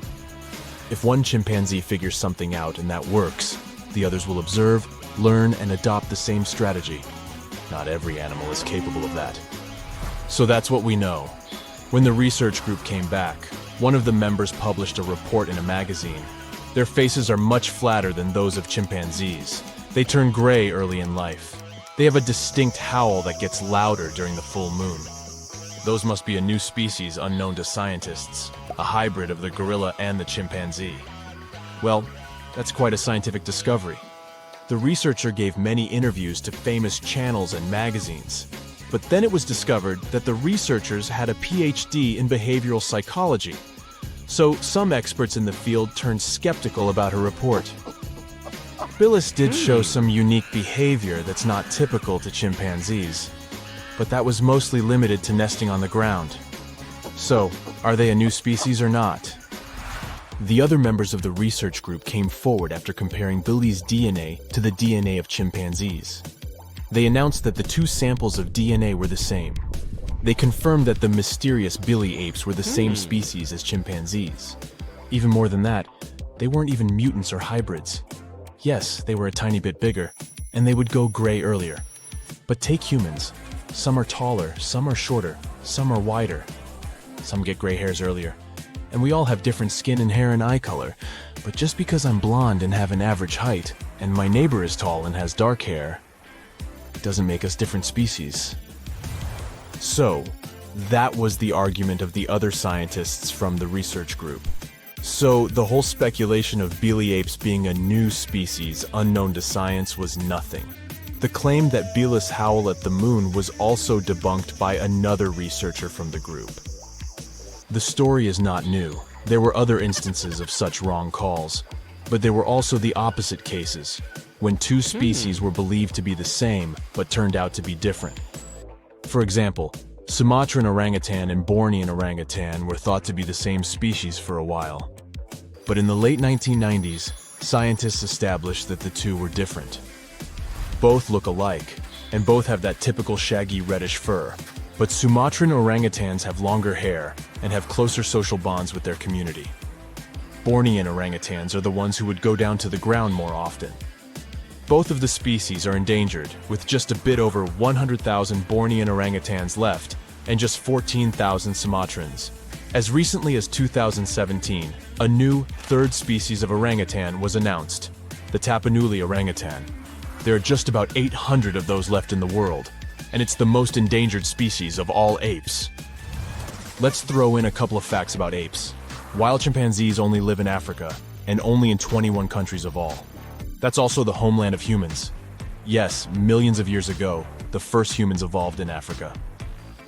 Speaker 4: If one chimpanzee figures something out and that works, the others will observe, learn, and adopt the same strategy. Not every animal is capable of that. So that's what we know. When the research group came back, one of the members published a report in a magazine. Their faces are much flatter than those of chimpanzees. They turn gray early in life. They have a distinct howl that gets louder during the full moon. Those must be a new species unknown to scientists, a hybrid of the gorilla and the chimpanzee. Well, that's quite a scientific discovery. The researcher gave many interviews to famous channels and magazines, but then it was discovered that the researchers had a PhD in behavioral psychology. So some experts in the field turned skeptical about her report. Bilis did show some unique behavior that's not typical to chimpanzees, but that was mostly limited to nesting on the ground. So, are they a new species or not? The other members of the research group came forward after comparing Billy's DNA to the DNA of chimpanzees. They announced that the two samples of DNA were the same. They confirmed that the mysterious Billy apes were the same species as chimpanzees. Even more than that, they weren't even mutants or hybrids. Yes, they were a tiny bit bigger, and they would go gray earlier. But take humans. Some are taller, some are shorter, some are wider. Some get gray hairs earlier. And we all have different skin and hair and eye color. But just because I'm blonde and have an average height, and my neighbor is tall and has dark hair, doesn't make us different species. So, that was the argument of the other scientists from the research group. So, the whole speculation of Billy apes being a new species unknown to science was nothing. The claim that Bilis howl at the moon was also debunked by another researcher from the group. The story is not new. There were other instances of such wrong calls, but there were also the opposite cases, when two species were believed to be the same but turned out to be different. For example, Sumatran orangutan and Bornean orangutan were thought to be the same species for a while. But in the late 1990s, scientists established that the two were different. Both look alike, and both have that typical shaggy reddish fur. But Sumatran orangutans have longer hair and have closer social bonds with their community. Bornean orangutans are the ones who would go down to the ground more often. Both of the species are endangered, with just a bit over 100,000 Bornean orangutans left and just 14,000 Sumatrans. As recently as 2017, a new third species of orangutan was announced, the Tapanuli orangutan. There are just about 800 of those left in the world, and it's the most endangered species of all apes. Let's throw in a couple of facts about apes. Wild chimpanzees only live in Africa, and only in 21 countries of all. That's also the homeland of humans. Yes, millions of years ago, the first humans evolved in Africa.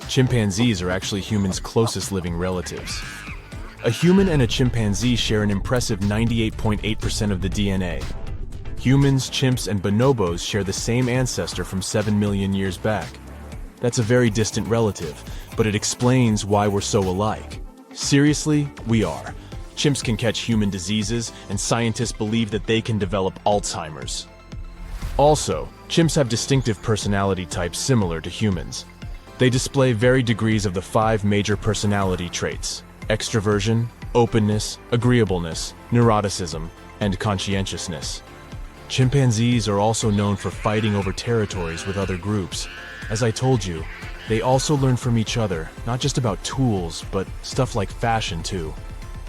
Speaker 4: Chimpanzees are actually humans' closest living relatives. A human and a chimpanzee share an impressive 98.8% of the DNA. Humans, chimps, and bonobos share the same ancestor from 7 million years back. That's a very distant relative, but it explains why we're so alike. Seriously, we are. Chimps can catch human diseases, and scientists believe that they can develop Alzheimer's. Also, chimps have distinctive personality types similar to humans. They display varied degrees of the 5 major personality traits: extroversion, openness, agreeableness, neuroticism, and conscientiousness. Chimpanzees are also known for fighting over territories with other groups. As I told you, they also learn from each other, not just about tools, but stuff like fashion too.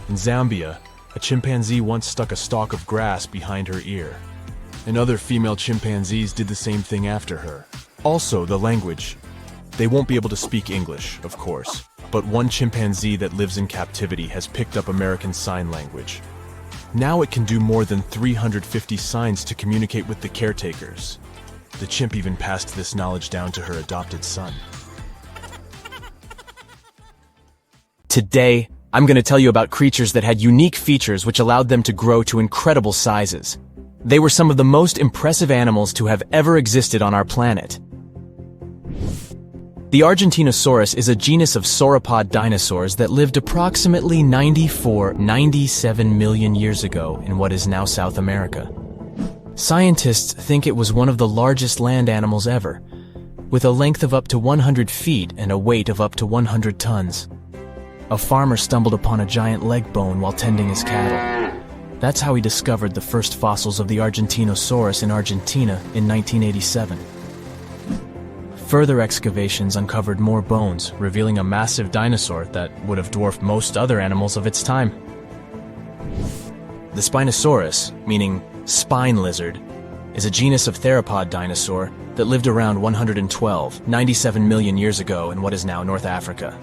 Speaker 4: In Zambia, a chimpanzee once stuck a stalk of grass behind her ear. And other female chimpanzees did the same thing after her. Also, the language. They won't be able to speak English, of course, but one chimpanzee that lives in captivity has picked up American Sign Language. Now it can do more than 350 signs to communicate with the caretakers. The chimp even passed this knowledge down to her adopted son.
Speaker 5: Today, I'm going to tell you about creatures that had unique features which allowed them to grow to incredible sizes. They were some of the most impressive animals to have ever existed on our planet. The Argentinosaurus is a genus of sauropod dinosaurs that lived approximately 97 million years ago in what is now South America. Scientists think it was one of the largest land animals ever, with a length of up to 100 feet and a weight of up to 100 tons. A farmer stumbled upon a giant leg bone while tending his cattle. That's how he discovered the first fossils of the Argentinosaurus in Argentina in 1987. Further excavations uncovered more bones, revealing a massive dinosaur that would have dwarfed most other animals of its time. The Spinosaurus, meaning spine lizard, is a genus of theropod dinosaur that lived around 97 million years ago in what is now North Africa.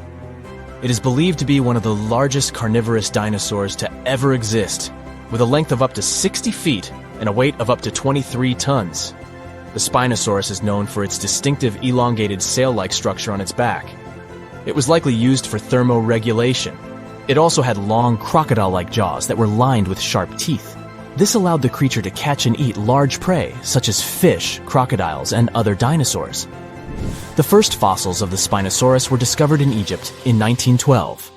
Speaker 5: It is believed to be one of the largest carnivorous dinosaurs to ever exist, with a length of up to 60 feet and a weight of up to 23 tons. The Spinosaurus is known for its distinctive elongated sail-like structure on its back. It was likely used for thermoregulation. It also had long crocodile-like jaws that were lined with sharp teeth. This allowed the creature to catch and eat large prey, such as fish, crocodiles, and other dinosaurs. The first fossils of the Spinosaurus were discovered in Egypt in 1912.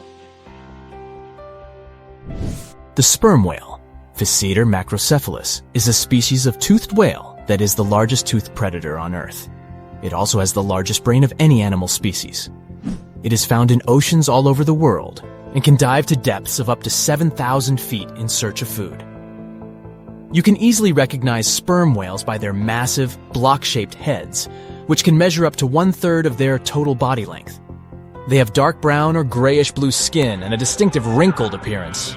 Speaker 5: The sperm whale, Physeter macrocephalus, is a species of toothed whale that is the largest toothed predator on Earth. It also has the largest brain of any animal species. It is found in oceans all over the world and can dive to depths of up to 7,000 feet in search of food. You can easily recognize sperm whales by their massive, block-shaped heads, which can measure up to 1/3 of their total body length. They have dark brown or grayish-blue skin and a distinctive wrinkled appearance.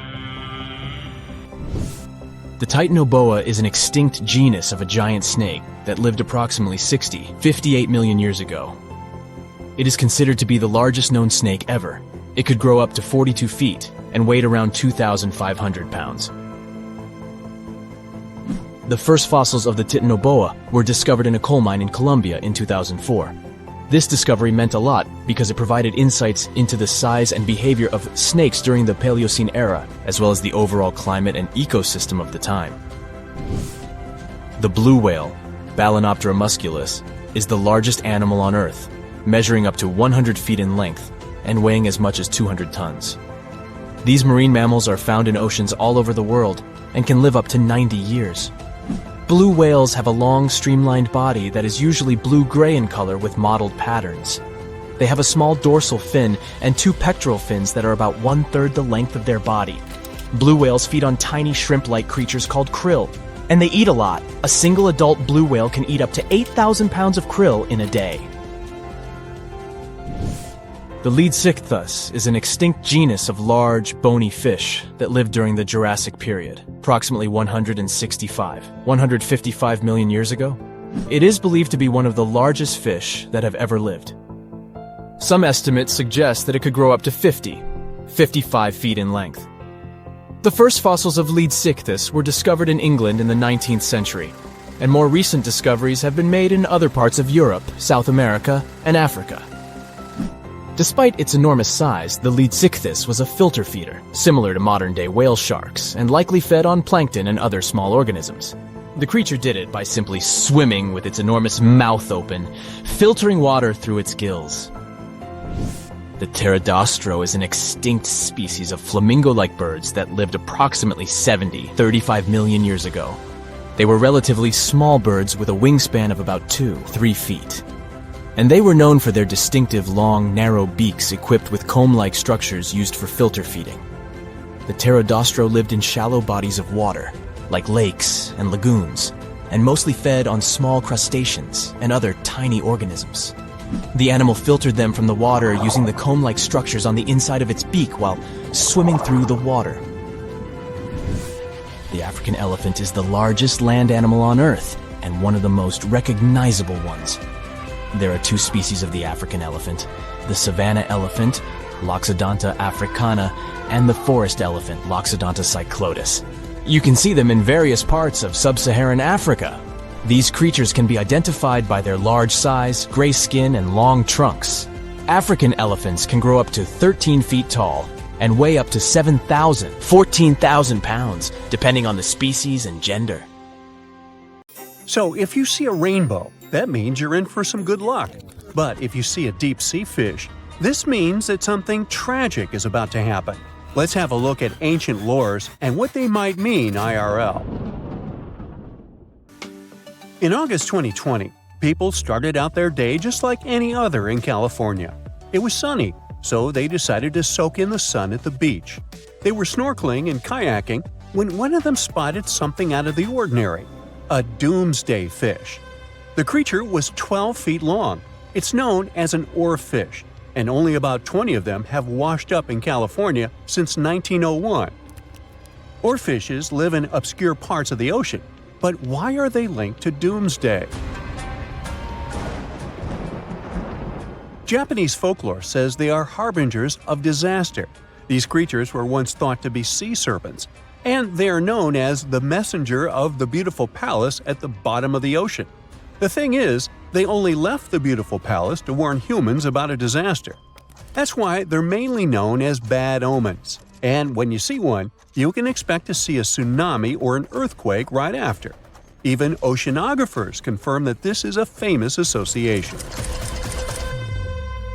Speaker 5: The Titanoboa is an extinct genus of a giant snake that lived approximately 58 million years ago. It is considered to be the largest known snake ever. It could grow up to 42 feet and weighed around 2,500 pounds. The first fossils of the Titanoboa were discovered in a coal mine in Colombia in 2004. This discovery meant a lot because it provided insights into the size and behavior of snakes during the Paleocene era, as well as the overall climate and ecosystem of the time. The blue whale, Balanoptera musculus, is the largest animal on Earth. measuring up to 100 feet in length and weighing as much as 200 tons. These marine mammals are found in oceans all over the world and can live up to 90 years. Blue whales have a long, streamlined body that is usually blue-gray in color with mottled patterns. They have a small dorsal fin and 2 pectoral fins that are about 1/3 the length of their body. Blue whales feed on tiny shrimp-like creatures called krill, and they eat a lot. A single adult blue whale can eat up to 8,000 pounds of krill in a day. The Leadsichthus is an extinct genus of large, bony fish that lived during the Jurassic period, approximately 155 million years ago. It is believed to be one of the largest fish that have ever lived. Some estimates suggest that it could grow up to 55 feet in length. The first fossils of Leadsichthus were discovered in England in the 19th century, and more recent discoveries have been made in other parts of Europe, South America, and Africa. Despite its enormous size, the Leadsichthus was a filter feeder, similar to modern-day whale sharks, and likely fed on plankton and other small organisms. The creature did it by simply swimming with its enormous mouth open, filtering water through its gills. The pterodostro is an extinct species of flamingo-like birds that lived approximately 35 million years ago. They were relatively small birds with a wingspan of about 2-3 feet. And they were known for their distinctive long, narrow beaks equipped with comb-like structures used for filter feeding. The pterodostro lived in shallow bodies of water, like lakes and lagoons, and mostly fed on small crustaceans and other tiny organisms. The animal filtered them from the water using the comb-like structures on the inside of its beak while swimming through the water. The African elephant is the largest land animal on Earth and one of the most recognizable ones. There are 2 species of the African elephant, the savanna elephant, Loxodonta africana, and the forest elephant, Loxodonta cyclotis. You can see them in various parts of sub-Saharan Africa. These creatures can be identified by their large size, gray skin, and long trunks. African elephants can grow up to 13 feet tall and weigh up to 14,000 pounds, depending on the species and gender.
Speaker 1: So if you see a rainbow, that means you're in for some good luck. But if you see a deep-sea fish, this means that something tragic is about to happen. Let's have a look at ancient lores and what they might mean IRL. In August 2020, people started out their day just like any other in California. It was sunny, so they decided to soak in the sun at the beach. They were snorkeling and kayaking when one of them spotted something out of the ordinary – a doomsday fish. The creature was 12 feet long. It's known as an oarfish, and only about 20 of them have washed up in California since 1901. Oarfishes live in obscure parts of the ocean, but why are they linked to doomsday? Japanese folklore says they are harbingers of disaster. These creatures were once thought to be sea serpents, and they are known as the messenger of the beautiful palace at the bottom of the ocean. The thing is, they only left the beautiful palace to warn humans about a disaster. That's why they're mainly known as bad omens. And when you see one, you can expect to see a tsunami or an earthquake right after. Even oceanographers confirm that this is a famous association.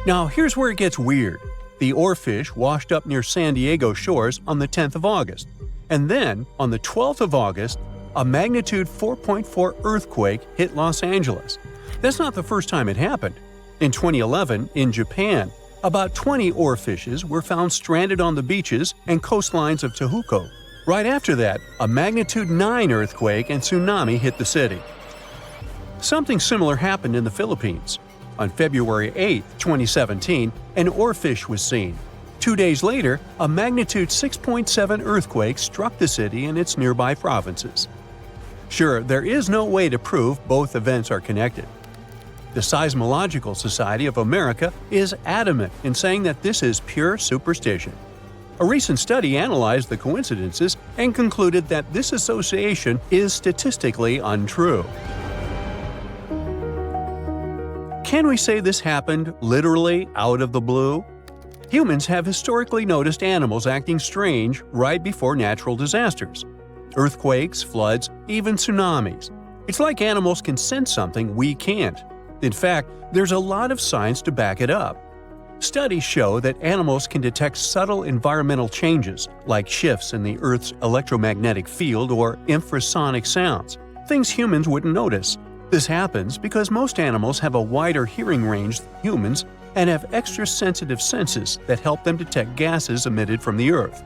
Speaker 1: Now here's where it gets weird. The oarfish washed up near San Diego shores on the 10th of August. And then, on the 12th of August, a magnitude 4.4 earthquake hit Los Angeles. That's not the first time it happened. In 2011, in Japan, about 20 oarfishes were found stranded on the beaches and coastlines of Tehuco. Right after that, a magnitude 9 earthquake and tsunami hit the city. Something similar happened in the Philippines. On February 8, 2017, an oarfish was seen. 2 days later, a magnitude 6.7 earthquake struck the city and its nearby provinces. Sure, there is no way to prove both events are connected. The Seismological Society of America is adamant in saying that this is pure superstition. A recent study analyzed the coincidences and concluded that this association is statistically untrue. Can we say this happened literally out of the blue? Humans have historically noticed animals acting strange right before natural disasters. Earthquakes, floods, even tsunamis. It's like animals can sense something we can't. In fact, there's a lot of science to back it up. Studies show that animals can detect subtle environmental changes, like shifts in the Earth's electromagnetic field or infrasonic sounds, things humans wouldn't notice. This happens because most animals have a wider hearing range than humans and have extra sensitive senses that help them detect gases emitted from the Earth.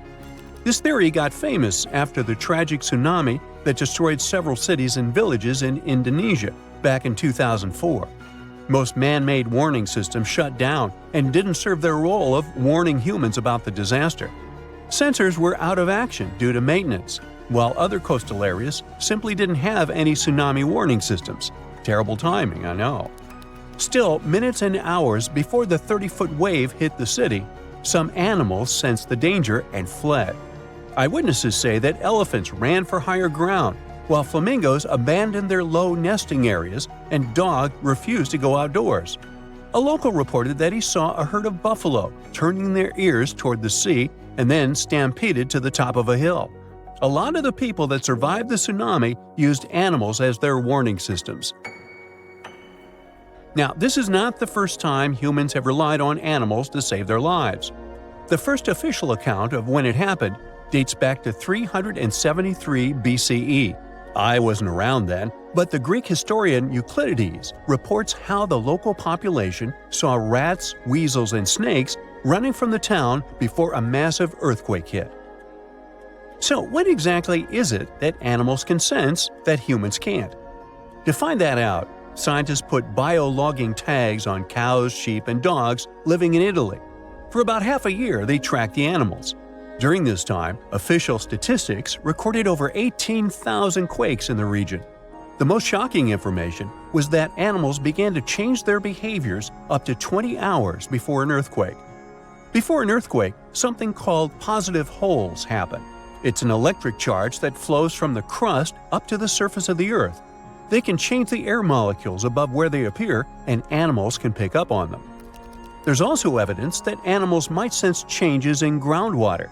Speaker 1: This theory got famous after the tragic tsunami that destroyed several cities and villages in Indonesia back in 2004. Most man-made warning systems shut down and didn't serve their role of warning humans about the disaster. Sensors were out of action due to maintenance, while other coastal areas simply didn't have any tsunami warning systems. Terrible timing, I know. Still, minutes and hours before the 30-foot wave hit the city, some animals sensed the danger and fled. Eyewitnesses say that elephants ran for higher ground, while flamingos abandoned their low nesting areas and dogs refused to go outdoors. A local reported that he saw a herd of buffalo turning their ears toward the sea and then stampeded to the top of a hill. A lot of the people that survived the tsunami used animals as their warning systems. Now, this is not the first time humans have relied on animals to save their lives. The first official account of when it happened dates back to 373 BCE. I wasn't around then, but the Greek historian Euclides reports how the local population saw rats, weasels, and snakes running from the town before a massive earthquake hit. So, what exactly is it that animals can sense that humans can't? To find that out, scientists put biologging tags on cows, sheep, and dogs living in Italy. For about half a year, they tracked the animals. During this time, official statistics recorded over 18,000 quakes in the region. The most shocking information was that animals began to change their behaviors up to 20 hours before an earthquake. Before an earthquake, something called positive holes happen. It's an electric charge that flows from the crust up to the surface of the Earth. They can change the air molecules above where they appear, and animals can pick up on them. There's also evidence that animals might sense changes in groundwater.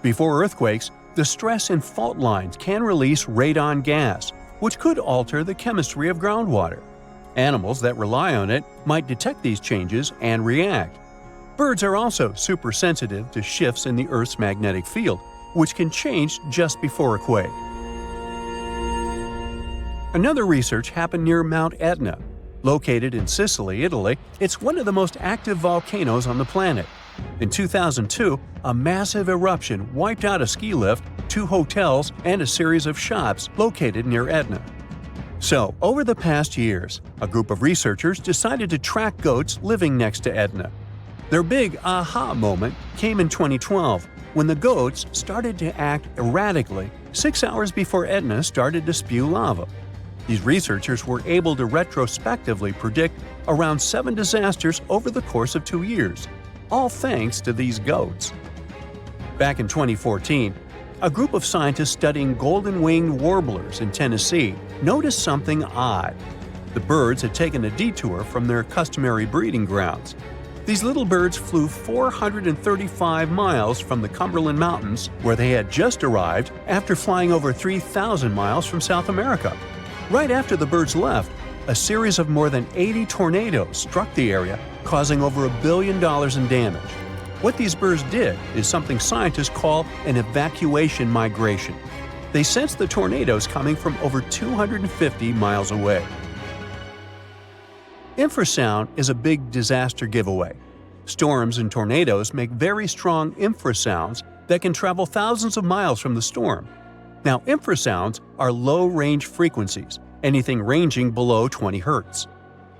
Speaker 1: Before earthquakes, the stress in fault lines can release radon gas, which could alter the chemistry of groundwater. Animals that rely on it might detect these changes and react. Birds are also super sensitive to shifts in the Earth's magnetic field, which can change just before a quake. Another research happened near Mount Etna. Located in Sicily, Italy, it's one of the most active volcanoes on the planet. In 2002, a massive eruption wiped out a ski lift, 2 hotels, and a series of shops located near Etna. So, over the past years, a group of researchers decided to track goats living next to Etna. Their big aha moment came in 2012, when the goats started to act erratically 6 hours before Etna started to spew lava. These researchers were able to retrospectively predict around 7 disasters over the course of 2 years, all thanks to these goats. Back in 2014, a group of scientists studying golden-winged warblers in Tennessee noticed something odd. The birds had taken a detour from their customary breeding grounds. These little birds flew 435 miles from the Cumberland Mountains, where they had just arrived after flying over 3,000 miles from South America. Right after the birds left, a series of more than 80 tornadoes struck the area, causing over $1 billion in damage. What these birds did is something scientists call an evacuation migration. They sensed the tornadoes coming from over 250 miles away. Infrasound is a big disaster giveaway. Storms and tornadoes make very strong infrasounds that can travel thousands of miles from the storm. Now, infrasounds are low-range frequencies, anything ranging below 20 Hz.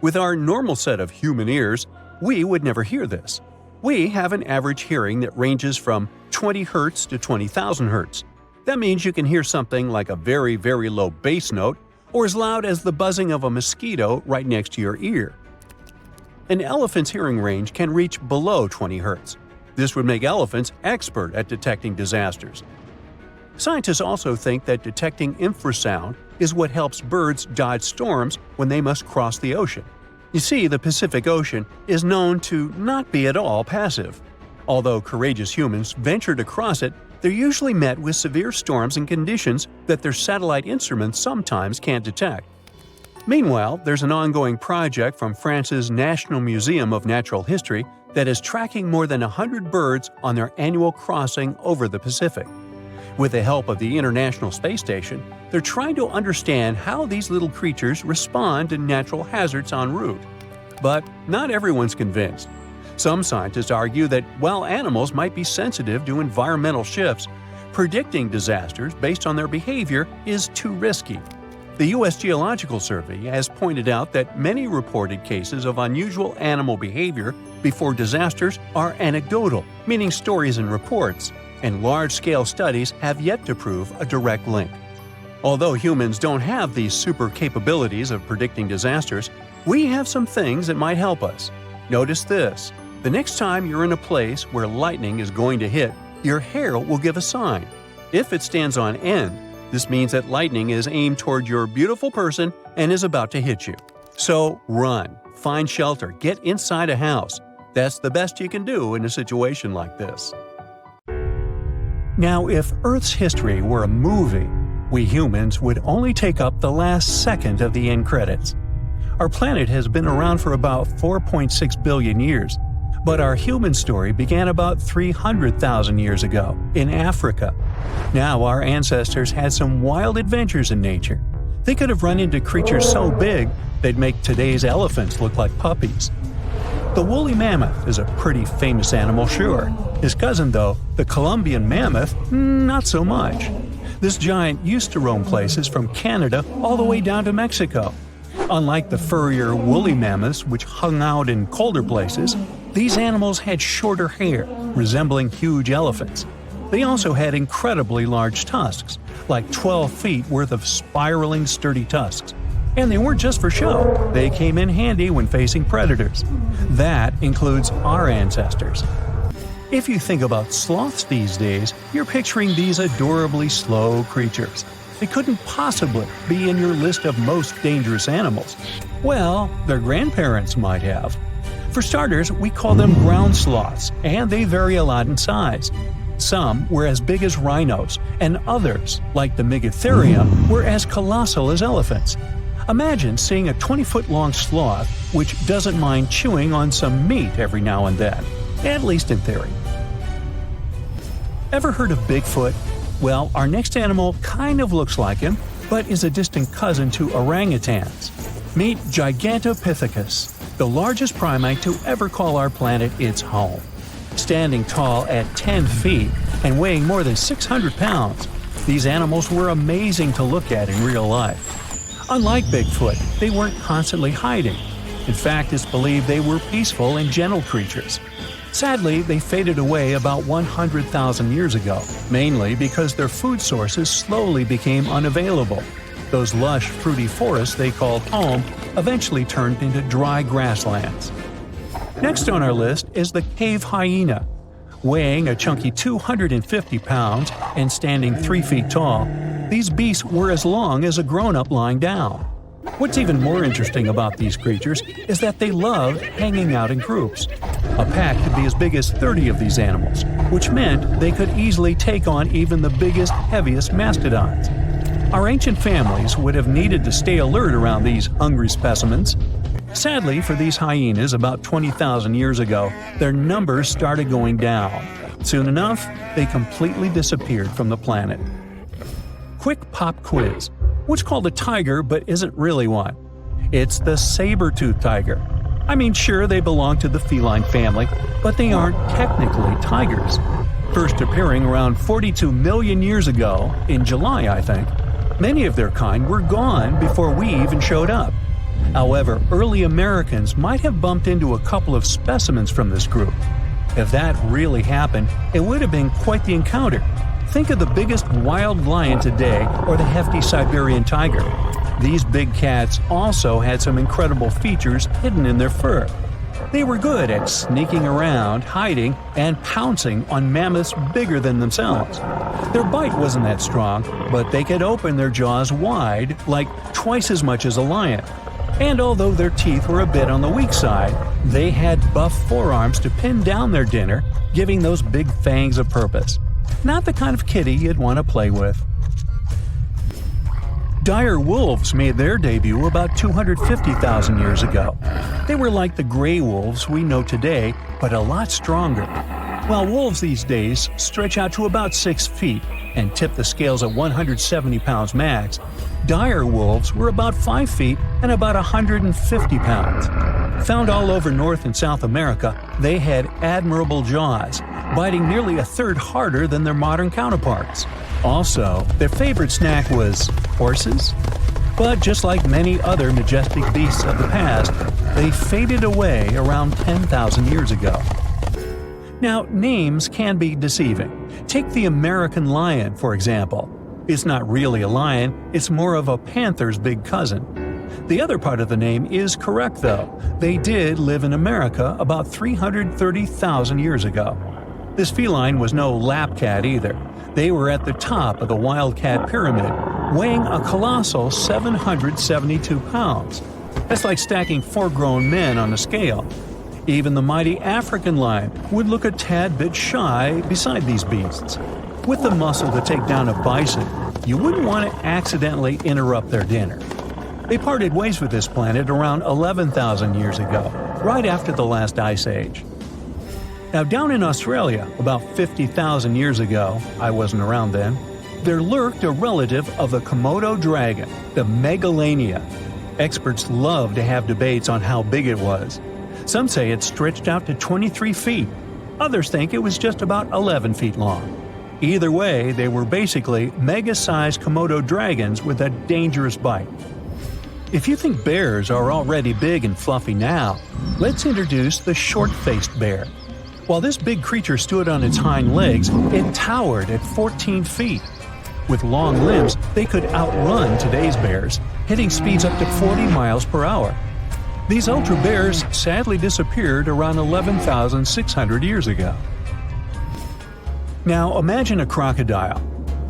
Speaker 1: With our normal set of human ears, we would never hear this. We have an average hearing that ranges from 20 Hz to 20,000 Hz. That means you can hear something like a very, very low bass note or as loud as the buzzing of a mosquito right next to your ear. An elephant's hearing range can reach below 20 Hz. This would make elephants expert at detecting disasters. Scientists also think that detecting infrasound is what helps birds dodge storms when they must cross the ocean. You see, the Pacific Ocean is known to not be at all passive. Although courageous humans venture to cross it, they're usually met with severe storms and conditions that their satellite instruments sometimes can't detect. Meanwhile, there's an ongoing project from France's National Museum of Natural History that is tracking more than 100 birds on their annual crossing over the Pacific. With the help of the International Space Station, they're trying to understand how these little creatures respond to natural hazards en route. But not everyone's convinced. Some scientists argue that while animals might be sensitive to environmental shifts, predicting disasters based on their behavior is too risky. The U.S. Geological Survey has pointed out that many reported cases of unusual animal behavior before disasters are anecdotal, meaning stories and reports, and large-scale studies have yet to prove a direct link. Although humans don't have these super capabilities of predicting disasters, we have some things that might help us. Notice this. The next time you're in a place where lightning is going to hit, your hair will give a sign. If it stands on end, this means that lightning is aimed toward your beautiful person and is about to hit you. So run, find shelter, get inside a house. That's the best you can do in a situation like this. Now, if Earth's history were a movie, we humans would only take up the last second of the end credits. Our planet has been around for about 4.6 billion years, but our human story began about 300,000 years ago in Africa. Now our ancestors had some wild adventures in nature. They could have run into creatures so big they'd make today's elephants look like puppies. The woolly mammoth is a pretty famous animal, sure. His cousin, though, the Columbian mammoth, not so much. This giant used to roam places from Canada all the way down to Mexico. Unlike the furrier woolly mammoths, which hung out in colder places, these animals had shorter hair, resembling huge elephants. They also had incredibly large tusks, like 12 feet worth of spiraling, sturdy tusks. And they weren't just for show, they came in handy when facing predators. That includes our ancestors. If you think about sloths these days, you're picturing these adorably slow creatures. They couldn't possibly be in your list of most dangerous animals. Well, their grandparents might have. For starters, we call them ground sloths, and they vary a lot in size. Some were as big as rhinos, and others, like the Megatherium, were as colossal as elephants. Imagine seeing a 20-foot-long sloth which doesn't mind chewing on some meat every now and then, at least in theory. Ever heard of Bigfoot? Well, our next animal kind of looks like him, but is a distant cousin to orangutans. Meet Gigantopithecus, the largest primate to ever call our planet its home. Standing tall at 10 feet and weighing more than 600 pounds, these animals were amazing to look at in real life. Unlike Bigfoot, they weren't constantly hiding. In fact, it's believed they were peaceful and gentle creatures. Sadly, they faded away about 100,000 years ago, mainly because their food sources slowly became unavailable. Those lush, fruity forests they called home eventually turned into dry grasslands. Next on our list is the cave hyena. Weighing a chunky 250 pounds and standing 3 feet tall, these beasts were as long as a grown-up lying down. What's even more interesting about these creatures is that they loved hanging out in groups. A pack could be as big as 30 of these animals, which meant they could easily take on even the biggest, heaviest mastodons. Our ancient families would have needed to stay alert around these hungry specimens. Sadly for these hyenas about 20,000 years ago, their numbers started going down. Soon enough, they completely disappeared from the planet. Quick pop quiz. What's called a tiger but isn't really one? It's the saber-toothed tiger. I mean, sure, they belong to the feline family, but they aren't technically tigers. First appearing around 42 million years ago, in July, I think. Many of their kind were gone before we even showed up. However, early Americans might have bumped into a couple of specimens from this group. If that really happened, it would have been quite the encounter. Think of the biggest wild lion today or the hefty Siberian tiger. These big cats also had some incredible features hidden in their fur. They were good at sneaking around, hiding, and pouncing on mammoths bigger than themselves. Their bite wasn't that strong, but they could open their jaws wide, like twice as much as a lion. And although their teeth were a bit on the weak side, they had buff forearms to pin down their dinner, giving those big fangs a purpose. Not the kind of kitty you'd want to play with. Dire wolves made their debut about 250,000 years ago. They were like the gray wolves we know today, but a lot stronger. While wolves these days stretch out to about 6 feet and tip the scales at 170 pounds max, dire wolves were about 5 feet and about 150 pounds. Found all over North and South America, they had admirable jaws, biting nearly a third harder than their modern counterparts. Also, their favorite snack was horses. But just like many other majestic beasts of the past, they faded away around 10,000 years ago. Now, names can be deceiving. Take the American lion, for example. It's not really a lion, it's more of a panther's big cousin. The other part of the name is correct, though. They did live in America about 330,000 years ago. This feline was no lap cat either. They were at the top of the wildcat pyramid, weighing a colossal 772 pounds. That's like stacking 4 grown men on a scale. Even the mighty African lion would look a tad bit shy beside these beasts. With the muscle to take down a bison, you wouldn't want to accidentally interrupt their dinner. They parted ways with this planet around 11,000 years ago, right after the last ice age. Now, down in Australia, about 50,000 years ago, I wasn't around then, there lurked a relative of the Komodo dragon, the Megalania. Experts love to have debates on how big it was. Some say it stretched out to 23 feet. Others think it was just about 11 feet long. Either way, they were basically mega-sized Komodo dragons with a dangerous bite. If you think bears are already big and fluffy now, let's introduce the short-faced bear. While this big creature stood on its hind legs, it towered at 14 feet. With long limbs, they could outrun today's bears, hitting speeds up to 40 miles per hour. These ultra bears sadly disappeared around 11,600 years ago. Now imagine a crocodile.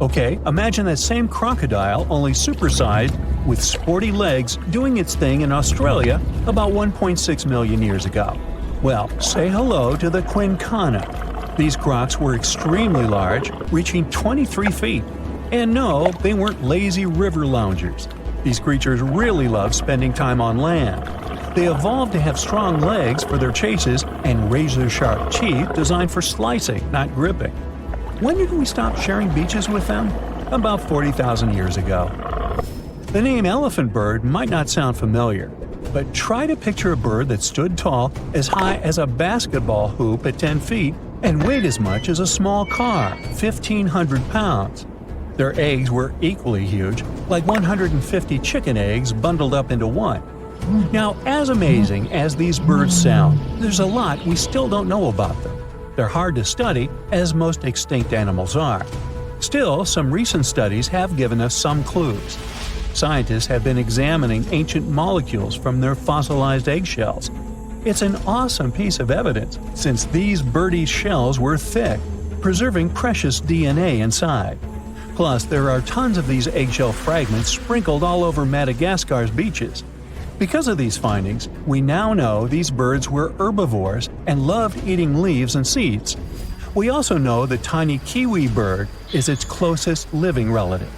Speaker 1: Okay, imagine that same crocodile, only supersized, with sporty legs, doing its thing in Australia about 1.6 million years ago. Well, say hello to the quincana. These crocs were extremely large, reaching 23 feet. And no, they weren't lazy river loungers. These creatures really love spending time on land. They evolved to have strong legs for their chases and razor-sharp teeth designed for slicing, not gripping. When did we stop sharing beaches with them? About 40,000 years ago. The name elephant bird might not sound familiar, but try to picture a bird that stood tall as high as a basketball hoop at 10 feet and weighed as much as a small car, 1,500 pounds. Their eggs were equally huge, like 150 chicken eggs bundled up into one. Now, as amazing as these birds sound, there's a lot we still don't know about them. They're hard to study, as most extinct animals are. Still, some recent studies have given us some clues. Scientists have been examining ancient molecules from their fossilized eggshells. It's an awesome piece of evidence, since these birdie shells were thick, preserving precious DNA inside. Plus, there are tons of these eggshell fragments sprinkled all over Madagascar's beaches. Because of these findings, we now know these birds were herbivores and loved eating leaves and seeds. We also know the tiny kiwi bird is its closest living relative.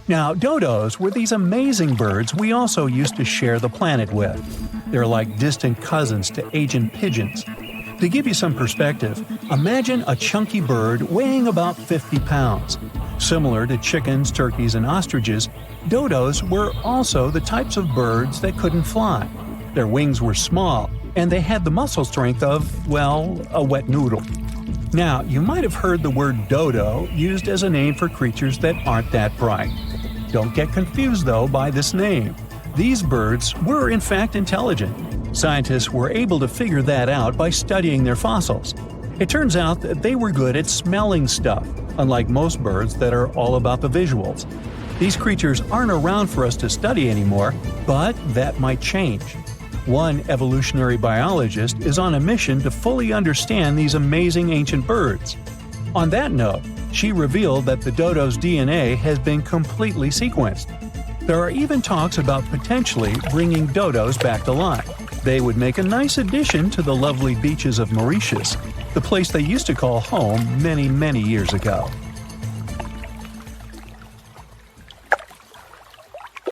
Speaker 1: Now, dodos were these amazing birds we also used to share the planet with. They're like distant cousins to ancient pigeons. To give you some perspective, imagine a chunky bird weighing about 50 pounds. Similar to chickens, turkeys, and ostriches, dodos were also the types of birds that couldn't fly. Their wings were small, and they had the muscle strength of, well, a wet noodle. Now, you might have heard the word dodo used as a name for creatures that aren't that bright. Don't get confused, though, by this name. These birds were in fact intelligent. Scientists were able to figure that out by studying their fossils. It turns out that they were good at smelling stuff, unlike most birds that are all about the visuals. These creatures aren't around for us to study anymore, but that might change. One evolutionary biologist is on a mission to fully understand these amazing ancient birds. On that note, she revealed that the dodo's DNA has been completely sequenced. There are even talks about potentially bringing dodos back to life. They would make a nice addition to the lovely beaches of Mauritius, the place they used to call home many, many years ago.